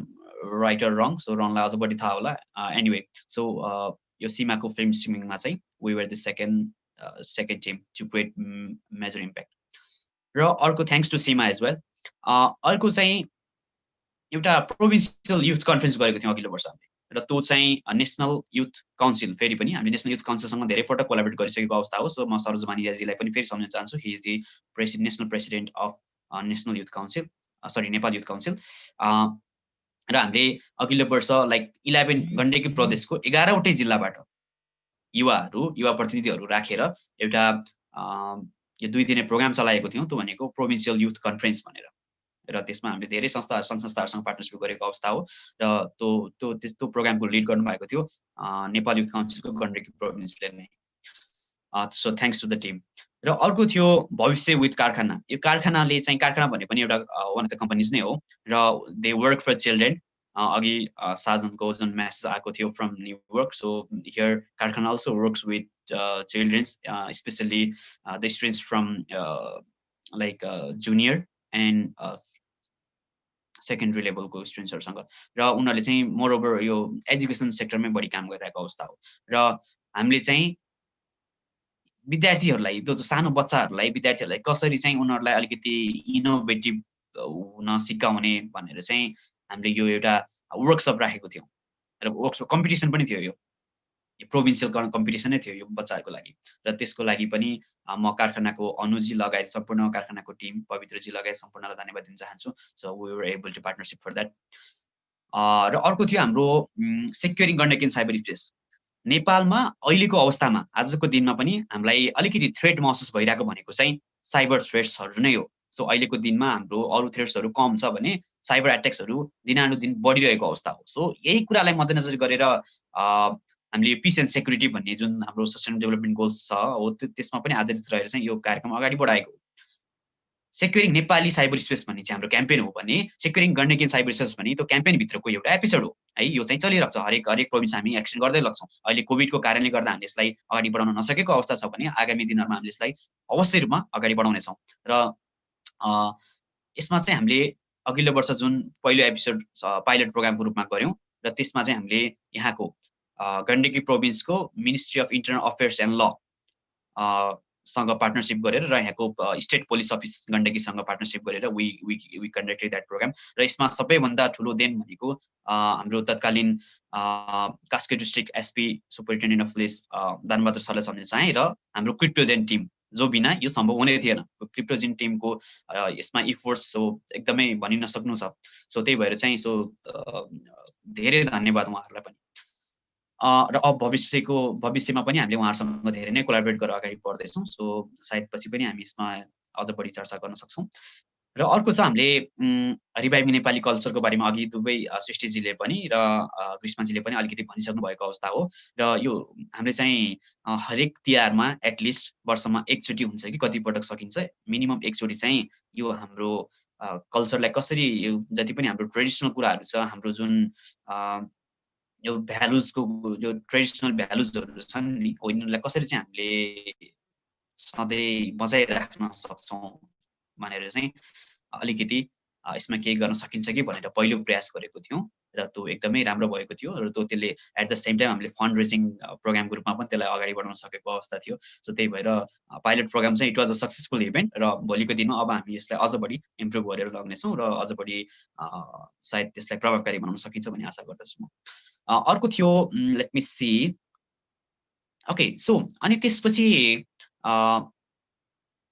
right or wrong. So wrongलाई अझ बढी थाहा होला। Anyway, so यो सीमाको फिल्म स्ट्रिमिङमा चाहिँ we were the second team to create major impact. र अर्को thanks to Seema as well. अर्को चाहिँ एउटा प्रोभिन्सियल युथ कन्फरेन्स गरेको थियौँ अघिल्लो वर्ष हामीले र त्यो चाहिँ नेसनल युथ काउन्सिल, फेरि पनि हामीले नेसनल युथ काउन्सिलसँग धेरै पटक कोलाबोरेट गरिसकेको अवस्था हो। सो म सरोज भानियाजीलाई पनि फेरि सम्झाउन चाहन्छु, he is the national president of national youth council, सरी नेपाल युथ काउन्सिल। र हामीले अघिल्लो वर्ष लाइक 11 गण्डकी प्रदेशको 11वटै जिल्लाबाट युवा प्रतिनिधिहरू राखेर एउटा यो 2 दिने प्रोग्राम चलाएको थियौँ, त्यो भनेको प्रोभिन्सियल युथ कन्फरेन्स भनेर। र त्यसमा हामीले धेरै संस्थाहरूसँग पार्टनरसिप गरेको अवस्था हो। र त्यो प्रोग्रामको लिड गर्नुभएको थियो नेपाल युथ काउन्सिलको गण्डकी प्रोभिन्सले नै। So thanks to the team. र अर्को थियो भविष्य विथ कारखाना। यो कारखानाले चाहिँ, कारखाना भने पनि एउटा वान अफ द कम्पनीज नै हो, र दे वर्क फर चिल्ड्रेन। अघि साजनको जुन मेसेज आएको थियो from New York, so here Karkhana also works with childrens, specially the students from like junior and secondary लेभलको स्टुडेन्ट्सहरूसँग। र उनीहरूले चाहिँ मोरओभर यो एजुकेसन सेक्टरमै बढी काम गरिरहेको अवस्था हो। र हामीले चाहिँ विद्यार्थीहरूलाई, त्यो सानो बच्चाहरूलाई, विद्यार्थीहरूलाई कसरी चाहिँ उनीहरूलाई अलिकति इनोभेटिभ हुन सिकाउने भनेर चाहिँ हामीले यो एउटा वर्कसप राखेको थियौँ। र वर्कसप कम्पिटिसन पनि थियो, यो प्रोभिन्सियल कम्पिटिसनै थियो यो बच्चाहरूको लागि। र त्यसको लागि पनि म कारखानाको अनुजी लगायत सम्पूर्ण कारखानाको टिम, पवित्रजी लगायत सम्पूर्णलाई धन्यवाद दिन चाहन्छु। So we were able to partnership for that. र अर्को थियो हाम्रो सेक्युरिङ गण्डकी साइबर स्पेस। नेपालमा अहिलेको अवस्थामा आजको दिनमा पनि हामीलाई अलिकति थ्रेट महसुस भइरहेको भनेको चाहिँ साइबर थ्रेट्सहरू नै हो। सो अहिलेको दिनमा हाम्रो अरू थ्रेट्सहरू कम छ भने साइबर एट्याक्सहरू दिनानुदिन बढिरहेको अवस्था हो। सो यही कुरालाई मध्यनजर गरेर हामीले पिस एन्ड सेक्युरिटी भन्ने जुन हाम्रो सस्टेनेबल डेभलपमेन्ट गोल्स छ हो, त्यसमा पनि आधारित रहेर चाहिँ यो कार्यक्रम अगाडि बढाएको। सेक्युरिङ नेपाली साइबर स्पेस भन्ने चाहिँ हाम्रो क्याम्पेन हो भने सेक्युरिङ गण्डकी साइबर स्पेस भन्ने त्यो क्याम्पेनभित्रको एउटा एपिसोड हो है। यो चाहिँ चलिरहेको छ, हरेक प्रोभिन्स हामी एक्सन गर्दै लाग्छौँ। अहिले कोभिडको कारणले गर्दा हामीले यसलाई अगाडि बढाउन नसकेको अवस्था छ भने आगामी दिनहरूमा हामीले यसलाई अवश्य रूपमा अगाडि बढाउनेछौँ। र यसमा चाहिँ हामीले अघिल्लो वर्ष जुन पहिलो एपिसोड पाइलट प्रोग्रामको रूपमा गऱ्यौँ, र त्यसमा चाहिँ हामीले यहाँको गण्डकी प्रोभिन्सको ministry of internal affairs and law सँग पार्टनरसिप गरेर र यहाँको स्टेट पुलिस अफिस गण्डकीसँग पार्टनरसिप गरेर वी कन्डक्टेड द्याट प्रोग्राम। र यसमा सबैभन्दा ठुलो देन भनेको हाम्रो तत्कालीन Kaski district SP superintendent of police Danbahadur सरलाई सम्झिन चाहे, र हाम्रो क्रिप्टोजेन टिम, जो बिना यो सम्भव हुने थिएन। क्रिप्टोजेन टिमको यसमा इफोर्ट्स सो एकदमै भनि नसक्नु छ। सो त्यही भएर चाहिँ सो धेरै धन्यवाद उहाँहरूलाई पनि। र अब भविष्यमा पनि हामीले उहाँहरूसँग धेरै नै कोलाबोरेट गरेर अगाडि बढ्दैछौँ। सो सायद पछि पनि हामी यसमा अझ बढी चर्चा गर्न सक्छौँ। र अर्को छ हामीले रिभाइभिङ नेपाली कल्चरको बारेमा अघि दुवै सृष्टिजीले पनि र ग्रीष्माजीले पनि अलिकति भनिसक्नु भएको अवस्था हो। र यो हामीले चाहिँ हरेक तिहारमा एटलिस्ट वर्षमा एकचोटि हुन्छ कि कतिपटक सकिन्छ, मिनिमम एकचोटि चाहिँ यो हाम्रो कल्चरलाई कसरी, जति पनि हाम्रो ट्रेडिसनल कुराहरू छ, हाम्रो जुन यो भ्यालुजको जो ट्रेडिसनल भ्यालुजहरू छन् नि, यिनीहरूलाई कसरी चाहिँ हामीले सधैँ बचाइराख्न सक्छौँ भनेर चाहिँ अलिकति यसमा केही गर्न सकिन्छ कि भनेर पहिलो प्रयास गरेको थियौँ। र त्यो एकदमै राम्रो भएको थियो। र त्यसले एट द सेम टाइम हामीले फन्ड रेजिङ प्रोग्रामको रूपमा पनि त्यसलाई अगाडि बढाउन सकेको अवस्था थियो। सो त्यही भएर पाइलट प्रोग्राम चाहिँ it was a successful event. र भोलिको दिनमा अब हामी यसलाई अझ बढी इम्प्रुभ गरेर लग्नेछौँ र अझ बढी सायद त्यसलाई प्रभावकारी बनाउन सकिन्छ भन्ने आशा गर्दछु म। अर्को थियो लेट मी सी, ओके। सो अनि त्यसपछि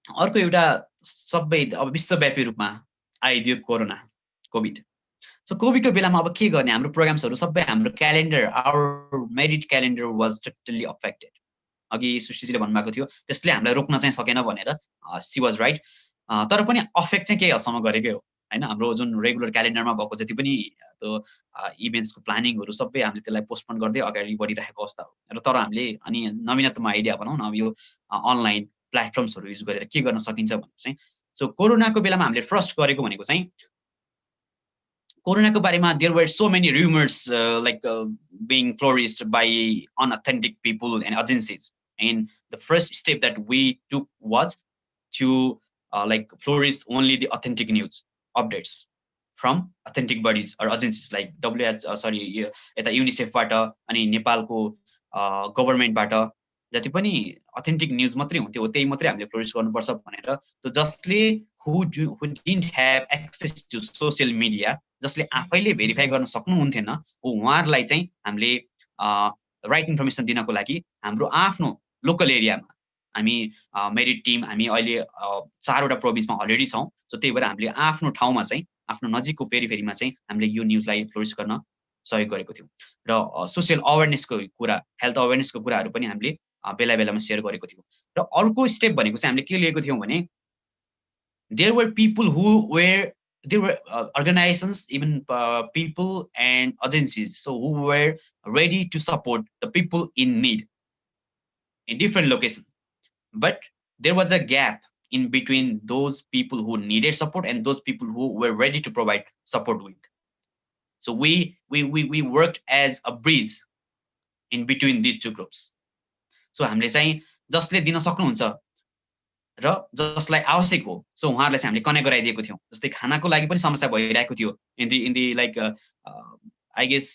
अर्को एउटा सबै अब विश्वव्यापी रूपमा आइदियो कोरोना, कोभिड। सो कोभिडको बेलामा अब के गर्ने, हाम्रो प्रोग्राम्सहरू सबै, हाम्रो calendar, our Merit calendar was totally affected. अघि सुशीजीले भन्नुभएको थियो त्यसले हामीलाई रोक्न चाहिँ सकेन भनेर, सी वाज राइट। तर पनि अफेक्ट चाहिँ केही हदसम्म गरेकै हो होइन। हाम्रो जुन रेगुलर क्यालेन्डरमा भएको जति पनि त्यो इभेन्ट्सको प्लानिङहरू सबै हामीले त्यसलाई पोस्टपोन गर्दै अगाडि बढिरहेको अवस्था हो। र तर हामीले अनि नवीनतम आइडिया भनौँ न, अब यो अनलाइन प्लेटफर्म्सहरू युज गरेर के गर्न सकिन्छ भने चाहिँ, सो कोरोनाको बेलामा हामीले फर्स्ट गरेको भनेको चाहिँ कोरोनाको बारेमा there were so many rumors like being flourished by unauthentic people and agencies, and the first step that we took was to like flourish only the authentic news updates from authentic bodies or agencies like यता युनिसेफबाट अनि नेपालको गभर्नमेन्टबाट जति पनि authentic news मात्रै हुन्थ्यो त्यही मात्रै हामीले फ्लोरिस गर्नुपर्छ भनेर, त जसले who didn't have access to social media जसले आफैले भेरिफाई गर्न सक्नुहुन्थेन उहाँहरूलाई चाहिँ हामीले राइट इन्फर्मेसन दिनको लागि हाम्रो आफ्नो लोकल एरियामा हामी मेरिट टिम हामी अहिले 4वटा प्रोभिन्समा अलरेडी छौँ। सो त्यही भएर हामीले आफ्नो ठाउँमा चाहिँ आफ्नो नजिकको पेरिफेरीमा चाहिँ हामीले यो न्युजलाई फ्लोरिस गर्न सहयोग गरेको थियौँ र सोसियल अवेरनेसको कुरा हेल्थ अवेरनेसको कुराहरू पनि हामीले बेला बेलामा सेयर गरेको थियौँ। र अर्को स्टेप भनेको चाहिँ हामीले के लिएको थियौँ भने there were people who were there were organizations, even people and agencies, so who were ready to support the people in need in different locations, but there was a gap in between those people who needed support and those people who were ready to provide support with. So we worked as a bridge in between these two groups. So हामीले चाहिँ जसले दिन सक्नुहुन्छ र जसलाई आवश्यक हो सो उहाँहरूलाई चाहिँ हामीले कनेक्ट गराइदिएको थियौँ। जस्तै खानाको लागि पनि समस्या भइरहेको थियो इन दी लाइक आई गेस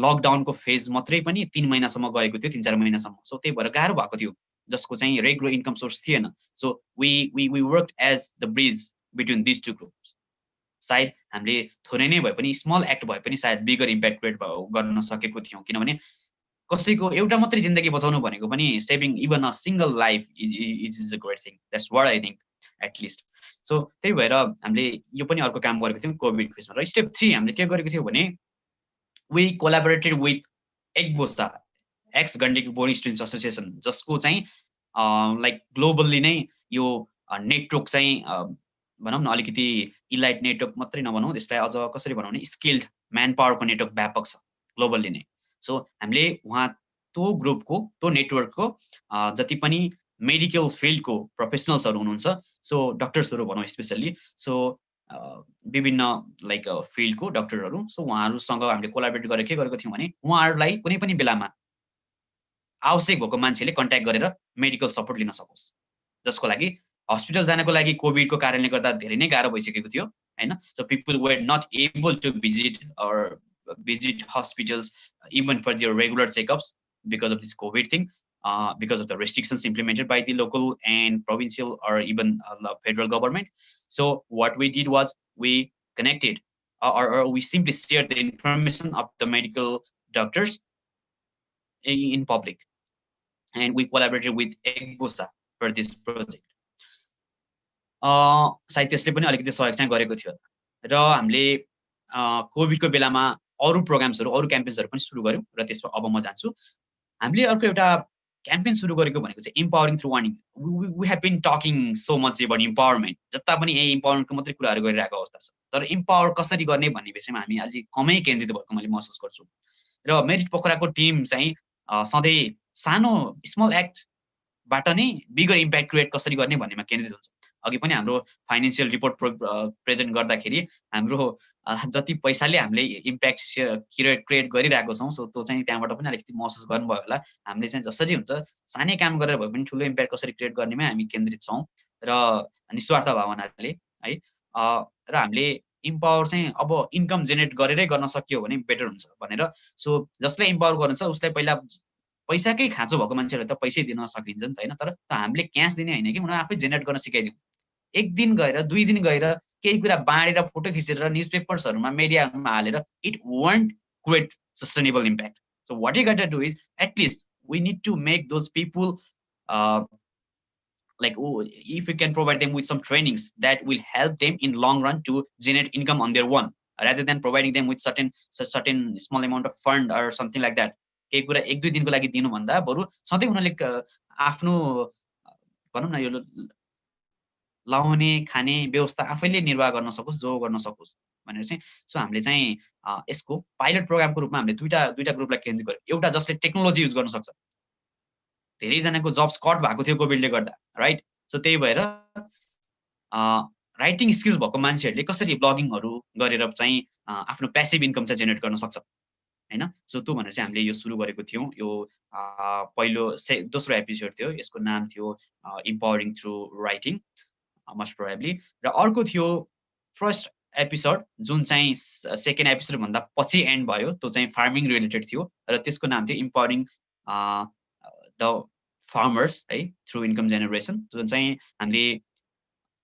लकडाउनको फेज मात्रै पनि 3 महिनासम्म गएको थियो 3-4 महिनासम्म। सो त्यही भएर गाह्रो भएको थियो जसको चाहिँ रेगुलर इन्कम सोर्स थिएन। So we work as the bridge between this two groups. सायद हामीले थोरै नै भए पनि स्मल एक्ट भए पनि सायद बिगर इम्प्याक्ट क्रिएट गर्न सकेको थियौँ किनभने कसैको एउटा मात्रै जिन्दगी बचाउनु भनेको पनि saving even a single life is a great thing. That's what I think at least. So त्यही भएर हामीले यो पनि अर्को काम गरेको थियौँ कोभिड फेजमा। र स्टेप 3 हामीले के गरेको थियौँ भने वी कोलाबोरेटेड विथ एक्बोसा ex Gandaki board students association जसको चाहिँ लाइक ग्लोबल्ली नै यो नेटवर्क चाहिँ भनौँ न अलिकति इलाइट नेटवर्क मात्रै नभनौँ त्यसलाई अझ कसरी भनौँ भने स्किल्ड म्यान पावरको नेटवर्क व्यापक छ ग्लोबल्ली नै। सो हामीले उहाँ त्यो ग्रुपको त्यो नेटवर्कको जति पनि मेडिकल फिल्डको प्रोफेसनल्सहरू हुनुहुन्छ सो डक्टर्सहरू भनौँ स्पेसल्ली सो विभिन्न लाइक फिल्डको डक्टरहरू सो उहाँहरूसँग हामीले कोलाबोरेट गरेर के गरेको थियौँ भने उहाँहरूलाई कुनै पनि बेलामा आवश्यक भएको मान्छेले कन्ट्याक्ट गरेर मेडिकल सपोर्ट लिन सकोस् जसको लागि हस्पिटल जानको लागि कोभिडको कारणले गर्दा धेरै नै गाह्रो भइसकेको थियो हैन। So people were not able to visit hospitals even for their regular checkups because of this COVID thing, because of the restrictions implemented by the local and provincial or even federal government. So what we did was we connected or we simply shared the information of the medical doctors in public, and we collaborated with EGBOSA for this project. सायद त्यसले पनि अलिकति सहयोग चाहिँ गरेको थियो र हामीले कोभिडको बेलामा अरु प्रोग्राम्सहरु अरु क्याम्पेन्सहरु पनि सुरु गर्यौं र त्यसमा अब म जान्छु। हामीले अर्को एउटा क्याम्पेन सुरु गरेको भनेको चाहिँ empowering through warning. We have been talking so much about empowerment, जता पनि इम्पावरमेन्टको मात्रै कुराहरु गरिरहेको अवस्था छ, तर इम्पावर कसरी गर्ने भन्ने विषयमा हामी अलि कमै केन्द्रित भएको मैले महसुस गर्छु। र मेरिट पोखराको टिम चाहिँ सधैँ सानो स्मल एक्टबाट नै बिगर इम्प्याक्ट क्रिएट कसरी गर्ने भन्नेमा केन्द्रित हुन्छ। अघि पनि हाम्रो फाइनान्शियल रिपोर्ट प्रेजेन्ट गर्दाखेरि हाम्रो जति पैसाले हामीले इम्प्याक्ट क्रिएट गरिरहेको छौँ सो त्यो चाहिँ त्यहाँबाट पनि अलिकति महसुस गर्नुभयो होला। हामीले चाहिँ जसरी हुन्छ सानै काम गरेर भए पनि ठुलो इम्प्याक्ट कसरी क्रिएट गर्नेमै हामी केन्द्रित छौँ र निस्वार्थ भावनाले है। र हामीले इम्पावर चाहिँ अब इन्कम जेनेरेट गरेरै गर्न सकियो भने बेटर हुन्छ भनेर, सो जसलाई इम्पावर गर्नु छ उसलाई पहिला पैसाकै खाँचो भएको मान्छेलाई त पैसै दिन सकिन्छ नि त हैन, तर हामीले क्यास दिने हैन कि उनीहरू आफै जेनेरेट गर्न सिकाइदिउँ। एक दिन गएर 2 दिन गएर केही कुरा बाँडेर फोटो खिचेर न्युजपेपर्सहरुमा मिडियामा हालेर it won't create sustainable impact. So what you got to do is at least we need to make those people like if we can provide them with some trainings that will help them in long run to generate income on their own rather than providing them with certain small amount of fund or something like that। केही कुरा 1-2 दिनको लागि दिनु भन्दा बरु सधैँ उनीहरूले आफ्नो भनौं न यो लाउने खाने व्यवस्था आफैले निर्वाह गर्न सकोस्, जो गर्न सकोस् भनेर चाहिँ। सो हामीले चाहिँ यसको पाइलट प्रोग्रामको रूपमा हामीले दुईटा ग्रुपलाई केन्द्रित गर्यौं। एउटा जसले टेक्नोलोजी युज गर्न सक्छ, धेरै जनाको जब्स कट भएको थियो कोभिडले गर्दा राइट। सो त्यही भएर राइटिङ स्किल्स भएको मान्छेहरूले कसरी ब्लगिङहरु गरेर चाहिँ आफ्नो प्यासिभ इन्कम चाहिँ जेनेरेट गर्न सक्छ हैन। सो त्यो भनेर चाहिँ हामीले यो सुरु गरेको थियौं। यो पहिलो दोस्रो एपिसोड थियो, यसको नाम थियो empowering through writing most probably। र अर्को थियो फर्स्ट एपिसोड जुन चाहिँ सेकेन्ड एपिसोड भन्दा पछि एन्ड भयो, त्यो चाहिँ फार्मिङ रिलेटेड थियो र त्यसको नाम थियो इम्पावरिङ द फार्मर्स है थ्रु इन्कम जेनेरेसन, जुन चाहिँ हामीले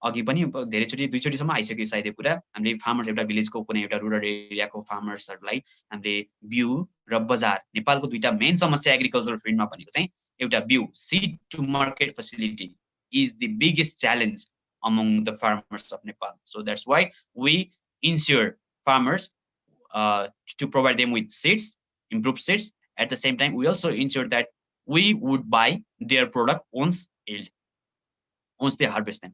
अघि पनि धेरैचोटि दुईचोटिसम्म आइसक्यो सायद यो कुरा हामीले फार्मर्स एउटा भिलेजको कुनै एउटा रुरल एरियाको फार्मर्सहरूलाई हामीले बिउ र बजार नेपालको दुईटा मेन समस्या एग्रिकल्चर फिल्डमा भनेको चाहिँ एउटा बिउ seed to market facility is the biggest challenge among the farmers of Nepal. So that's why we insure farmers to provide them with seeds, improved seeds. At the same time, we also ensure that we would buy their product once they harvest them.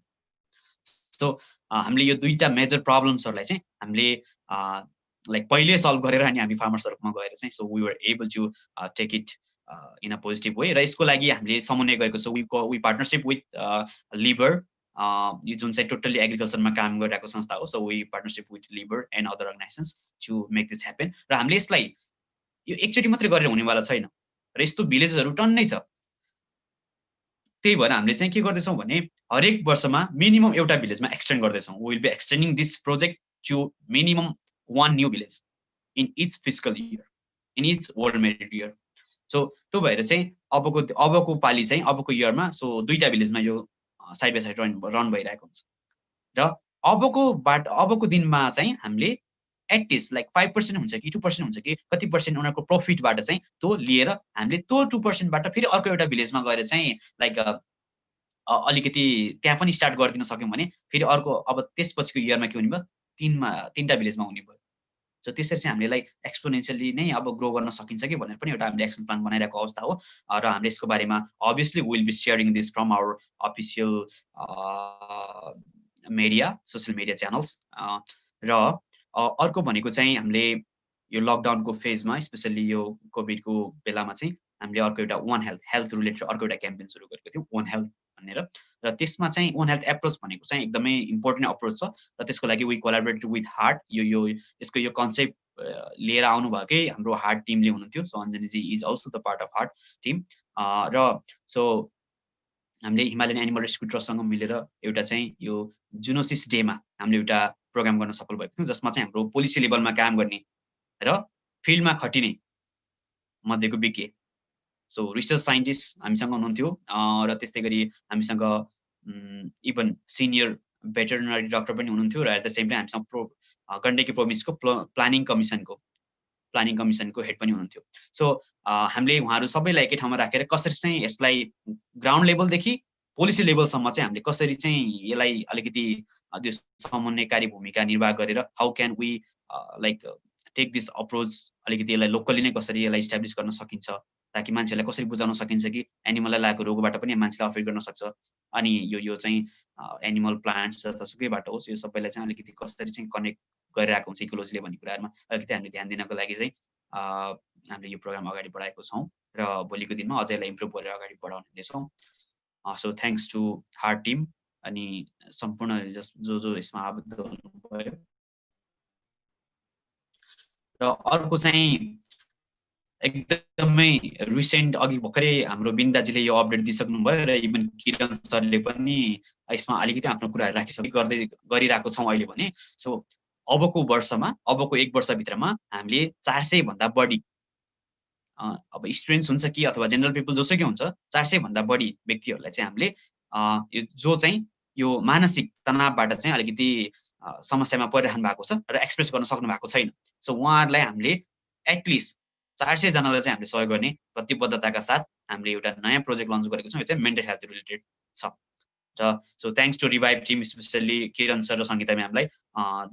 So हामीले यो दुईटा major प्रब्लम्सहरूलाई चाहिँ हामीले like पहिले solve गरेर अनि हामी फार्मर्सहरूमा गएर चाहिँ so we were able to take it in a positive way र यसको लागि हामीले समन्वय गरेको छौँ वी पार्टनरसिप विथ लिबर यो जुन चाहिँ टोटल्ली एग्रिकल्चरमा काम गरिरहेको संस्था हो so we partnership with Liber and other organisations to make this happen र हामीले यसलाई यो एकचोटि मात्रै गरेर हुनेवाला छैन र यस्तो भिलेजहरू टन्नै छ त्यही भएर हामीले चाहिँ के गर्दैछौँ भने हरेक वर्षमा मिनिमम एउटा भिलेजमा एक्सटेन्ड गर्दैछौँ we will be extending this project to minimum 1 new village in each fiscal year in each World Merit year सो त्यो भएर चाहिँ अबको पालि चाहिँ अबको इयरमा सो दुईटा भिलेजमा यो साइड बाई साइड रन भइरहेको हुन्छ र अबको दिनमा चाहिँ हामीले एटलिस्ट लाइक 5% हुन्छ कि 2% हुन्छ कि कति पर्सेन्ट उनीहरूको प्रफिटबाट चाहिँ त्यो लिएर हामीले त्यो 2%बाट फेरि अर्को एउटा भिलेजमा गएर चाहिँ लाइक अलिकति त्यहाँ पनि स्टार्ट गरिदिन सक्यौँ भने फेरि अर्को अब त्यसपछिको इयरमा के हुने भयो तीनटा भिलेजमा हुने भयो सो त्यसरी चाहिँ हामीले लाइक एक्सपोनेन्सियली नै अब ग्रो गर्न सकिन्छ कि भनेर पनि एउटा हामीले एक्सन प्लान बनाइरहेको अवस्था हो र हामीले यसको बारेमा obviously will be sharing this from our official media social media channels र अर्को भनेको चाहिँ हामीले यो लकडाउनको फेजमा स्पेसल्ली यो कोभिडको बेलामा चाहिँ हामीले अर्को एउटा वान हेल्थ रिलेटेड अर्को एउटा क्याम्पेन सुरु गरेको थियौँ वान हेल्थ भनेर र त्यसमा चाहिँ वान हेल्थ एप्रोच भनेको चाहिँ एकदमै इम्पोर्टेन्ट अप्रोच छ र त्यसको लागि वी कोलाबोरेट विथ हार्ट यसको यो कन्सेप्ट लिएर आउनुभएकै हाम्रो हार्ट टिमले हुनुहुन्थ्यो so Anjaniji is also the part of heart team र सो हामीले हिमालयन एनिमल रेस्क्यु ट्रस्टसँग मिलेर एउटा चाहिँ यो जुनोसिस डेमा हामीले एउटा प्रोग्राम गर्न सफल भएको थियौँ जसमा चाहिँ हाम्रो पोलिसी लेभलमा काम गर्ने र फिल्डमा खटिने मध्येको विज्ञ सो रिसर्च साइन्टिस्ट हामीसँग हुनुहुन्थ्यो र त्यस्तै गरी हामीसँग इभन सिनियर भेटरनरी डक्टर पनि हुनुहुन्थ्यो र एट द सेम टाइम हामीसँग गण्डकी प्रोभिन्सको प्लानिङ कमिसनको हेड पनि हुनुहुन्थ्यो सो हामीले उहाँहरू सबैलाई एकै ठाउँमा राखेर कसरी चाहिँ यसलाई ग्राउन्ड लेभलदेखि पोलिसी लेभलसम्म चाहिँ हामीले कसरी चाहिँ यसलाई अलिकति त्यो समन्वयकारी भूमिका निर्वाह गरेर how can we like take this approach अलिकति यसलाई लोकली नै कसरी यसलाई इस्टाब्लिस गर्न सकिन्छ ताकि मान्छेलाई कसरी बुझाउन सकिन्छ कि एनिमललाई लागेको रोगबाट पनि मान्छेलाई अफेक्ट गर्न सक्छ अनि यो चाहिँ एनिमल प्लान्ट्स जतासुकैबाट होस् यो सबैलाई चाहिँ अलिकति कसरी चाहिँ कनेक्ट गरिरहेको हुन्छ इकोलोजीले भन्ने कुराहरूमा अलिकति हामीले ध्यान दिनको लागि चाहिँ हामीले यो प्रोग्राम अगाडि बढाएको छौँ र भोलिको दिनमा अझै यसलाई इम्प्रुभ गरेर अगाडि बढाउने हुनेछौँ so thanks to heart team अनि सम्पूर्ण जो यसमा आबद्ध हुनुभयो र अर्को चाहिँ एकदमै रिसेन्ट अघि भर्खरै हाम्रो बिन्दाजीले यो अपडेट दिइसक्नु भयो र इभन किरण सरले पनि यसमा अलिकति आफ्नो कुराहरू गरिरहेको छौँ अहिले भने सो अबको वर्षमा अबको 1 वर्षभित्रमा हामीले 400 भन्दा बढी अब स्टुडेन्ट्स हुन्छ कि अथवा जेनरल पिपल जोसुकै हुन्छ 400 भन्दा बढी व्यक्तिहरूलाई चाहिँ हामीले जो चाहिँ यो मानसिक तनावबाट चाहिँ अलिकति समस्यामा परिरहनु भएको छ र एक्सप्रेस गर्न सक्नु भएको छैन सो उहाँहरूलाई हामीले एटलिस्ट 400 जनालाई चाहिँ हामीले सहयोग गर्ने प्रतिबद्धताका साथ हामीले एउटा नयाँ प्रोजेक्ट लन्च गरेको छौँ यो चाहिँ मेन्टल हेल्थ रिलेटेड छ र so thanks to revive team specially Kiran sir र सङ्गीता म्यामलाई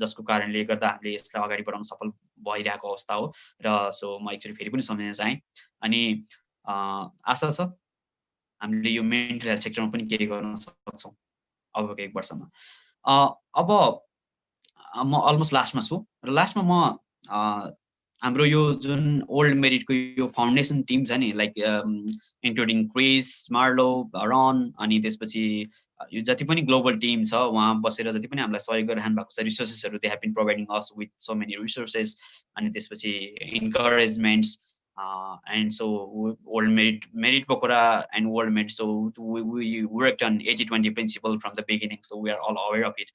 जसको कारणले गर्दा हामीले यसलाई अगाडि बढाउन सफल भइरहेको अवस्था हो र सो म एकचोटि फेरि पनि सम्झिन चाहेँ अनि आशा छ हामीले यो मेन्टल हेल्थ सेक्टरमा पनि केही गर्न सक्छौँ अबको 1 वर्षमा अब म अलमोस्ट लास्टमा छु र लास्टमा म हाम्रो यो जुन ओल्ड मेरिटको यो फाउन्डेसन टिम छ नि लाइक इन्क्लुडिङ क्रिस मार्लो रन अनि त्यसपछि यो जति पनि ग्लोबल टिम छ उहाँ बसेर जति पनि हामीलाई सहयोग गरिरहनु भएको छ रिसोर्सेसहरू they have been providing us with so many resources अनि त्यसपछि इन्करेजमेन्ट्स and so old merit Pokhara and world merit so we worked on 80-20 principle from the beginning so we are all aware of it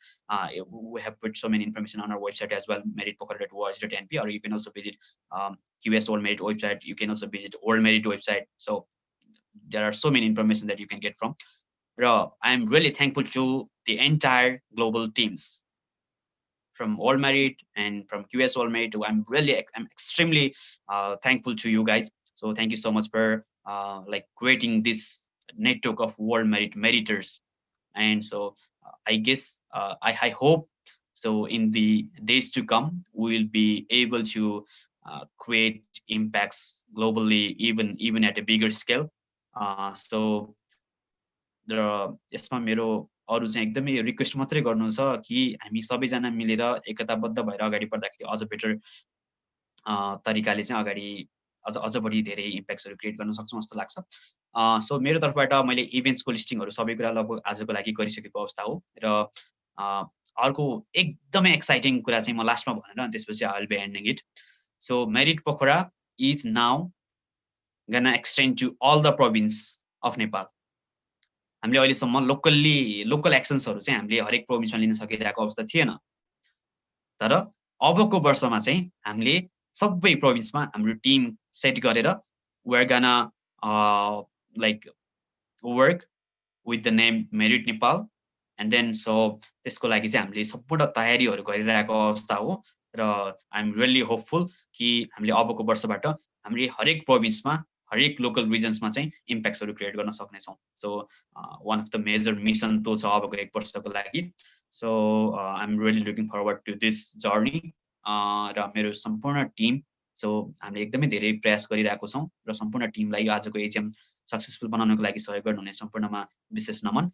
we have put so many information on our website as well meritpokhara.org.np or you can also visit QS Old Merit website you can also visit Old Merit website so there are so many information that you can get from I am really thankful to the entire global teams from World Merit and from QS World Merit. I'm extremely thankful to you guys. So thank you so much for like creating this network of World Merit meriters. And so I guess I hope so in the days to come we will be able to create impacts globally, even at a bigger scale. So र यसमा मेरो अरू चाहिँ एकदमै request मात्रै गर्नु छ कि हामी सबैजना मिलेर एकताबद्ध भएर अगाडि बढ्दाखेरि अझ बेटर तरिकाले चाहिँ अगाडि अझ बढी धेरै इम्प्याक्ट्सहरू क्रिएट गर्न सक्छौँ जस्तो लाग्छ। सो मेरो तर्फबाट मैले इभेन्ट्सको लिस्टिङहरू सबै कुरा लगभग आजको लागि गरिसकेको अवस्था हो। र अर्को एकदमै एक्साइटिङ कुरा चाहिँ म लास्टमा भनेर अनि त्यसपछि I will be ending it. So merit Pokhara is now gonna extend to all the province of Nepal. हामीले अहिलेसम्म लोकल एक्सन्सहरू चाहिँ हामीले हरेक प्रोभिन्समा लिन सकिरहेको अवस्था थिएन। तर अबको वर्षमा चाहिँ हामीले सबै प्रोभिन्समा हाम्रो टिम सेट गरेर we are gonna like work with the name Merit Nepal, and then so त्यसको लागि चाहिँ हामीले सम्पूर्ण तयारीहरू गरिरहेको अवस्था हो। र आई एम रियली होपफुल कि हामीले अबको वर्षबाट हामीले हरेक प्रोभिन्समा हरेक लोकल रिजन्समा चाहिँ इम्प्याक्ट्सहरू क्रिएट गर्न सक्नेछौँ। So one of the major mission त्यो छ अबको एक वर्षको लागि। So I am really looking forward to this journey. र मेरो सम्पूर्ण टिम सो हामीले एकदमै धेरै प्रयास गरिरहेको छौँ र सम्पूर्ण टिमलाई आजको एजिएम सक्सेसफुल बनाउनको लागि सहयोग गर्नुहुने सम्पूर्णमा विशेष नमन।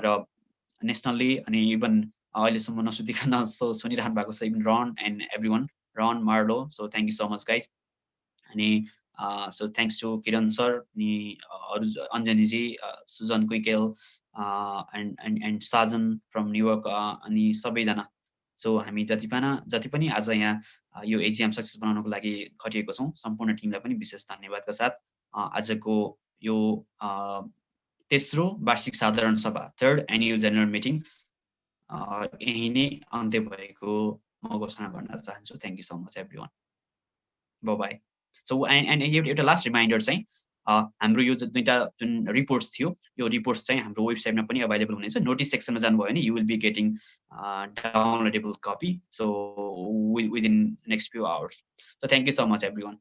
र नेसनल्ली अनि इभन अहिलेसम्म नसुतिकन सुनिरहनु भएको छ even Ron and every one, Ron, Marlo, so thank you so much guys. अनि so thanks to Kiran sir अनि अरू Anjaniji, Sujan Kuikel and Sajan from New York अनि सबैजना। सो हामी जति पनि आज यहाँ यो एजिएम सक्सेस बनाउनको लागि खटिएको छौँ सम्पूर्ण टिमलाई पनि विशेष धन्यवादका साथ आजको यो तेस्रो वार्षिक साधारण सभा, थर्ड एन्युअल जेनरल मिटिङ यही नै अन्त्य भएको म घोषणा गर्न चाहन्छु। Thank you so much every one, bye bye. So and एउटा लास्ट रिमाइन्डर चाहिँ हाम्रो यो दुईटा जुन रिपोर्ट्स थियो यो रिपोर्ट्स चाहिँ हाम्रो वेबसाइटमा पनि अभाइलेबल हुनेछ। नोटिस सेक्सनमा जानुभयो भने you will be getting downloadable copy so within next few hours. So thank you so much every one.